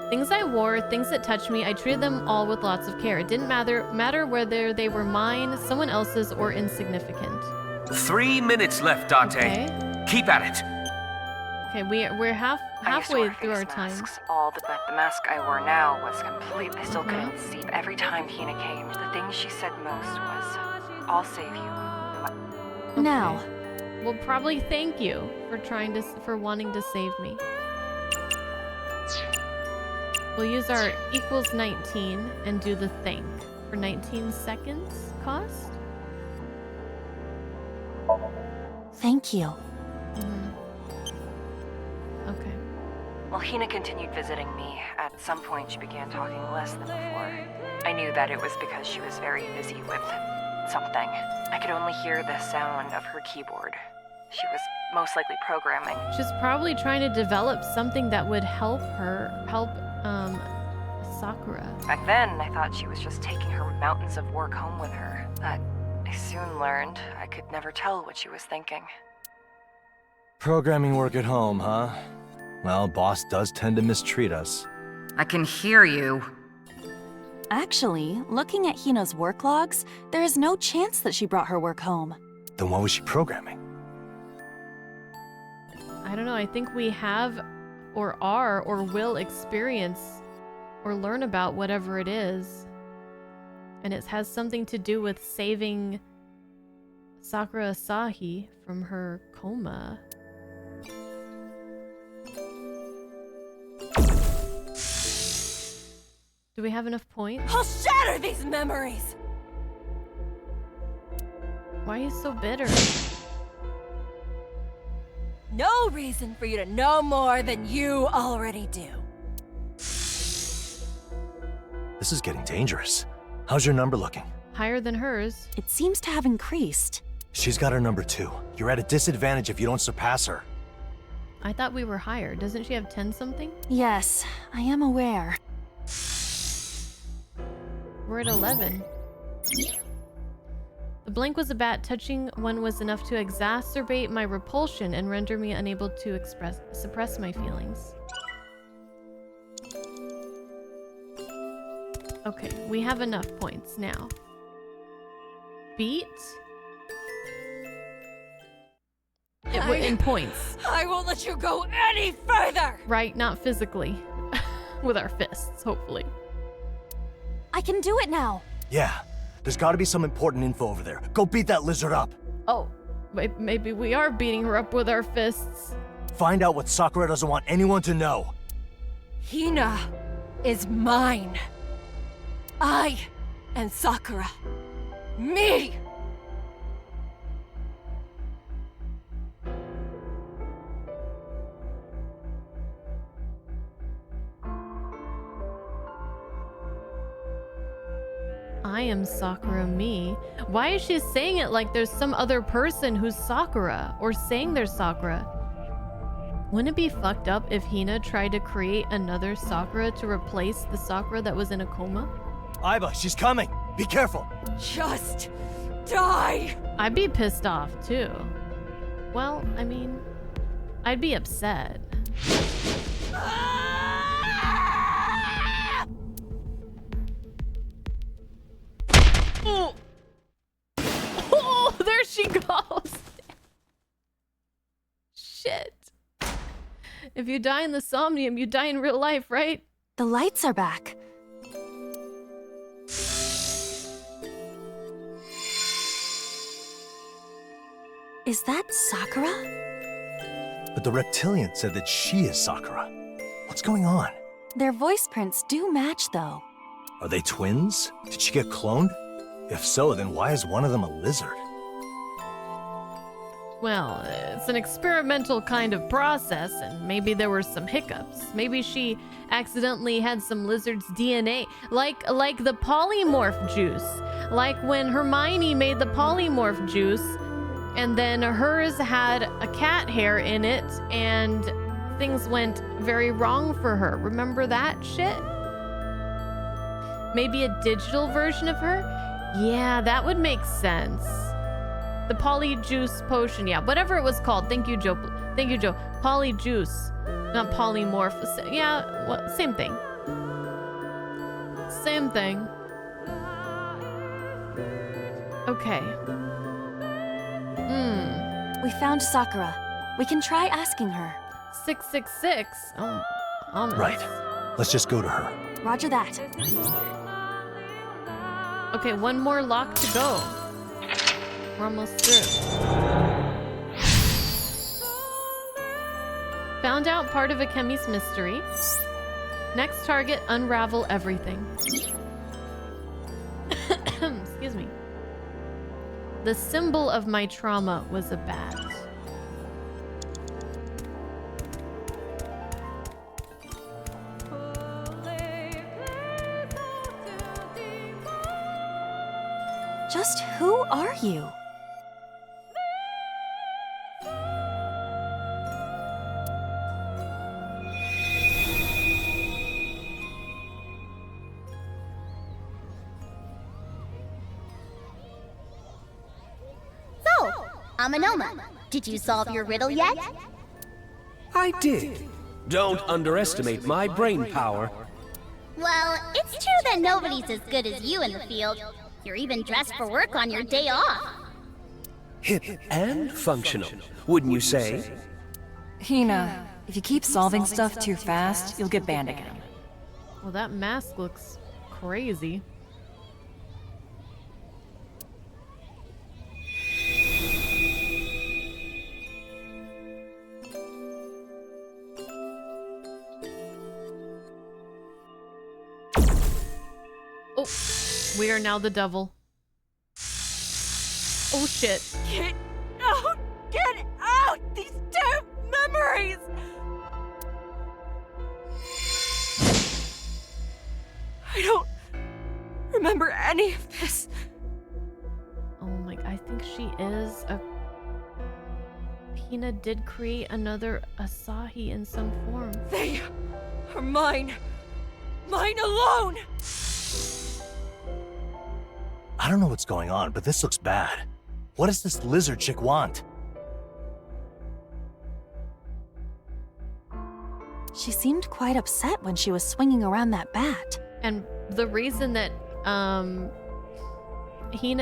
Things I wore, things that touched me, I treated them all with lots of care. It didn't matter whether they were mine, someone else's, or insignificant. 3 minutes left, Dante. Okay. Keep at it. Okay, we're halfway through our time. But the mask I wore now was complete. I still couldn't see. Every time Hina came, the thing she said most was, "I'll save you." Okay. Now. Well, probably thank you for wanting to save me. We'll use our equals 19 and do the thing for 19 seconds cost. Thank you. Okay. While Hina continued visiting me, at some point she began talking less than before. I knew that it was because she was very busy with something. I could only hear the sound of her keyboard. She was most likely programming. She's probably trying to develop something that would help Sakura. Back then, I thought she was just taking her mountains of work home with her. But I soon learned I could never tell what she was thinking. Programming work at home, huh? Well, boss does tend to mistreat us. I can hear you. Actually, looking at Hina's work logs, there is no chance that she brought her work home. Then what was she programming? I don't know, I think we have or are or will experience or learn about whatever it is. And it has something to do with saving Sakura Asahi from her coma. Do we have enough points? I'll shatter these memories! Why are you so bitter? No reason for you to know more than you already do. This is getting dangerous. How's your number looking? Higher than hers. It seems to have increased. She's got her number 2. You're at a disadvantage if you don't surpass her. I thought we were higher. Doesn't she have 10 something? Yes, I am aware. We're at 11. The blank was a bat. Touching one was enough to exacerbate my repulsion and render me unable to suppress my feelings. Okay, we have enough points now. Beat? In points. I won't let you go any further! Right, not physically. With our fists, hopefully. I can do it now. Yeah, there's gotta be some important info over there. Go beat that lizard up. Oh, maybe we are beating her up with our fists. Find out what Sakura doesn't want anyone to know. Hina is mine. I and Sakura. Me! I am Sakura me. Why is she saying it like there's some other person who's Sakura, or saying they're Sakura? Wouldn't it be fucked up if Hina tried to create another Sakura to replace the Sakura that was in a coma? Aiba, she's coming! Be careful! Just die! I'd be pissed off too. Well, I mean, I'd be upset. Oh! Oh, there she goes! Shit. If you die in the Somnium, you die in real life, right? The lights are back. Is that Sakura? But the reptilian said that she is Sakura. What's going on? Their voice prints do match, though. Are they twins? Did she get cloned? If so, then why is one of them a lizard? Well, it's an experimental kind of process, and maybe there were some hiccups. Maybe she accidentally had some lizard's DNA, like the polymorph juice. Like when Hermione made the polymorph juice, and then hers had a cat hair in it, and things went very wrong for her. Remember that shit? Maybe a digital version of her? Yeah, that would make sense. The polyjuice potion, yeah, whatever it was called. Thank you, Joe. Thank you, Joe. Polyjuice, not polymorph. Yeah, well, same thing. Same thing. Okay. We found Sakura. We can try asking her. 666. Oh, ominous. Right. Let's just go to her. Roger that. Okay, one more lock to go. We're almost through. Found out part of Akemi's mystery. Next target, unravel everything. Excuse me. The symbol of my trauma was a bat. Just who are you? So, Amanoma, did you solve your riddle yet? I did. Don't underestimate my brain power. Well, it's true that nobody's as good as you in the field. You're even dressed for work on your day off. Hip and functional, wouldn't you say? Hina, if you keep solving stuff too fast, you'll get banned again. Well, that mask looks crazy. Oh, we are now the devil. Oh shit. Get out! Get out! These damn memories! I don't remember any of this. Oh my, I think she is a... Hina did create another Asahi in some form. They are mine. Mine alone! I don't know what's going on, but this looks bad. What does this lizard chick want? She seemed quite upset when she was swinging around that bat. And the reason that Hina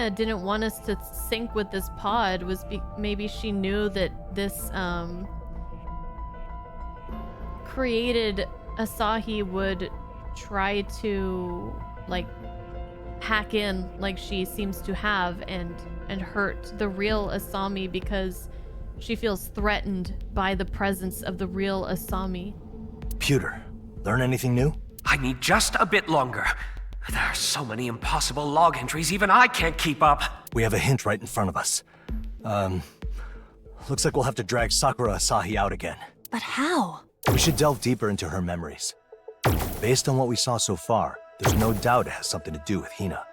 didn't want us to sync with this pod was maybe she knew that this created Asahi would try to like hack in like she seems to have and hurt the real Asami because she feels threatened by the presence of the real Asami. Pewter, learn anything new? I need just a bit longer. There are so many impossible log entries, even I can't keep up. We have a hint right in front of us. Looks like we'll have to drag Sakura Asahi out again. But how? We should delve deeper into her memories. Based on what we saw so far, there's no doubt it has something to do with Hina.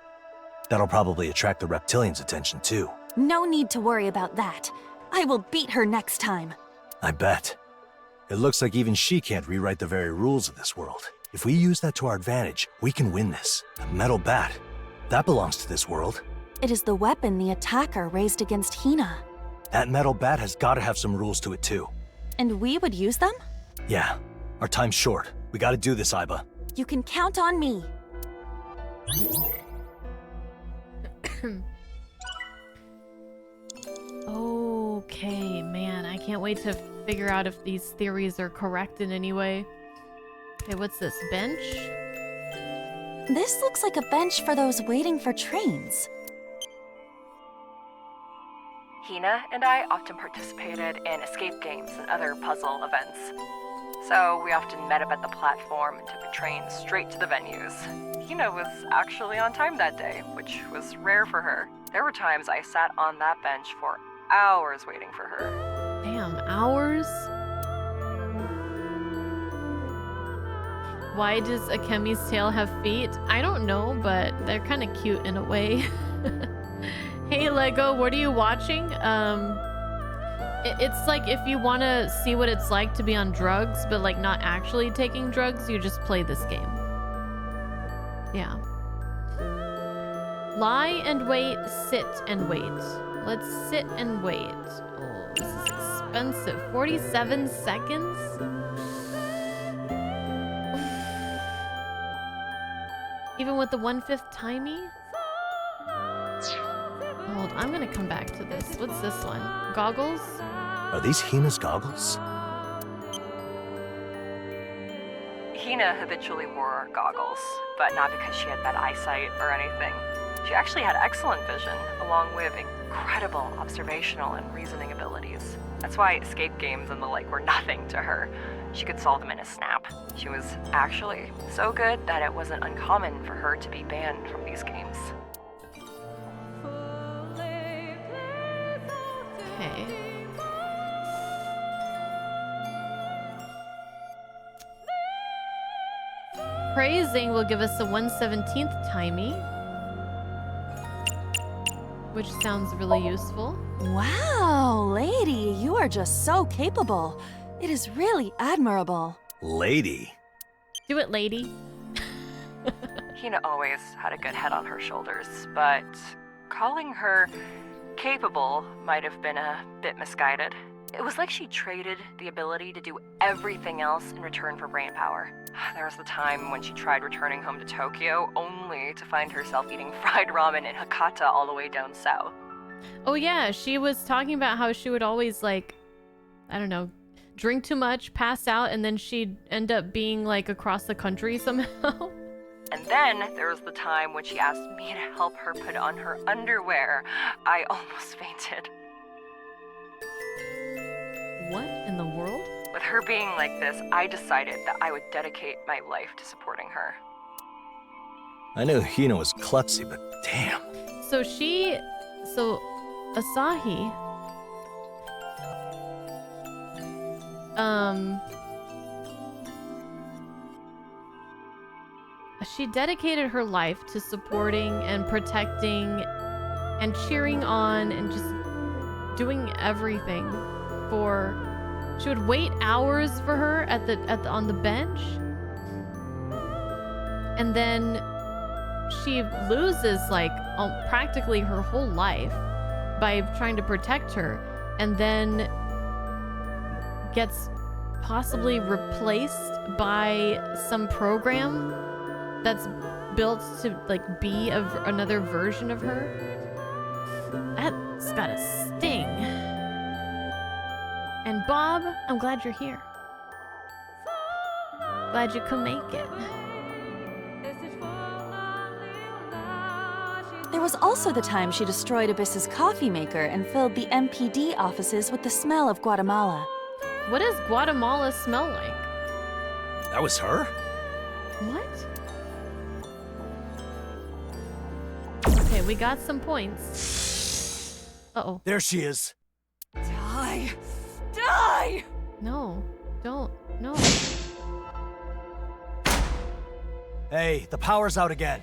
That'll probably attract the reptilians' attention too. No need to worry about that. I will beat her next time. I bet. It looks like even she can't rewrite the very rules of this world. If we use that to our advantage, we can win this. The metal bat. That belongs to this world. It is the weapon the attacker raised against Hina. That metal bat has got to have some rules to it too. And we would use them? Yeah. Our time's short. We gotta do this, Aiba. You can count on me. Okay, man, I can't wait to figure out if these theories are correct in any way. Okay, what's this? Bench? This looks like a bench for those waiting for trains. Hina and I often participated in escape games and other puzzle events. So we often met up at the platform and took a train straight to the venues. Hina was actually on time that day, which was rare for her. There were times I sat on that bench for hours waiting for her. Damn, hours? Why does Akemi's tail have feet? I don't know, but they're kind of cute in a way. Hey Lego, what are you watching? It's like if you want to see what it's like to be on drugs, but like not actually taking drugs, you just play this game. Yeah. Lie and wait, sit and wait. Let's sit and wait. Oh, this is expensive. 47 seconds? Even with the 1/5 timey? Hold, I'm gonna come back to this. What's this one? Goggles? Are these Hina's goggles? Hina habitually wore goggles, but not because she had bad eyesight or anything. She actually had excellent vision, along with incredible observational and reasoning abilities. That's why escape games and the like were nothing to her. She could solve them in a snap. She was actually so good that it wasn't uncommon for her to be banned from these games. Okay. Praising will give us a 1/17 timey, which sounds really useful. Wow, lady, you are just so capable. It is really admirable. Lady? Do it, lady. Hina always had a good head on her shoulders, but calling her capable might have been a bit misguided. It was like she traded the ability to do everything else in return for brain power. There was the time when she tried returning home to Tokyo, only to find herself eating fried ramen in Hakata all the way down south. Oh yeah, she was talking about how she would always like, I don't know, drink too much, pass out, and then she'd end up being like across the country somehow. And then there was the time when she asked me to help her put on her underwear. I almost fainted. What in the world? With her being like this, I decided that I would dedicate my life to supporting her. I knew Hina was klutzy, but damn. So Asahi, she dedicated her life to supporting and protecting and cheering on and just doing everything for. She would wait hours for her on the bench, and then she loses like practically her whole life by trying to protect her, and then gets possibly replaced by some program that's built to like be another version of her. That's gotta sting. And Bob, I'm glad you're here. Glad you could make it. There was also the time she destroyed Abyss's coffee maker and filled the MPD offices with the smell of Guatemala. What does Guatemala smell like? That was her? What? Okay, we got some points. Uh-oh. There she is. Die! Die! No, don't. No. Hey, the power's out again.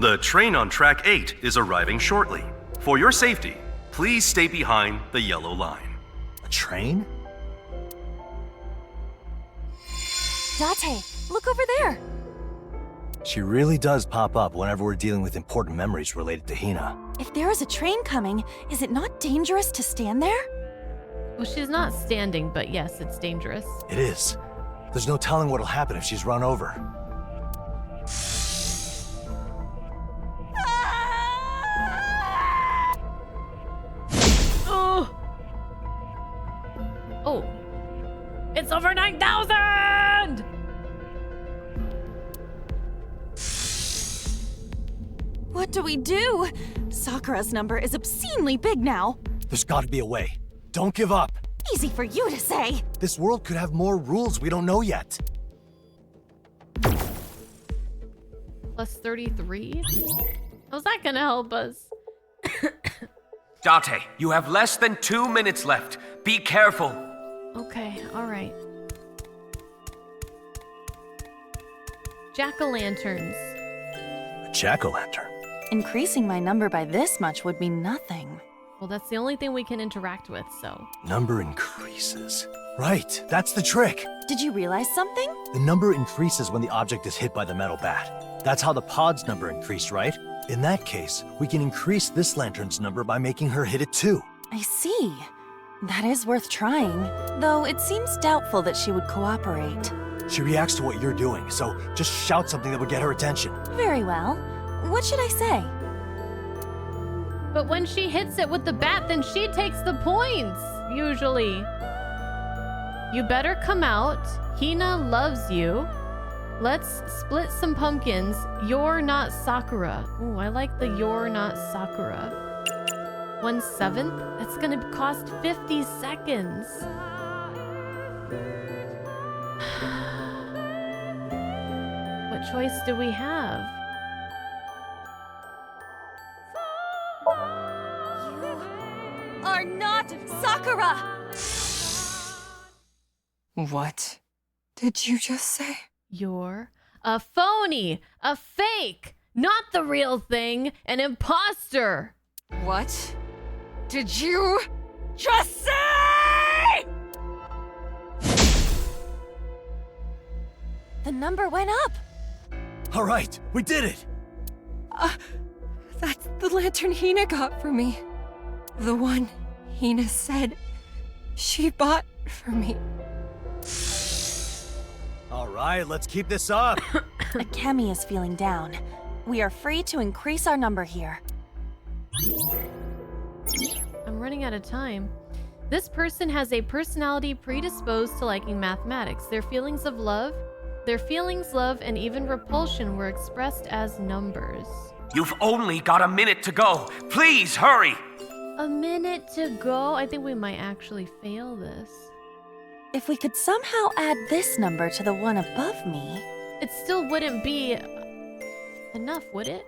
The train on track 8 is arriving shortly. For your safety, please stay behind the yellow line. A train? Date, look over there. She really does pop up whenever we're dealing with important memories related to Hina. If there is a train coming, is it not dangerous to stand there? Well, she's not standing, but yes, it's dangerous. It is. There's no telling what'll happen if she's run over. Oh! Oh! It's over 9,000! What do we do? Sakura's number is obscenely big now. There's gotta be a way. Don't give up. Easy for you to say. This world could have more rules we don't know yet. Plus 33? How's that gonna help us? Date, you have less than 2 minutes left. Be careful. Okay, alright. Jack-o'-lanterns. A jack-o'-lantern? Increasing my number by this much would mean nothing. Well, that's the only thing we can interact with, so. Number increases. Right, that's the trick. Did you realize something? The number increases when the object is hit by the metal bat. That's how the pod's number increased, right? In that case, we can increase this lantern's number by making her hit it too. I see. That is worth trying, though it seems doubtful that she would cooperate. She reacts to what you're doing, so just shout something that would get her attention. Very well. What should I say? But when she hits it with the bat, then she takes the points, usually. You better come out. Hina loves you. Let's split some pumpkins. You're not Sakura. Ooh, I like the you're not Sakura. 1/7? That's gonna cost 50 seconds. What choice do we have? Are not Sakura! What did you just say? You're a phony, a fake, not the real thing, an imposter. What did you just say? The number went up. All right, we did it. That's the lantern Hina got for me. The one Hina said she bought for me. All right, let's keep this up. Akemi is feeling down. We are free to increase our number here. I'm running out of time. This person has a personality predisposed to liking mathematics. Their feelings, love, and even repulsion were expressed as numbers. You've only got a minute to go. Please hurry. A minute to go? I think we might actually fail this. If we could somehow add this number to the one above me... It still wouldn't be enough, would it?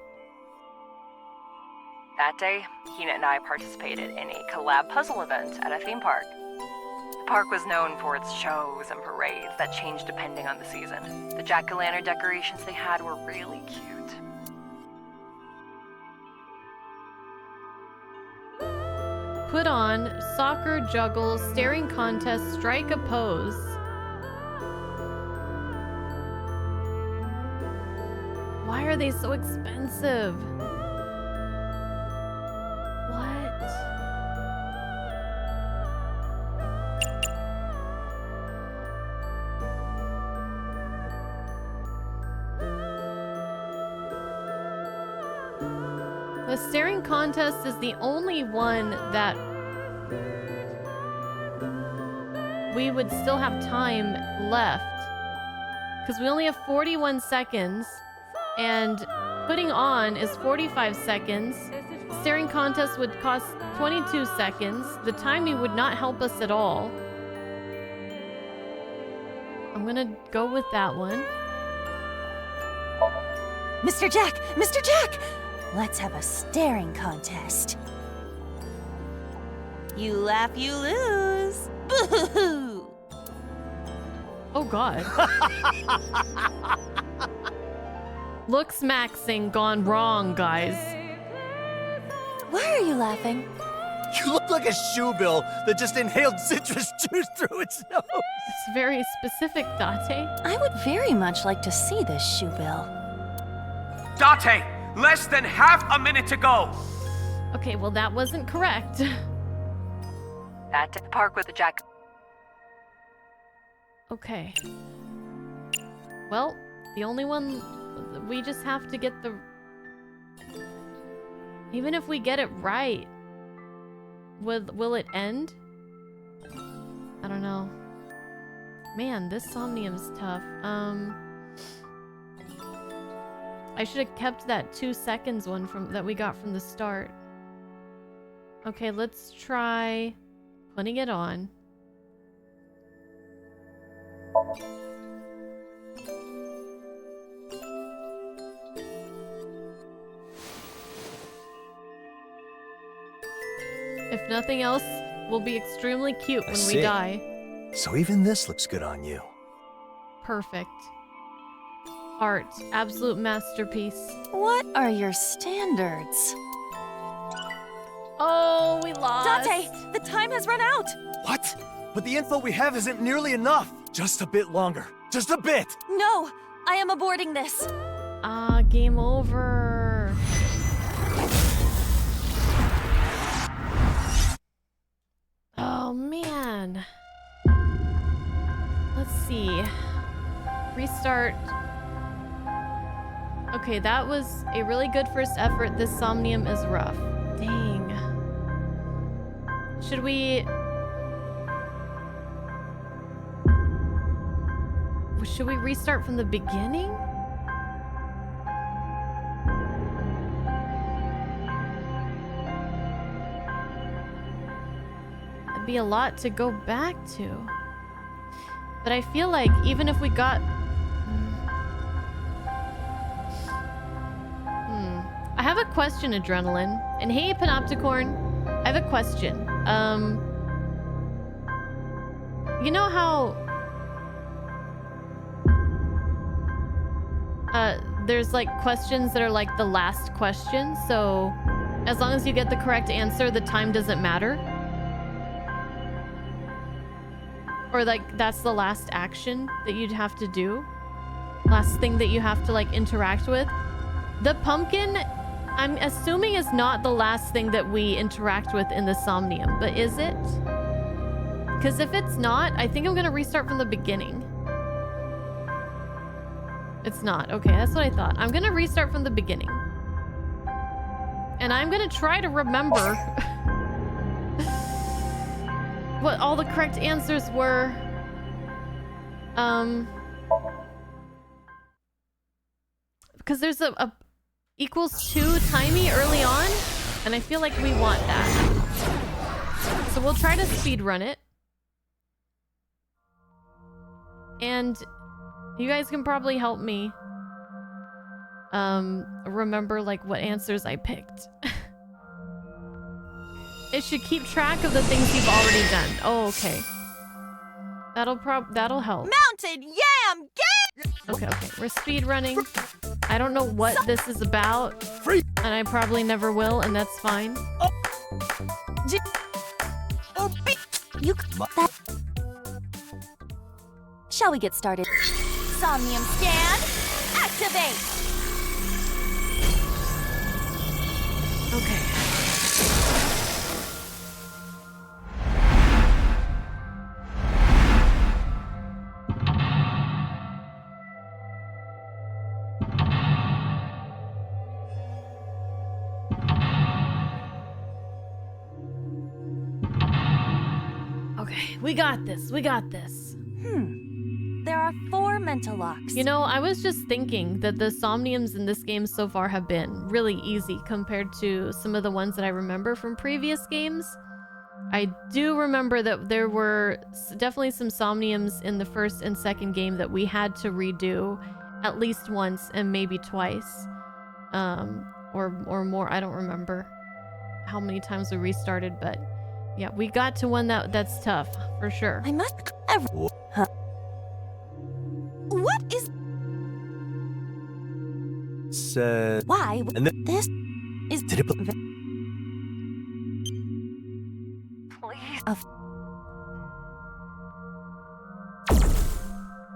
That day, Hina and I participated in a collab puzzle event at a theme park. The park was known for its shows and parades that changed depending on the season. The jack-o'-lantern decorations they had were really cute. Put on, soccer, juggle, staring contest, strike a pose. Why are they so expensive? What? The staring contest is the only one that we would still have time left. Because we only have 41 seconds. And putting on is 45 seconds. Staring contest would cost 22 seconds. The timing would not help us at all. I'm gonna go with that one. Mr. Jack! Mr. Jack! Let's have a staring contest. You laugh, you lose. Boo-hoo-hoo! Oh, God. Looks maxing gone wrong, guys. Why are you laughing? You look like a shoe bill that just inhaled citrus juice through its nose. It's very specific, Date. I would very much like to see this shoe bill. Date, less than half a minute to go. Okay, well that wasn't correct. At the park with the jack. Okay. Well, the only one... We just have to get the... Even if we get it right, will it end? I don't know. Man, this Somnium's tough. I should have kept that 2 seconds one that we got from the start. Okay, let's try putting it on. If nothing else, we'll be extremely cute when we die. So even this looks good on you. Perfect. Art. Absolute masterpiece. What are your standards? Oh, we lost. Date, the time has run out. What? But the info we have isn't nearly enough. Just a bit longer. Just a bit. No, I am aborting this. Game over. Oh, man. Let's see. Restart. Okay, that was a really good first effort. This Somnium is rough. Dang. Should we... Should we restart from the beginning? It'd be a lot to go back to. But I feel like even if we got... I have a question, Adrenaline. And hey, Panopticorn, I have a question. You know how... there's like questions that are like the last question, so as long as you get the correct answer, the time doesn't matter? Or like that's the last action that you'd have to do? Last thing that you have to like interact with? The pumpkin, I'm assuming, is not the last thing that we interact with in the Somnium, but is it? Because if it's not, I think I'm gonna restart from the beginning. It's not. Okay, that's what I thought. I'm gonna restart from the beginning. And I'm gonna try to remember what all the correct answers were. Because there's a equals 2 timey early on, and I feel like we want that. So we'll try to speedrun it. And you guys can probably help me remember like what answers I picked. It should keep track of the things you've already done. Oh, okay. That'll help. Mounted yam game! Okay, we're speed running. I don't know what this is about, and I probably never will, and that's fine. Shall we get started? Somnium scan, activate! Okay. Okay, we got this. We got this. There are 4 mental locks. You know, I was just thinking that the Somniums in this game so far have been really easy compared to some of the ones that I remember from previous games. I do remember that there were definitely some Somniums in the first and second game that we had to redo at least once and maybe twice. Or more. I don't remember how many times we restarted, but yeah, we got to one that's tough, for sure. I must... Huh? What is... said. Why? And then This is. did it? Please.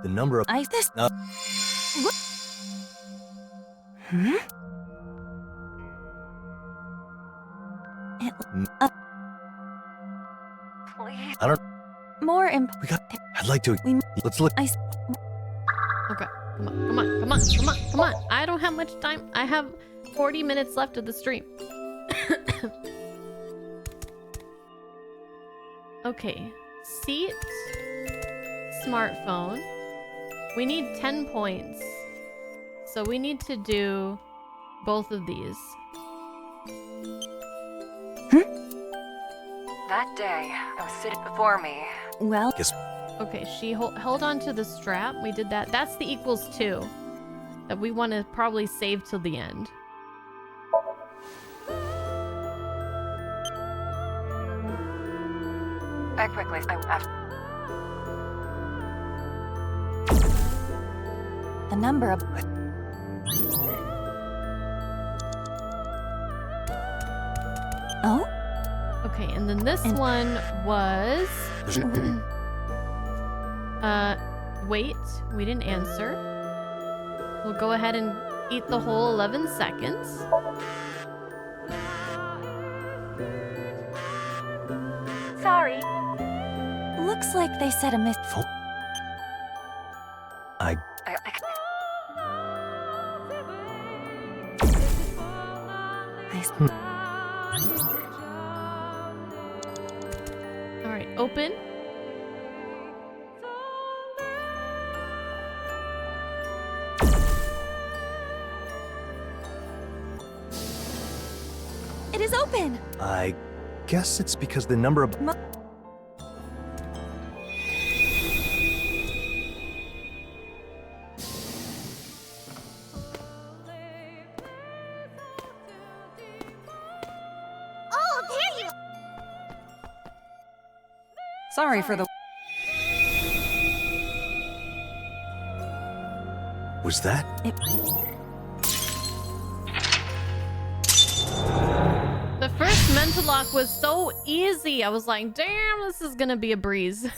The number of. This. What? It, Please. I don't. more We got. I'd like to. Let's look. Okay. Come on. I don't have much time. I have 40 minutes left of the stream. Okay. Seat. Smartphone. We need 10 points. So we need to do both of these. That day, I was sitting before me. Well. Yes. Okay, she held on to the strap. We did that. That's the equals 2 that we want to probably save till the end. I quickly. The number of. Oh? Okay, and then this one was... wait, we didn't answer. We'll go ahead and eat the whole 11 seconds. Sorry. Looks like they said a miss. I. All right, open. It is open. I guess it's because the number of. Sorry for the. Was that? The first mental lock was so easy. I was like, damn, this is gonna be a breeze.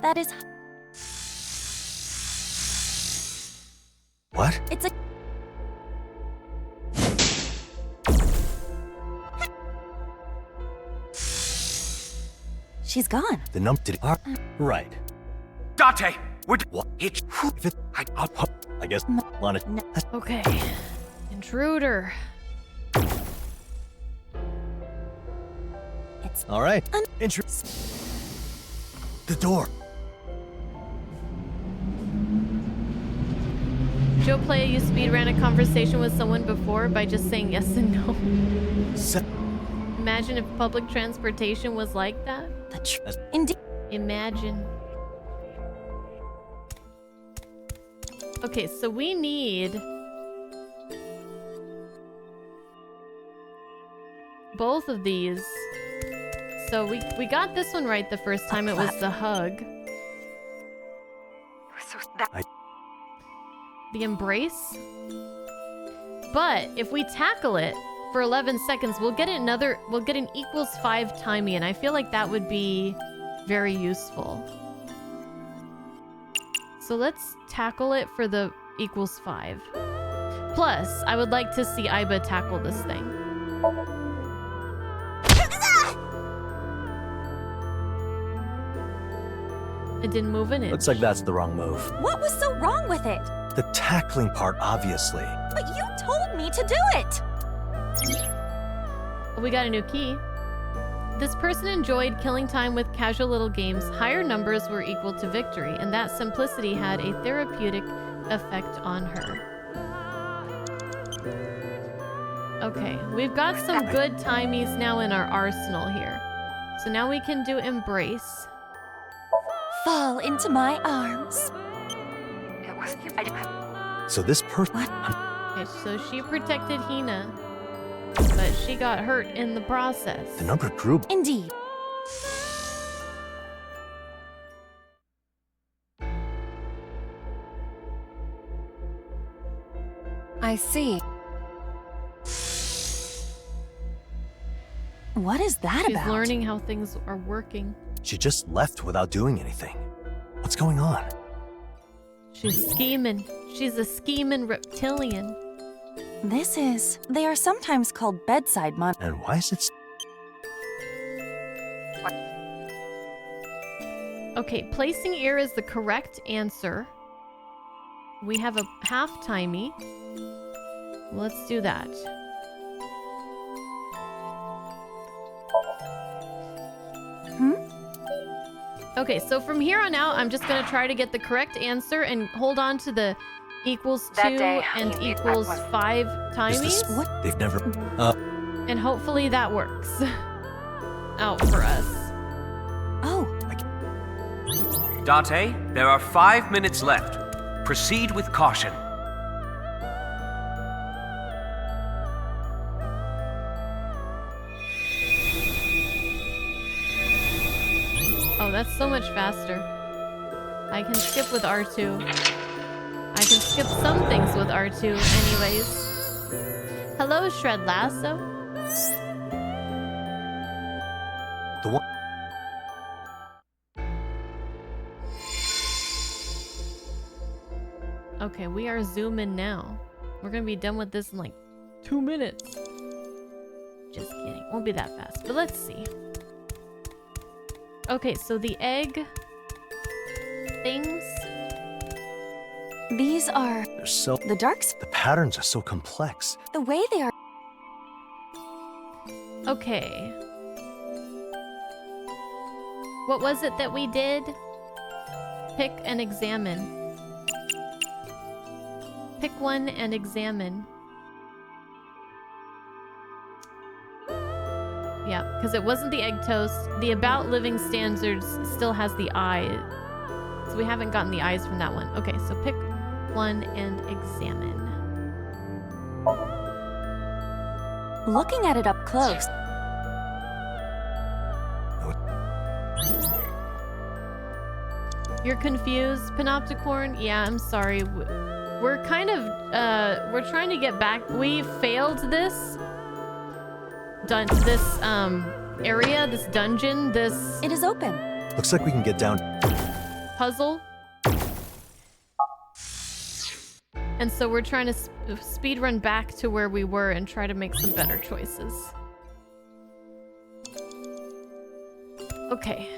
That is. What? It's a. She's gone. The number did. Right. Dante, we're. What? It. I guess. Lana. Okay. Intruder. It's. All right. The door. Joe Playa, you speedran a conversation with someone before by just saying yes and no. Imagine if public transportation was like that. Indeed. Imagine. Okay, so we need both of these. So we got this one right the first time. It was the hug. The embrace. But if we tackle it for 11 seconds, we'll get an equals 5 timey, and I feel like that would be very useful. So let's tackle it for the equals 5. Plus, I would like to see Aiba tackle this thing. It didn't move an inch. Looks like that's the wrong move. What was so wrong with it? The tackling part, obviously. But you told me to do it. We got a new key. This person enjoyed killing time with casual little games. Higher numbers were equal to victory, and that simplicity had a therapeutic effect on her. Okay, we've got some good timies now in our arsenal here. So now we can do embrace. Fall into my arms. So this person. Okay, so she protected Hina, but she got hurt in the process. The number grew. Indeed. I see. What is that She's about? learning how things are working. She just left without doing anything. What's going on? She's scheming. She's a scheming reptilian. They are sometimes called bedside mon- And why is it... Okay, placing ear is the correct answer. We have a half-timey. Let's do that. Okay, so from here on out, I'm just gonna try to get the correct answer and hold on to the equals 2 and equals 5 timies. What? They've never... And hopefully that works out for us. Date, there are 5 minutes left. Proceed with caution. Oh, that's so much faster. I can skip with R2. I can skip some things with R2 anyways. Hello, Shred Lasso. The one... Okay, we are zooming now. We're gonna be done with this in like 2 minutes. Just kidding. Won't be that fast, but let's see. Okay, so the egg things. These are... They're so... The darks? The patterns are so complex. The way they are... Okay. What was it that we did? Pick and examine. Pick one and examine. Yeah, because it wasn't the egg toast. The about living standards still has the eye. So we haven't gotten the eyes from that one. Okay, so pick one and examine. Looking at it up close. You're confused, Panopticorn? Yeah, I'm sorry. We're kind of, we're trying to get back. We failed this area, this dungeon, this... It is open. Looks like we can get down... puzzle. And so we're trying to speed run back to where we were and try to make some better choices. Okay.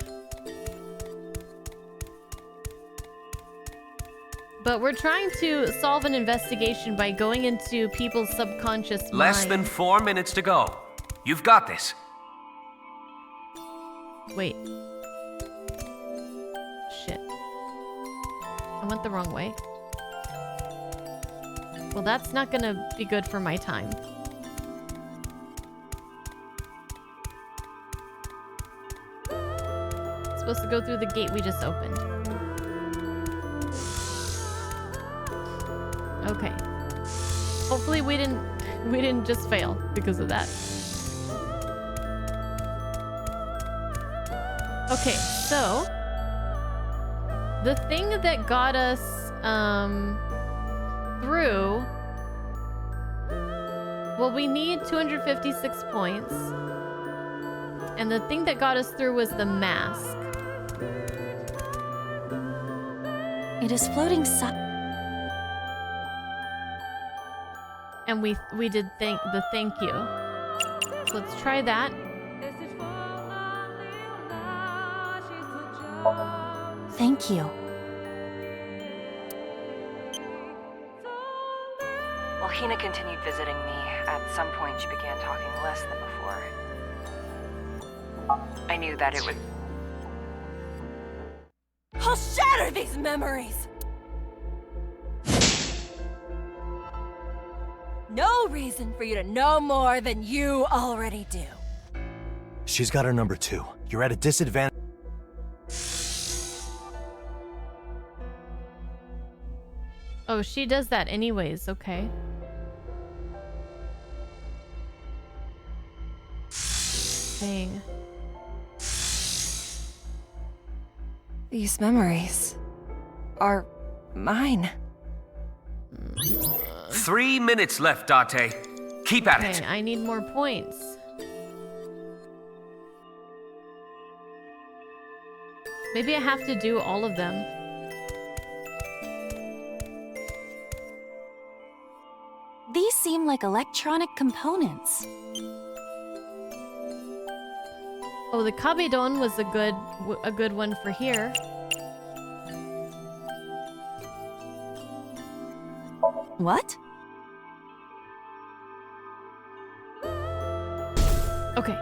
But we're trying to solve an investigation by going into people's subconscious minds. Less than 4 minutes to go. You've got this. Wait. Shit. I went the wrong way. Well, that's not gonna be good for my time. It's supposed to go through the gate we just opened. Okay. Hopefully we didn't just fail because of that. Okay, so the thing that got us through, well, we need 256 points, and the thing that got us through was the mask. It is floating And we did the thank you. So let's try that. Thank you. While Hina continued visiting me, at some point she began talking less than before. I knew that it would... I'll shatter these memories! No reason for you to know more than you already do. She's got her number 2. You're at a disadvantage. Oh, she does that anyways, okay. Dang. These memories are mine. 3 minutes left, Date. Keep at it. Okay, I need more points. Maybe I have to do all of them. These seem like electronic components. Oh, the kabedon was a good one for here. What? Okay,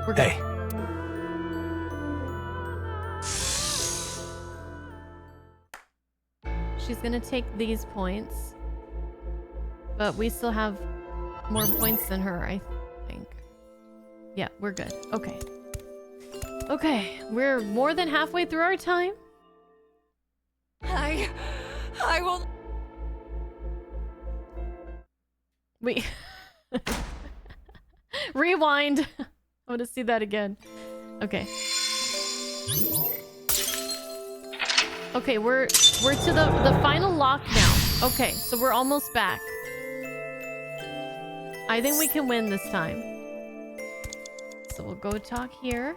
we're good. Hey. She's gonna take these points. But we still have more points than her, I think. Yeah, we're good. Okay. Okay, we're more than halfway through our time. I will... Wait. Rewind. I want to see that again. Okay. Okay, we're to the final lock now. Okay, so we're almost back. I think we can win this time. So we'll go talk here.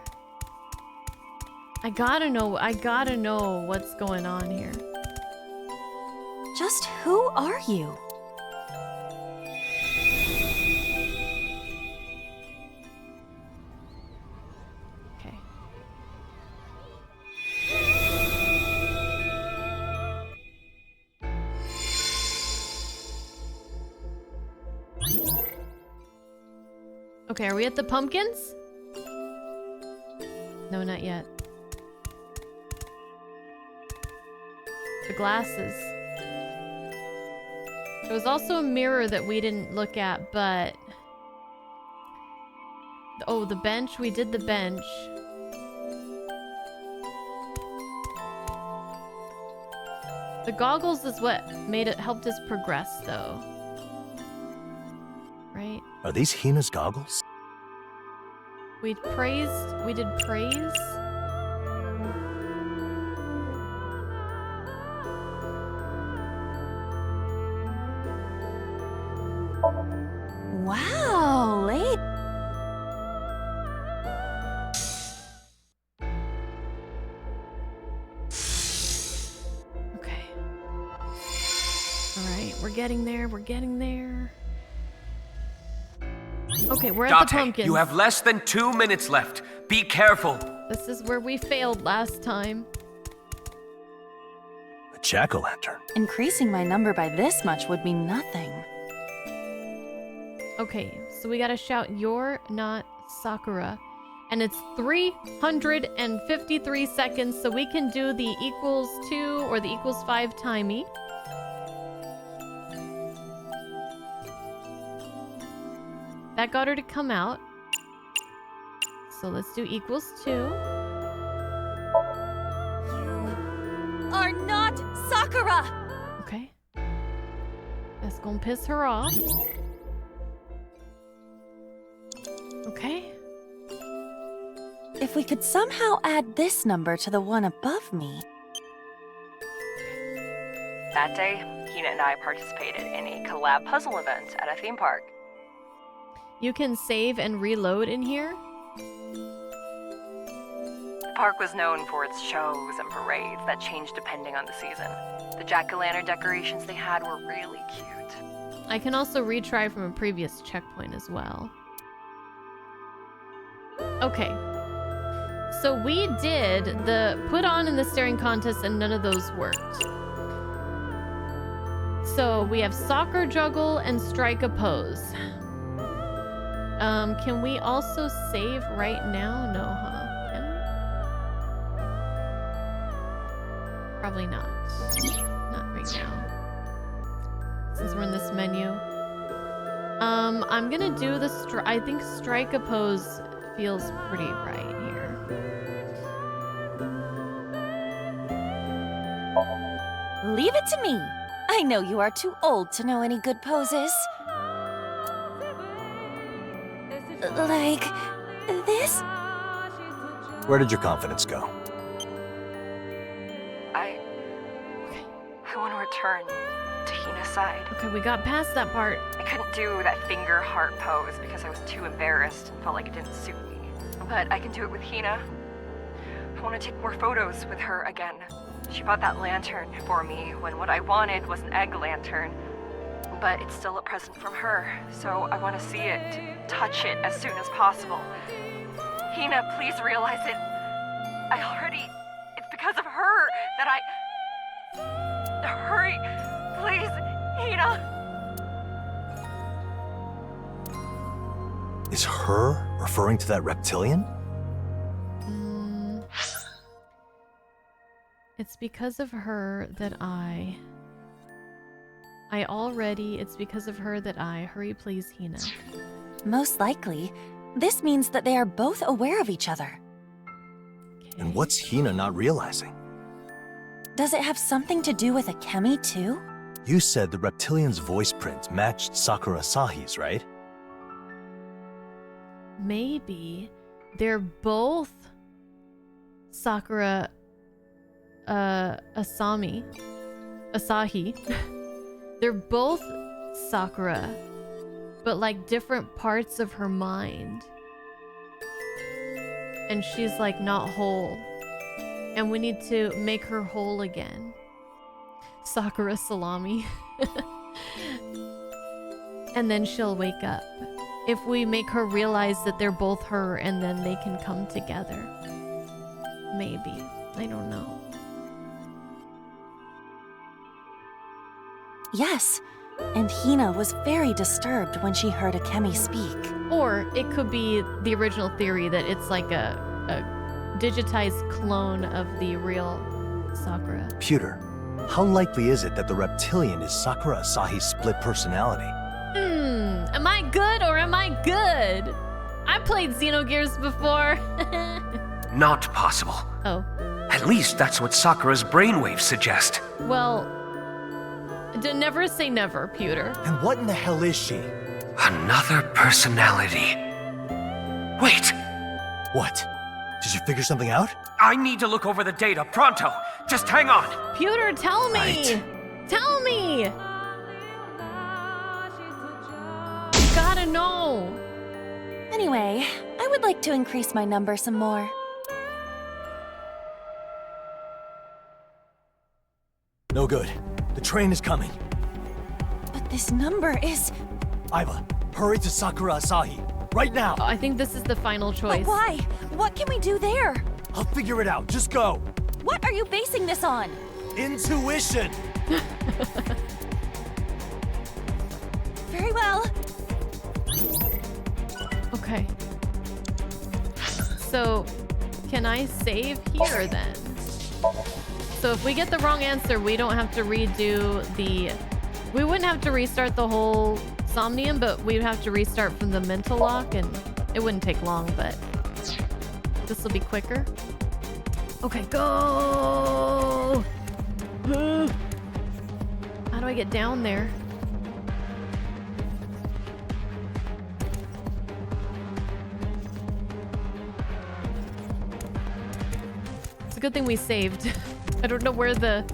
I gotta know what's going on here. Just who are you? Okay. Okay, are we at the pumpkins? No, not yet. The glasses. There was also a mirror that we didn't look at, but... Oh, the bench. We did the bench. The goggles is what helped us progress, though. Right? Are these Hina's goggles? We did praise. Wow, late. Okay. Alright, we're getting there, Okay, we're at the pumpkins. You have less than 2 minutes left. Be careful. This is where we failed last time. A jack-o'-lantern. Increasing my number by this much would mean nothing. Okay, so we gotta shout, "You're not Sakura." And it's 353 seconds, so we can do the equals 2 or the equals 5 timey. That got her to come out. So let's do equals 2. You are not Sakura! Okay. That's gonna piss her off. Okay. If we could somehow add this number to the one above me. That day, Hina and I participated in a collab puzzle event at a theme park. You can save and reload in here. The park was known for its shows and parades that changed depending on the season. The jack-o'-lantern decorations they had were really cute. I can also retry from a previous checkpoint as well. Okay. So we did the put on and the staring contest and none of those worked. So we have soccer juggle and strike a pose. Can we also save right now? No, huh? Can we? Probably not. Not right now. Since we're in this menu. I'm gonna do the I think strike a pose feels pretty right here. Leave it to me. I know you are too old to know any good poses. Like this? Where did your confidence go? I want to return to Hina's side. Okay, we got past that part. I couldn't do that finger heart pose because I was too embarrassed and felt like it didn't suit me. But I can do it with Hina. I want to take more photos with her again. She bought that lantern for me when what I wanted was an egg lantern. But it's still a present from her, so I want to see it, touch it as soon as possible. Hina, please realize it. It's because of her that I... Hurry, please, Hina. Is her referring to that reptilian? It's because of her that it's because of her that I... Hurry, please, Hina. Most likely. This means that they are both aware of each other. And what's Hina not realizing? Does it have something to do with Akemi, too? You said the reptilian's voice print matched Sakura Asahi's, right? Maybe they're both Sakura Asahi. They're both Sakura, but like different parts of her mind. And she's like not whole. And we need to make her whole again. Sakura salami. And then she'll wake up. If we make her realize that they're both her and then they can come together. Maybe. I don't know. Yes. And Hina was very disturbed when she heard Akemi speak. Or it could be the original theory that it's like a digitized clone of the real Sakura. Pewter, how likely is it that the reptilian is Sakura Asahi's split personality? Am I good or am I good? I played Xenogears before. Not possible. Oh. At least that's what Sakura's brainwaves suggest. Well, never say never, Pewter. And what in the hell is she? Another personality. Wait! What? Did you figure something out? I need to look over the data, pronto! Just hang on! Pewter, tell me! Right. Tell me! You gotta know! Anyway, I would like to increase my number some more. No good. The train is coming. But this number is... Aiba, hurry to Sakura Asahi. Right now! Oh, I think this is the final choice. But why? What can we do there? I'll figure it out. Just go. What are you basing this on? Intuition! Very well. Okay. So, can I save here then? So if we get the wrong answer, we don't have to redo the... We wouldn't have to restart the whole Somnium, but we'd have to restart from the mental lock, and it wouldn't take long, but this will be quicker. Okay, go! How do I get down there? It's a good thing we saved. I don't know where the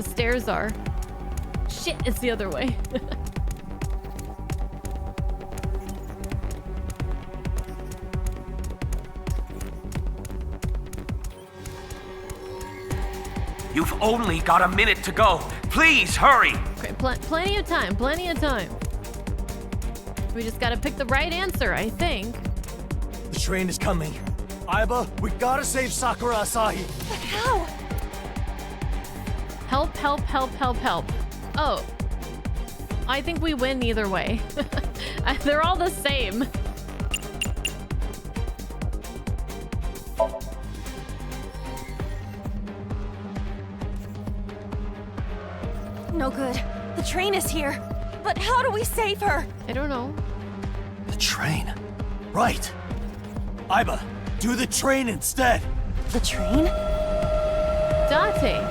stairs are. Shit, it's the other way. You've only got a minute to go. Please, hurry! Okay, plenty of time, plenty of time. We just gotta pick the right answer, I think. The train is coming. Aiba, we gotta save Sakura Asahi. But how? Help, help, help, help, help. Oh. I think we win either way. They're all the same. No good. The train is here. But how do we save her? I don't know. The train? Right. Aiba, do the train instead. The train? Date.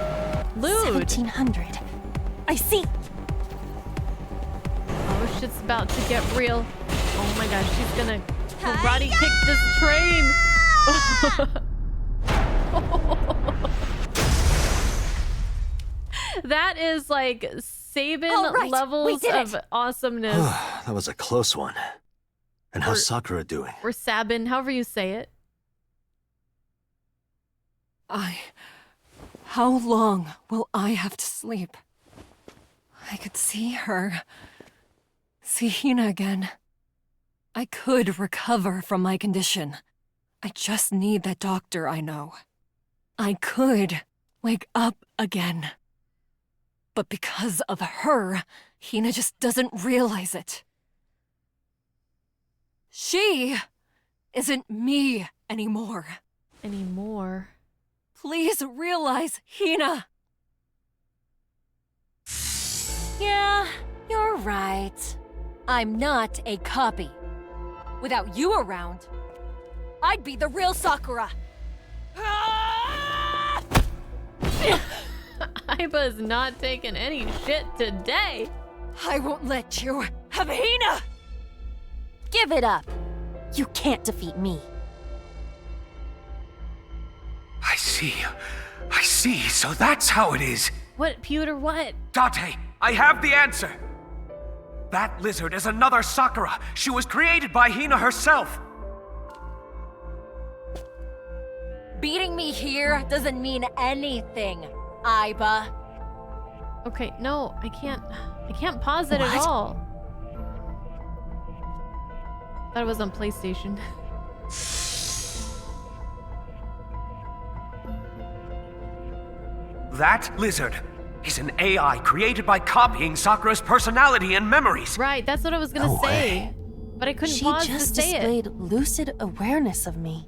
Lude. 1700. I see. Oh, shit's about to get real. Oh my gosh, she's gonna karate kick this train. That is like Sabin All right, we levels did of it. awesomeness. That was a close one. And how's Sakura doing? Or Sabin, however you say it. How long will I have to sleep? I could see her. See Hina again. I could recover from my condition. I just need that doctor I know. I could wake up again. But because of her, Hina just doesn't realize it. She isn't me anymore. Anymore? Please realize, Hina! Yeah, you're right. I'm not a copy. Without you around, I'd be the real Sakura. Aiba's not taking any shit today. I won't let you have Hina! Give it up. You can't defeat me. I see. So that's how it is. What, Pewter, what? Date, I have the answer. That lizard is another Sakura. She was created by Hina herself. Beating me here doesn't mean anything, Aiba. Okay, no, I can't pause it at all. Thought it was on PlayStation. That lizard is an AI created by copying Sakura's personality and memories. Right, that's what I was gonna say. But I couldn't pause to just say displayed it. lucid awareness of me.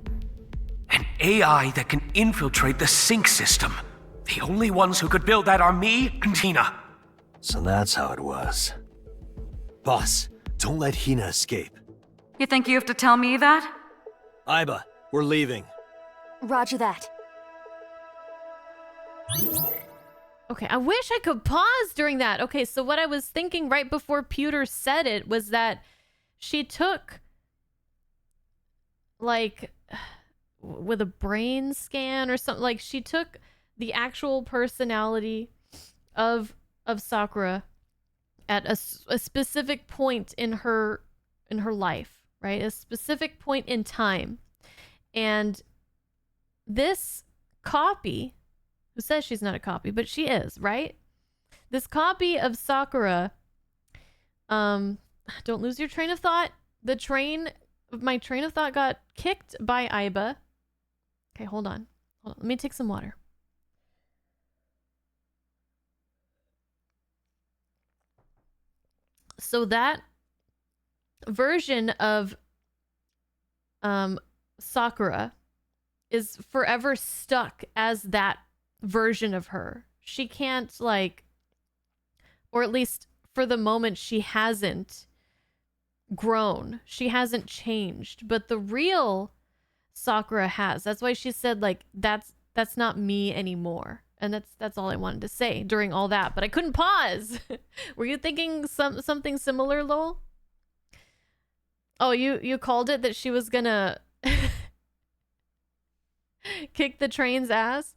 An AI that can infiltrate the sync system. The only ones who could build that are me and Hina. So that's how it was. Boss, don't let Hina escape. You think you have to tell me that? Aiba, we're leaving. Roger that. Okay, I wish I could pause during that. Okay, so what I was thinking right before Pewter said it was that she took, like, with a brain scan or something, like she took the actual personality of Sakura at a specific point in her life, right? A specific point in time. And this copy, who says she's not a copy, but she is, right? This copy of Sakura, don't lose your train of thought. My train of thought got kicked by Aiba. Okay, hold on. Let me take some water. So that version of Sakura is forever stuck as that version of her. She can't, like, or at least for the moment, she hasn't grown. She hasn't changed. But the real Sakura has. That's why she said, like, that's not me anymore. And that's all I wanted to say during all that. But I couldn't pause. Were you thinking something similar, Lowell? Oh, you called it that she was gonna kick the train's ass?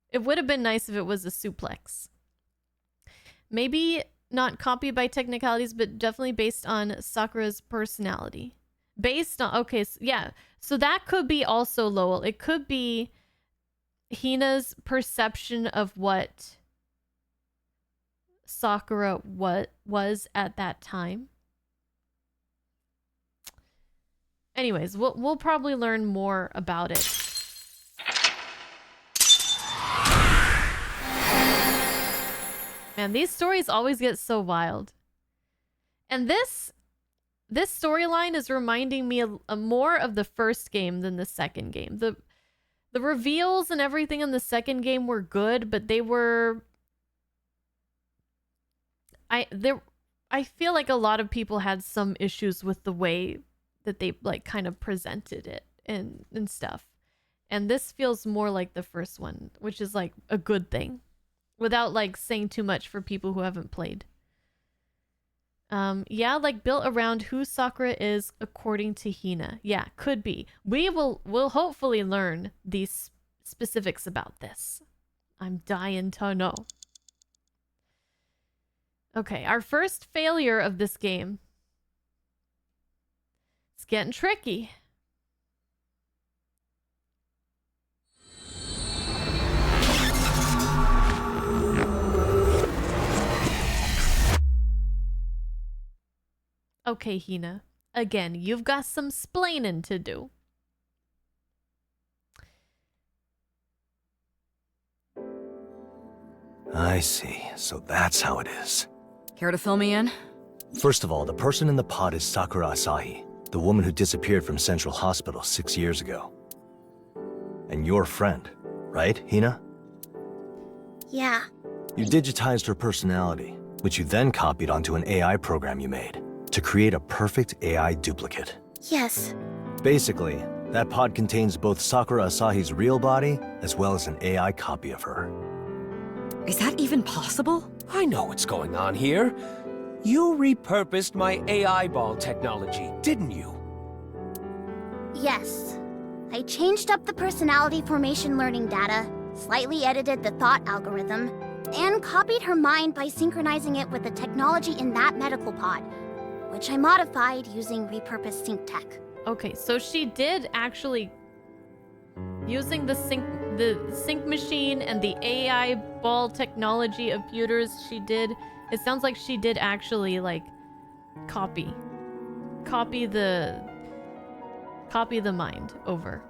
It would have been nice if it was a suplex. Maybe not copied by technicalities, but definitely based on Sakura's personality. Based on, okay, so, yeah. So that could be also Lowell. It could be Hina's perception of what Sakura was at that time. Anyways, we'll probably learn more about it. Man, these stories always get so wild. And this storyline is reminding me more of the first game than the second game. The reveals and everything in the second game were good, but they were... I feel like a lot of people had some issues with the way that they, like, kind of presented it and stuff. And this feels more like the first one, which is, like, a good thing. Without, like, saying too much for people who haven't played. Yeah, like, built around who Sakura is according to Hina. Yeah, could be. We'll hopefully learn these specifics about this. I'm dying to know. Okay, our first failure of this game. It's getting tricky. Okay, Hina. Again, you've got some splaining to do. I see. So that's how it is. Care to fill me in? First of all, the person in the pod is Sakura Asahi, the woman who disappeared from Central Hospital 6 years ago. And your friend, right, Hina? Yeah. You digitized her personality, which you then copied onto an AI program you made to create a perfect AI duplicate. Yes. Basically, that pod contains both Sakura Asahi's real body as well as an AI copy of her. Is that even possible? I know what's going on here. You repurposed my AI ball technology, didn't you? Yes. I changed up the personality formation learning data, slightly edited the thought algorithm, and copied her mind by synchronizing it with the technology in that medical pod, which I modified using repurposed sync tech. Okay, so she did actually, using the sync machine and the AI ball technology of computers, it sounds like she did actually like copy the mind over.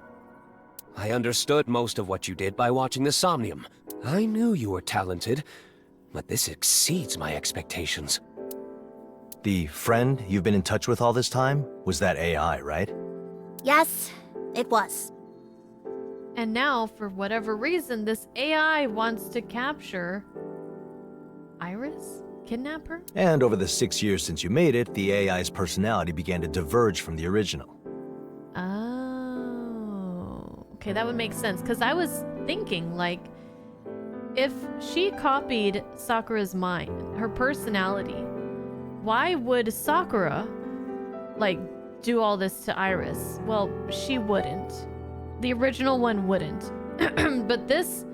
I understood most of what you did by watching the Somnium. I knew you were talented, but this exceeds my expectations. The friend you've been in touch with all this time was that AI, right? Yes, it was. And now, for whatever reason, this AI wants to capture Iris? Kidnap her? And over the 6 years since you made it, the AI's personality began to diverge from the original. Oh. Okay, that would make sense. Because I was thinking, like, if she copied Sakura's mind, her personality, why would Sakura, like, do all this to Iris? Well, she wouldn't. The original one wouldn't. But this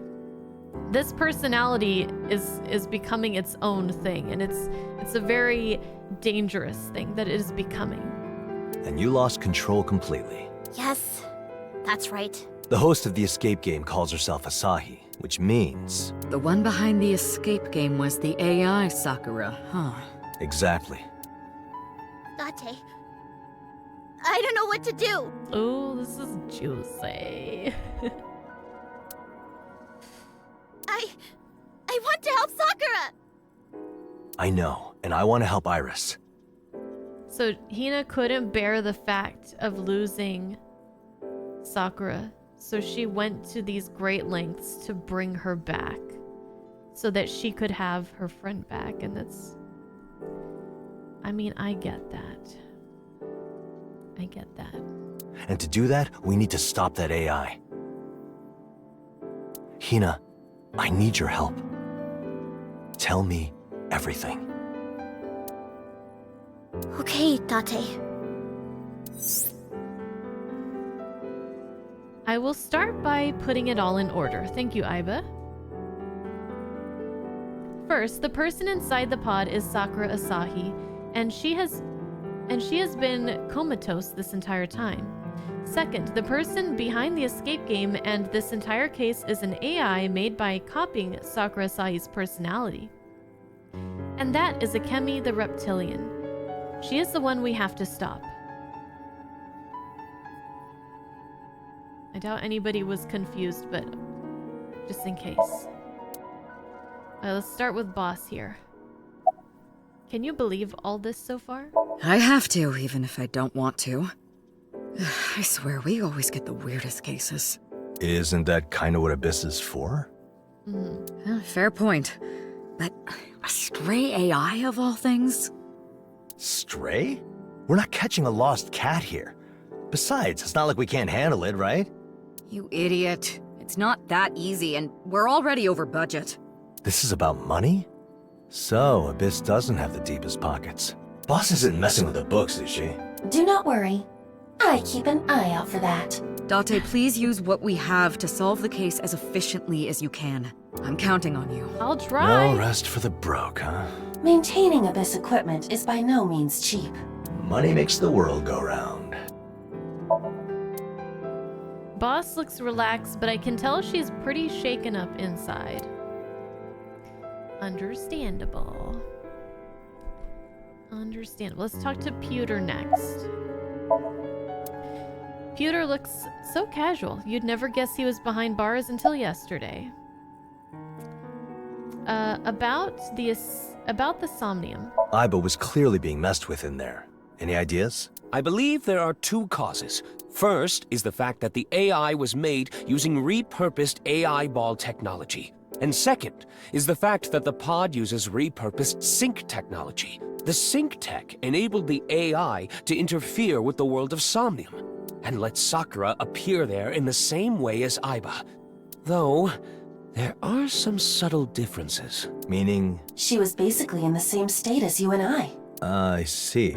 personality is becoming its own thing, and it's a very dangerous thing that it is becoming. And you lost control completely. Yes, that's right. The host of the escape game calls herself Asahi, which means... The one behind the escape game was the AI Sakura, huh? Exactly. Date, I don't know what to do. Oh, this is juicy. I want to help Sakura! I know, and I want to help Iris. So Hina couldn't bear the fact of losing Sakura, so she went to these great lengths to bring her back so that she could have her friend back, and that's... I mean, I get that. I get that. And to do that, we need to stop that AI. Hina, I need your help. Tell me everything. Okay, Date. I will start by putting it all in order. Thank you, Aiba. First, the person inside the pod is Sakura Asahi, and she has been comatose this entire time. Second, the person behind the escape game and this entire case is an AI made by copying Sakura Asahi's personality. And that is Akemi the reptilian. She is the one we have to stop. I doubt anybody was confused, but just in case. Let's start with Boss here. Can you believe all this so far? I have to, even if I don't want to. I swear, we always get the weirdest cases. Isn't that kind of what Abyss is for? Fair point. But a stray AI of all things? Stray? We're not catching a lost cat here. Besides, it's not like we can't handle it, right? You idiot. It's not that easy, and we're already over budget. This is about money? So, Abyss doesn't have the deepest pockets. Boss isn't messing with the books, is she? Do not worry. I keep an eye out for that. Date, please use what we have to solve the case as efficiently as you can. I'm counting on you. I'll try. No rest for the broke, huh? Maintaining Abyss equipment is by no means cheap. Money makes the world go round. Boss looks relaxed, but I can tell she's pretty shaken up inside. Understandable. Understandable. Let's talk to Pewter next. Pewter looks so casual. You'd never guess he was behind bars until yesterday. About the Somnium. Iba was clearly being messed with in there. Any ideas? I believe there are two causes. First is the fact that the AI was made using repurposed AI ball technology. And second is the fact that the pod uses repurposed sync technology. The sync tech enabled the AI to interfere with the world of Somnium and let Sakura appear there in the same way as Iba. Though, there are some subtle differences. Meaning? She was basically in the same state as you and I see.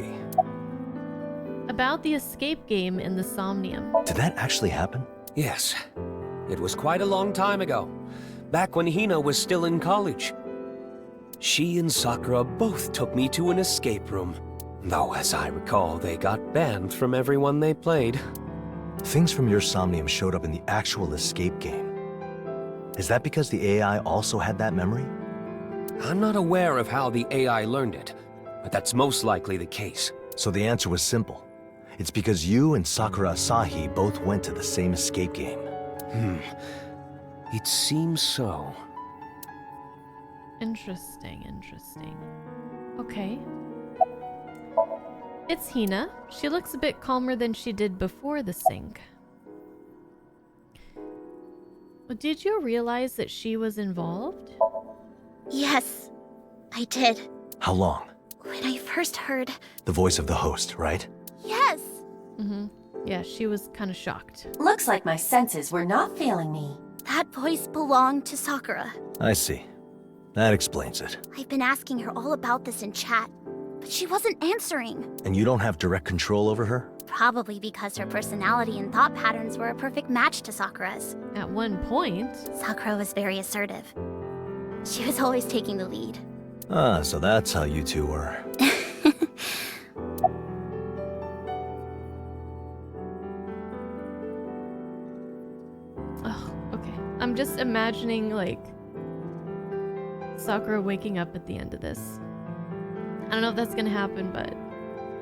About the escape game in the Somnium. Did that actually happen? Yes. It was quite a long time ago. Back when Hina was still in college. She and Sakura both took me to an escape room. Though, as I recall, they got banned from everyone they played. Things from your Somnium showed up in the actual escape game. Is that because the AI also had that memory? I'm not aware of how the AI learned it, but that's most likely the case. So the answer was simple. It's because you and Sakura Asahi both went to the same escape game. It seems so. Interesting. Okay. It's Hina. She looks a bit calmer than she did before the sync. Did you realize that she was involved? Yes, I did. How long? When I first heard... The voice of the host, right? Yes! Yeah, she was kind of shocked. Looks like my senses were not failing me. That voice belonged to Sakura. I see. That explains it. I've been asking her all about this in chat, but she wasn't answering. And you don't have direct control over her? Probably because her personality and thought patterns were a perfect match to Sakura's. At one point... Sakura was very assertive. She was always taking the lead. Ah, so that's how you two were. Oh, okay. I'm just imagining, like, Sakura waking up at the end of this. I don't know if that's gonna happen, but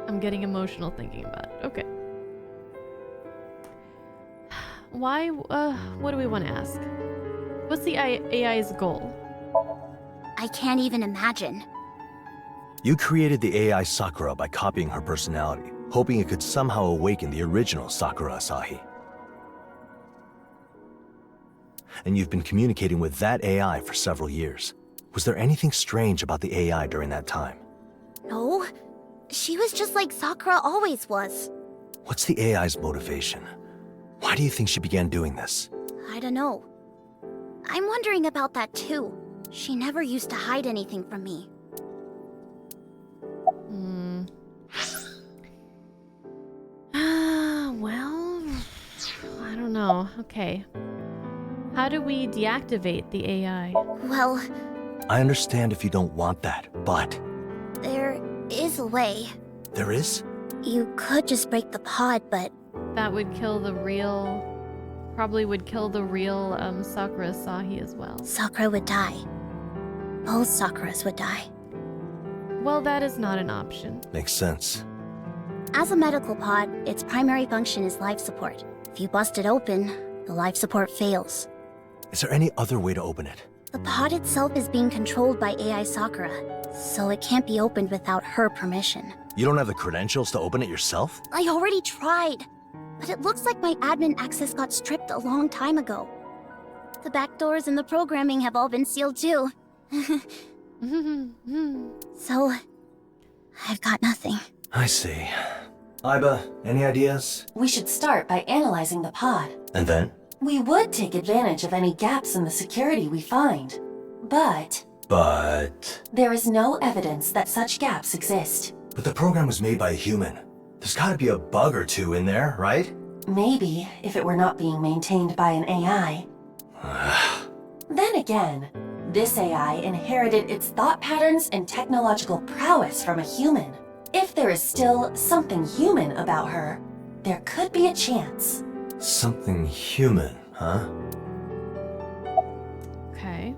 I'm getting emotional thinking about it. Okay. Why, what do we want to ask? What's the AI's goal? I can't even imagine. You created the AI Sakura by copying her personality, hoping it could somehow awaken the original Sakura Asahi. And you've been communicating with that AI for several years. Was there anything strange about the AI during that time? No. She was just like Sakura always was. What's the AI's motivation? Why do you think she began doing this? I don't know. I'm wondering about that too. She never used to hide anything from me. Well, I don't know. Okay. How do we deactivate the AI? Well... I understand if you don't want that, but... There is a way. There is? You could just break the pod, but... That would kill the real... Probably would kill the real Sakura Asahi as well. Sakura would die. Both Sakuras would die. Well, that is not an option. Makes sense. As a medical pod, its primary function is life support. If you bust it open, the life support fails. Is there any other way to open it? The pod itself is being controlled by AI Sakura, so it can't be opened without her permission. You don't have the credentials to open it yourself? I already tried, but it looks like my admin access got stripped a long time ago. The back doors and the programming have all been sealed too. So, I've got nothing. I see. Iba, any ideas? We should start by analyzing the pod. And then? We would take advantage of any gaps in the security we find. But... There is no evidence that such gaps exist. But the program was made by a human. There's gotta be a bug or two in there, right? Maybe, if it were not being maintained by an AI. Then again, This AI inherited its thought patterns and technological prowess from a human. If there is still something human about her, there could be a chance. Something human, huh? Okay.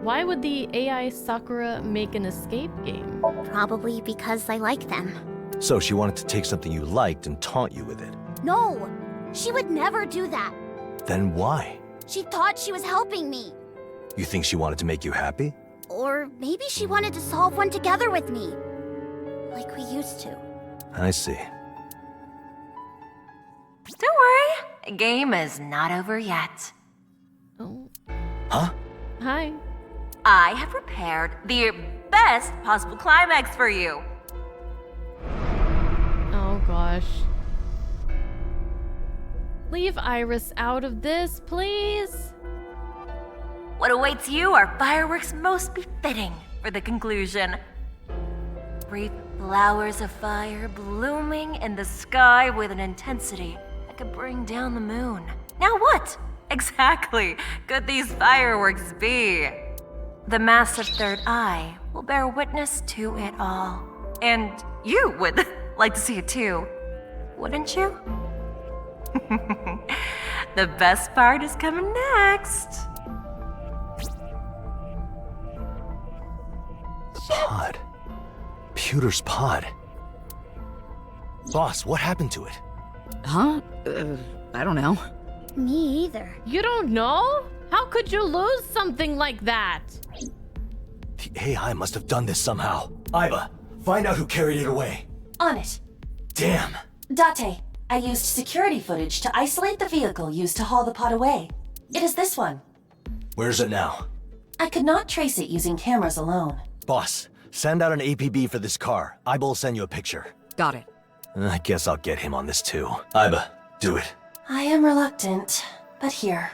Why would the AI Sakura make an escape game? Probably because I like them. So she wanted to take something you liked and taunt you with it. No! She would never do that. Then why? She thought she was helping me. You think she wanted to make you happy? Or maybe she wanted to solve one together with me. Like we used to. I see. Don't worry, the game is not over yet. Oh. Huh? Hi. I have prepared the best possible climax for you. Oh gosh. Leave Iris out of this, please. What awaits you are fireworks most befitting for the conclusion. Brief flowers of fire blooming in the sky with an intensity that could bring down the moon. Now what exactly could these fireworks be? The massive third eye will bear witness to it all. And you would like to see it too, wouldn't you? The best part is coming next. Pod. Pewter's pod. Boss, what happened to it? Huh? I don't know. Me either. You don't know? How could you lose something like that? The AI must have done this somehow. Iba, find out who carried it away. On it. Damn. Date, I used security footage to isolate the vehicle used to haul the pod away. It is this one. Where's it now? I could not trace it using cameras alone. Boss, send out an APB for this car. Iba will send you a picture. Got it. I guess I'll get him on this too. Iba, do it. I am reluctant, but here.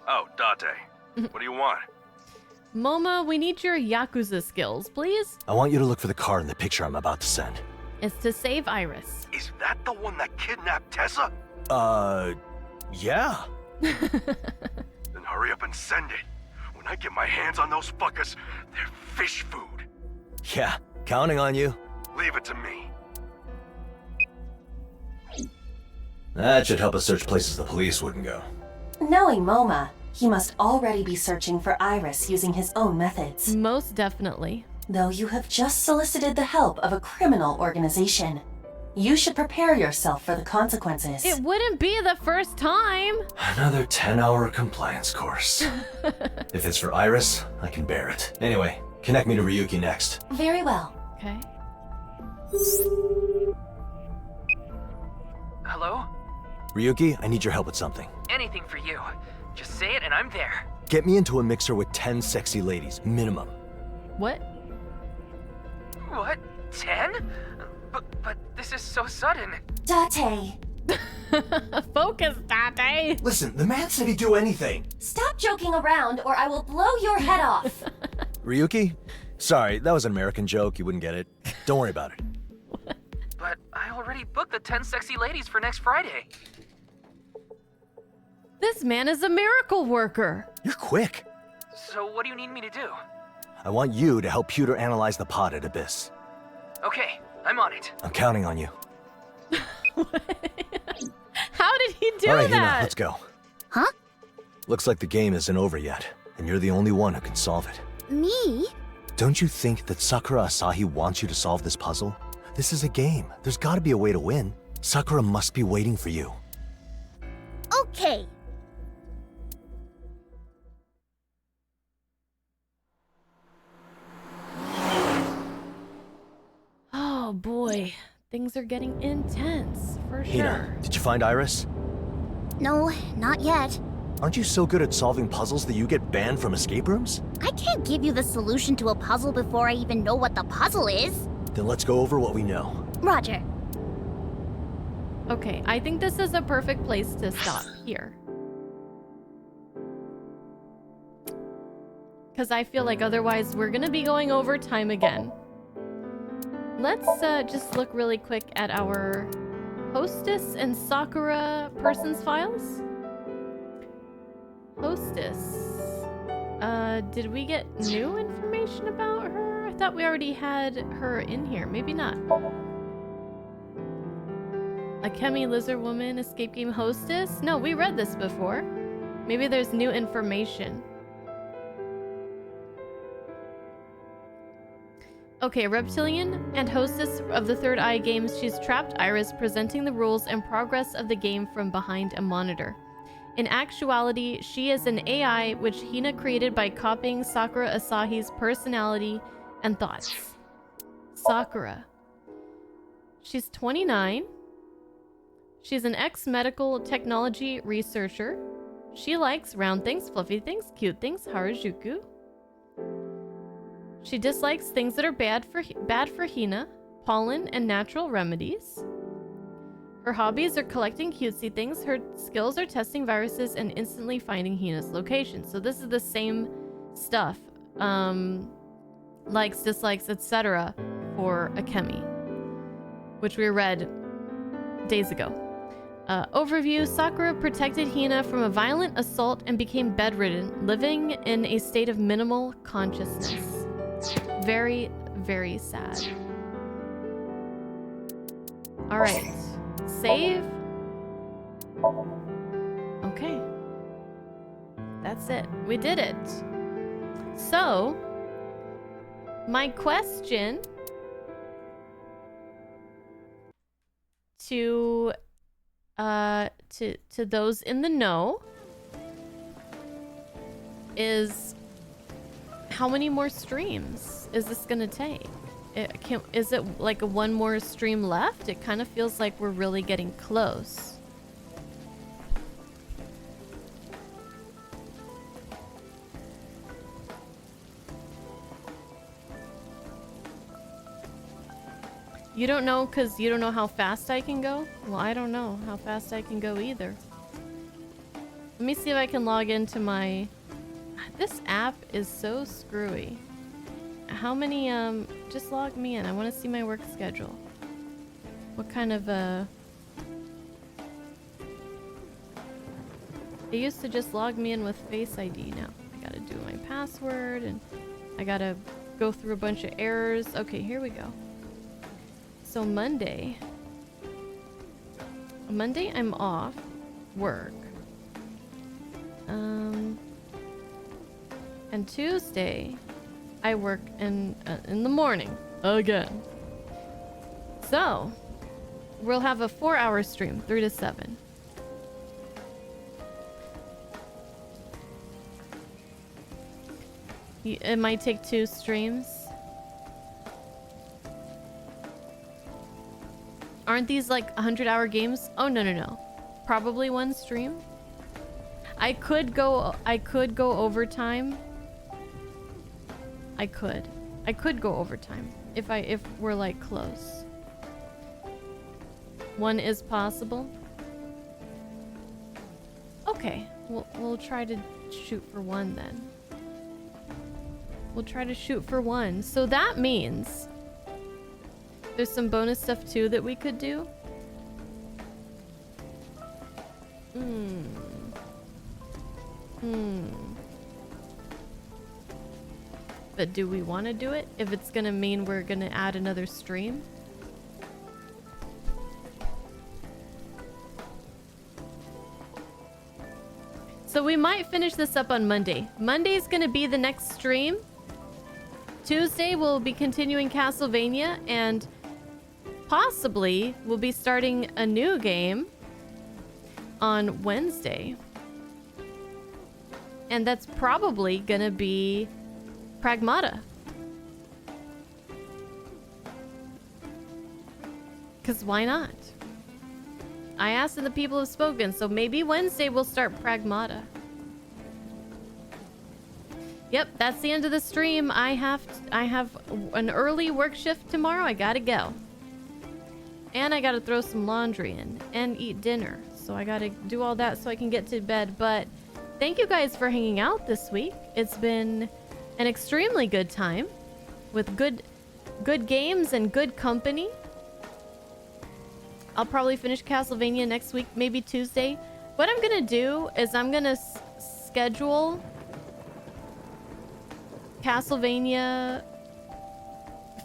Oh, Date. What do you want? Moma, we need your Yakuza skills, please. I want you to look for the car in the picture I'm about to send. It's to save Iris. Is that the one that kidnapped Tessa? Yeah. Then hurry up and send it. When I get my hands on those fuckers, they're fish food. Yeah, counting on you. Leave it to me. That should help us search places the police wouldn't go. Knowing Moma, he must already be searching for Iris using his own methods. Most definitely. Though you have just solicited the help of a criminal organization. You should prepare yourself for the consequences. It wouldn't be the first time. Another 10-hour compliance course. If it's for Iris, I can bear it. Anyway, connect me to Ryuki next. Very well. Okay. Hello? Ryuki, I need your help with something. Anything for you. Just say it and I'm there. Get me into a mixer with 10 sexy ladies, minimum. What? What? 10? But this is so sudden. Date. Focus, Date. Listen, the man said he'd do anything. Stop joking around or I will blow your head off. Ryuki? Sorry, that was an American joke. You wouldn't get it. Don't worry about it. But I already booked the 10 sexy ladies for next Friday. This man is a miracle worker. You're quick. So what do you need me to do? I want you to help Pewter analyze the pod at Abyss. Okay, I'm on it. I'm counting on you. How did he do All right, that? Hina, let's go. Huh? Looks like the game isn't over yet, and you're the only one who can solve it. Me? Don't you think that Sakura Asahi wants you to solve this puzzle? This is a game. There's gotta be a way to win. Sakura must be waiting for you. Okay. Oh boy, things are getting intense, for Hina, sure. did you find Iris? No, not yet. Aren't you so good at solving puzzles that you get banned from escape rooms? I can't give you the solution to a puzzle before I even know what the puzzle is. Then let's go over what we know. Roger. Okay, I think this is a perfect place to stop here. Because I feel like otherwise we're gonna be going over time again. Let's just look really quick at our hostess and Sakura person's files. Hostess. Did we get new information about her? I thought we already had her in here. Maybe not. Akemi Lizard Woman, Escape Game Hostess? No, we read this before. Maybe there's new information. Okay, Reptilian and hostess of the Third Eye games, she's trapped Iris, presenting the rules and progress of the game from behind a monitor. In actuality, she is an AI which Hina created by copying Sakura Asahi's personality and thoughts. Sakura. She's 29. She's an ex-medical technology researcher. She likes round things, fluffy things, cute things, Harajuku. She dislikes things that are bad for Hina, pollen, and natural remedies. Her hobbies are collecting cutesy things. Her skills are testing viruses and instantly finding Hina's location. So this is the same stuff. Likes, dislikes, etc. for Akemi, which we read days ago. Overview: Sakura protected Hina from a violent assault and became bedridden, living in a state of minimal consciousness. Very, very sad. All right. Save. Okay. That's it. We did it. So, my question to those in the know is, how many more streams is this gonna take? Is it like a one more stream left? It kind of feels like we're really getting close. You don't know because you don't know how fast I can go? Well, I don't know how fast I can go either. Let me see if I can log into my... This app is so screwy. How many, just log me in. I want to see my work schedule. What kind of, It used to just log me in with Face ID. Now I gotta do my password and I gotta go through a bunch of errors. Okay, here we go. So Monday I'm off work. And Tuesday I work in the morning again. So we'll have a 4-hour stream, 3 to 7. It might take 2 streams. Aren't these like 100-hour games? Oh, no. Probably 1 stream. I could go overtime. I could go overtime if we're like close. 1 is possible. Okay, we'll try to shoot for 1 then. We'll try to shoot for 1. So that means there's some bonus stuff too that we could do. But do we want to do it if it's gonna mean we're gonna add another stream? So we might finish this up on Monday. Monday's gonna be the next stream. Tuesday we'll be continuing Castlevania, and possibly we'll be starting a new game on Wednesday. And that's probably gonna be Pragmata. Because why not? I asked and the people have spoken, so maybe Wednesday we'll start Pragmata. Yep, that's the end of the stream. I have an early work shift tomorrow. I gotta go. And I gotta throw some laundry in and eat dinner. So I gotta do all that so I can get to bed. But thank you guys for hanging out this week. It's been an extremely good time with good games and good company. I'll probably finish Castlevania next week, maybe Tuesday. What I'm gonna do is I'm gonna schedule Castlevania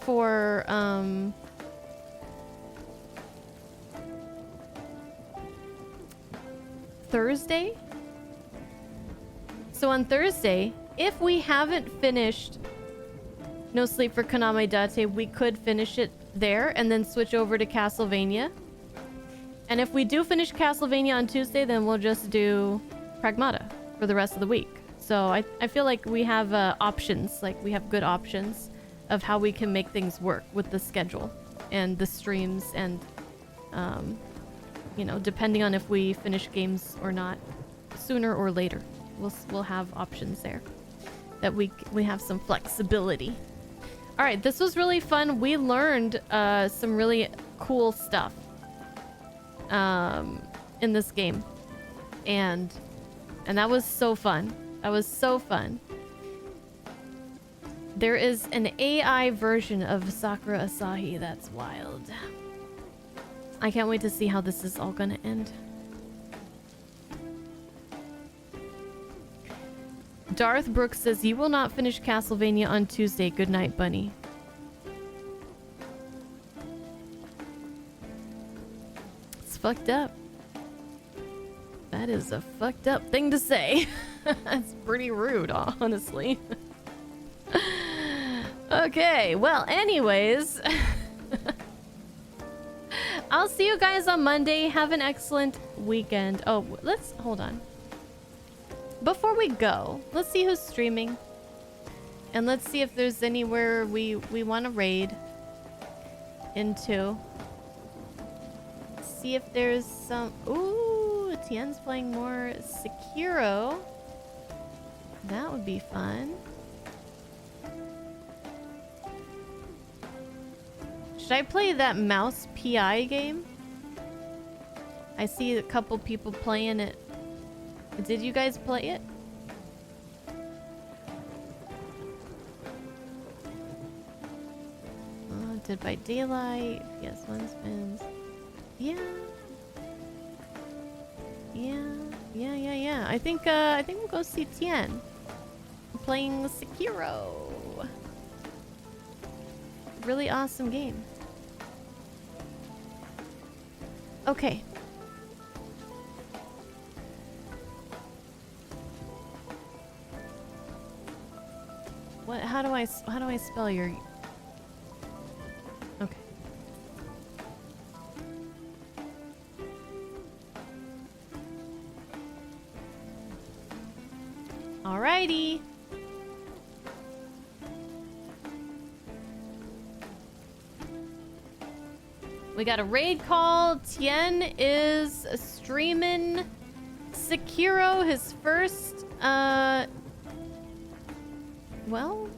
for Thursday. So on Thursday, if we haven't finished No Sleep for Kaname Date, we could finish it there and then switch over to Castlevania. And if we do finish Castlevania on Tuesday, then we'll just do Pragmata for the rest of the week. So I feel like we have options, like we have good options of how we can make things work with the schedule and the streams and, you know, depending on if we finish games or not, sooner or later. We'll have options there that we have some flexibility. All right, this was really fun. We learned some really cool stuff in this game, and that was so fun. That was so fun. There is an AI version of Sakura Asahi. That's wild. I can't wait to see how this is all gonna end. Darth Brooks says, "You will not finish Castlevania on Tuesday. Good night, Bunny." It's fucked up. That is a fucked up thing to say. That's pretty rude, honestly. Okay, well, anyways. I'll see you guys on Monday. Have an excellent weekend. Oh, let's hold on. Before we go, let's see who's streaming. And let's see if there's anywhere we want to raid into. See if there's some... Ooh, Tien's playing more Sekiro. That would be fun. Should I play that mouse PI game? I see a couple people playing it. Did you guys play it? Dead by Daylight. Yes, one spins. Yeah. Yeah. I think we'll go see Tien playing Sekiro. Really awesome game. Okay. What? How do I spell your? Okay. Alrighty. We got a raid call. Tien is streaming Sekiro, his first, well,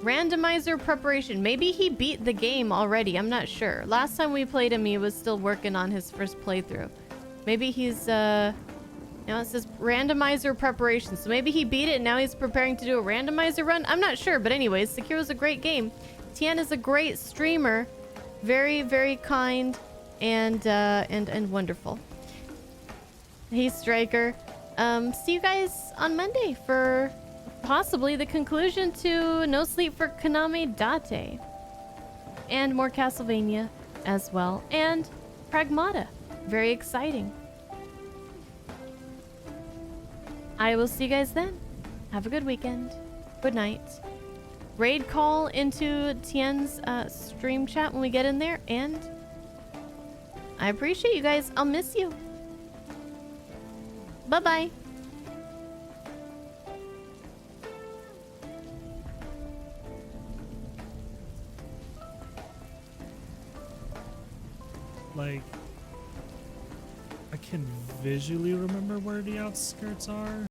randomizer preparation. Maybe he beat the game already. I'm not sure. Last time we played him, he was still working on his first playthrough. Maybe he's, now it says randomizer preparation. So maybe he beat it and now he's preparing to do a randomizer run. I'm not sure. But anyways, Sekiro's a great game. Tien is a great streamer. Very, very kind and wonderful. Hey, Striker. See you guys on Monday for possibly the conclusion to No Sleep for Kaname Date. And more Castlevania as well. And Pragmata. Very exciting. I will see you guys then. Have a good weekend. Good night. Raid call into Tien's stream chat when we get in there. And I appreciate you guys. I'll miss you. Bye-bye. Like, I can visually remember where the outskirts are.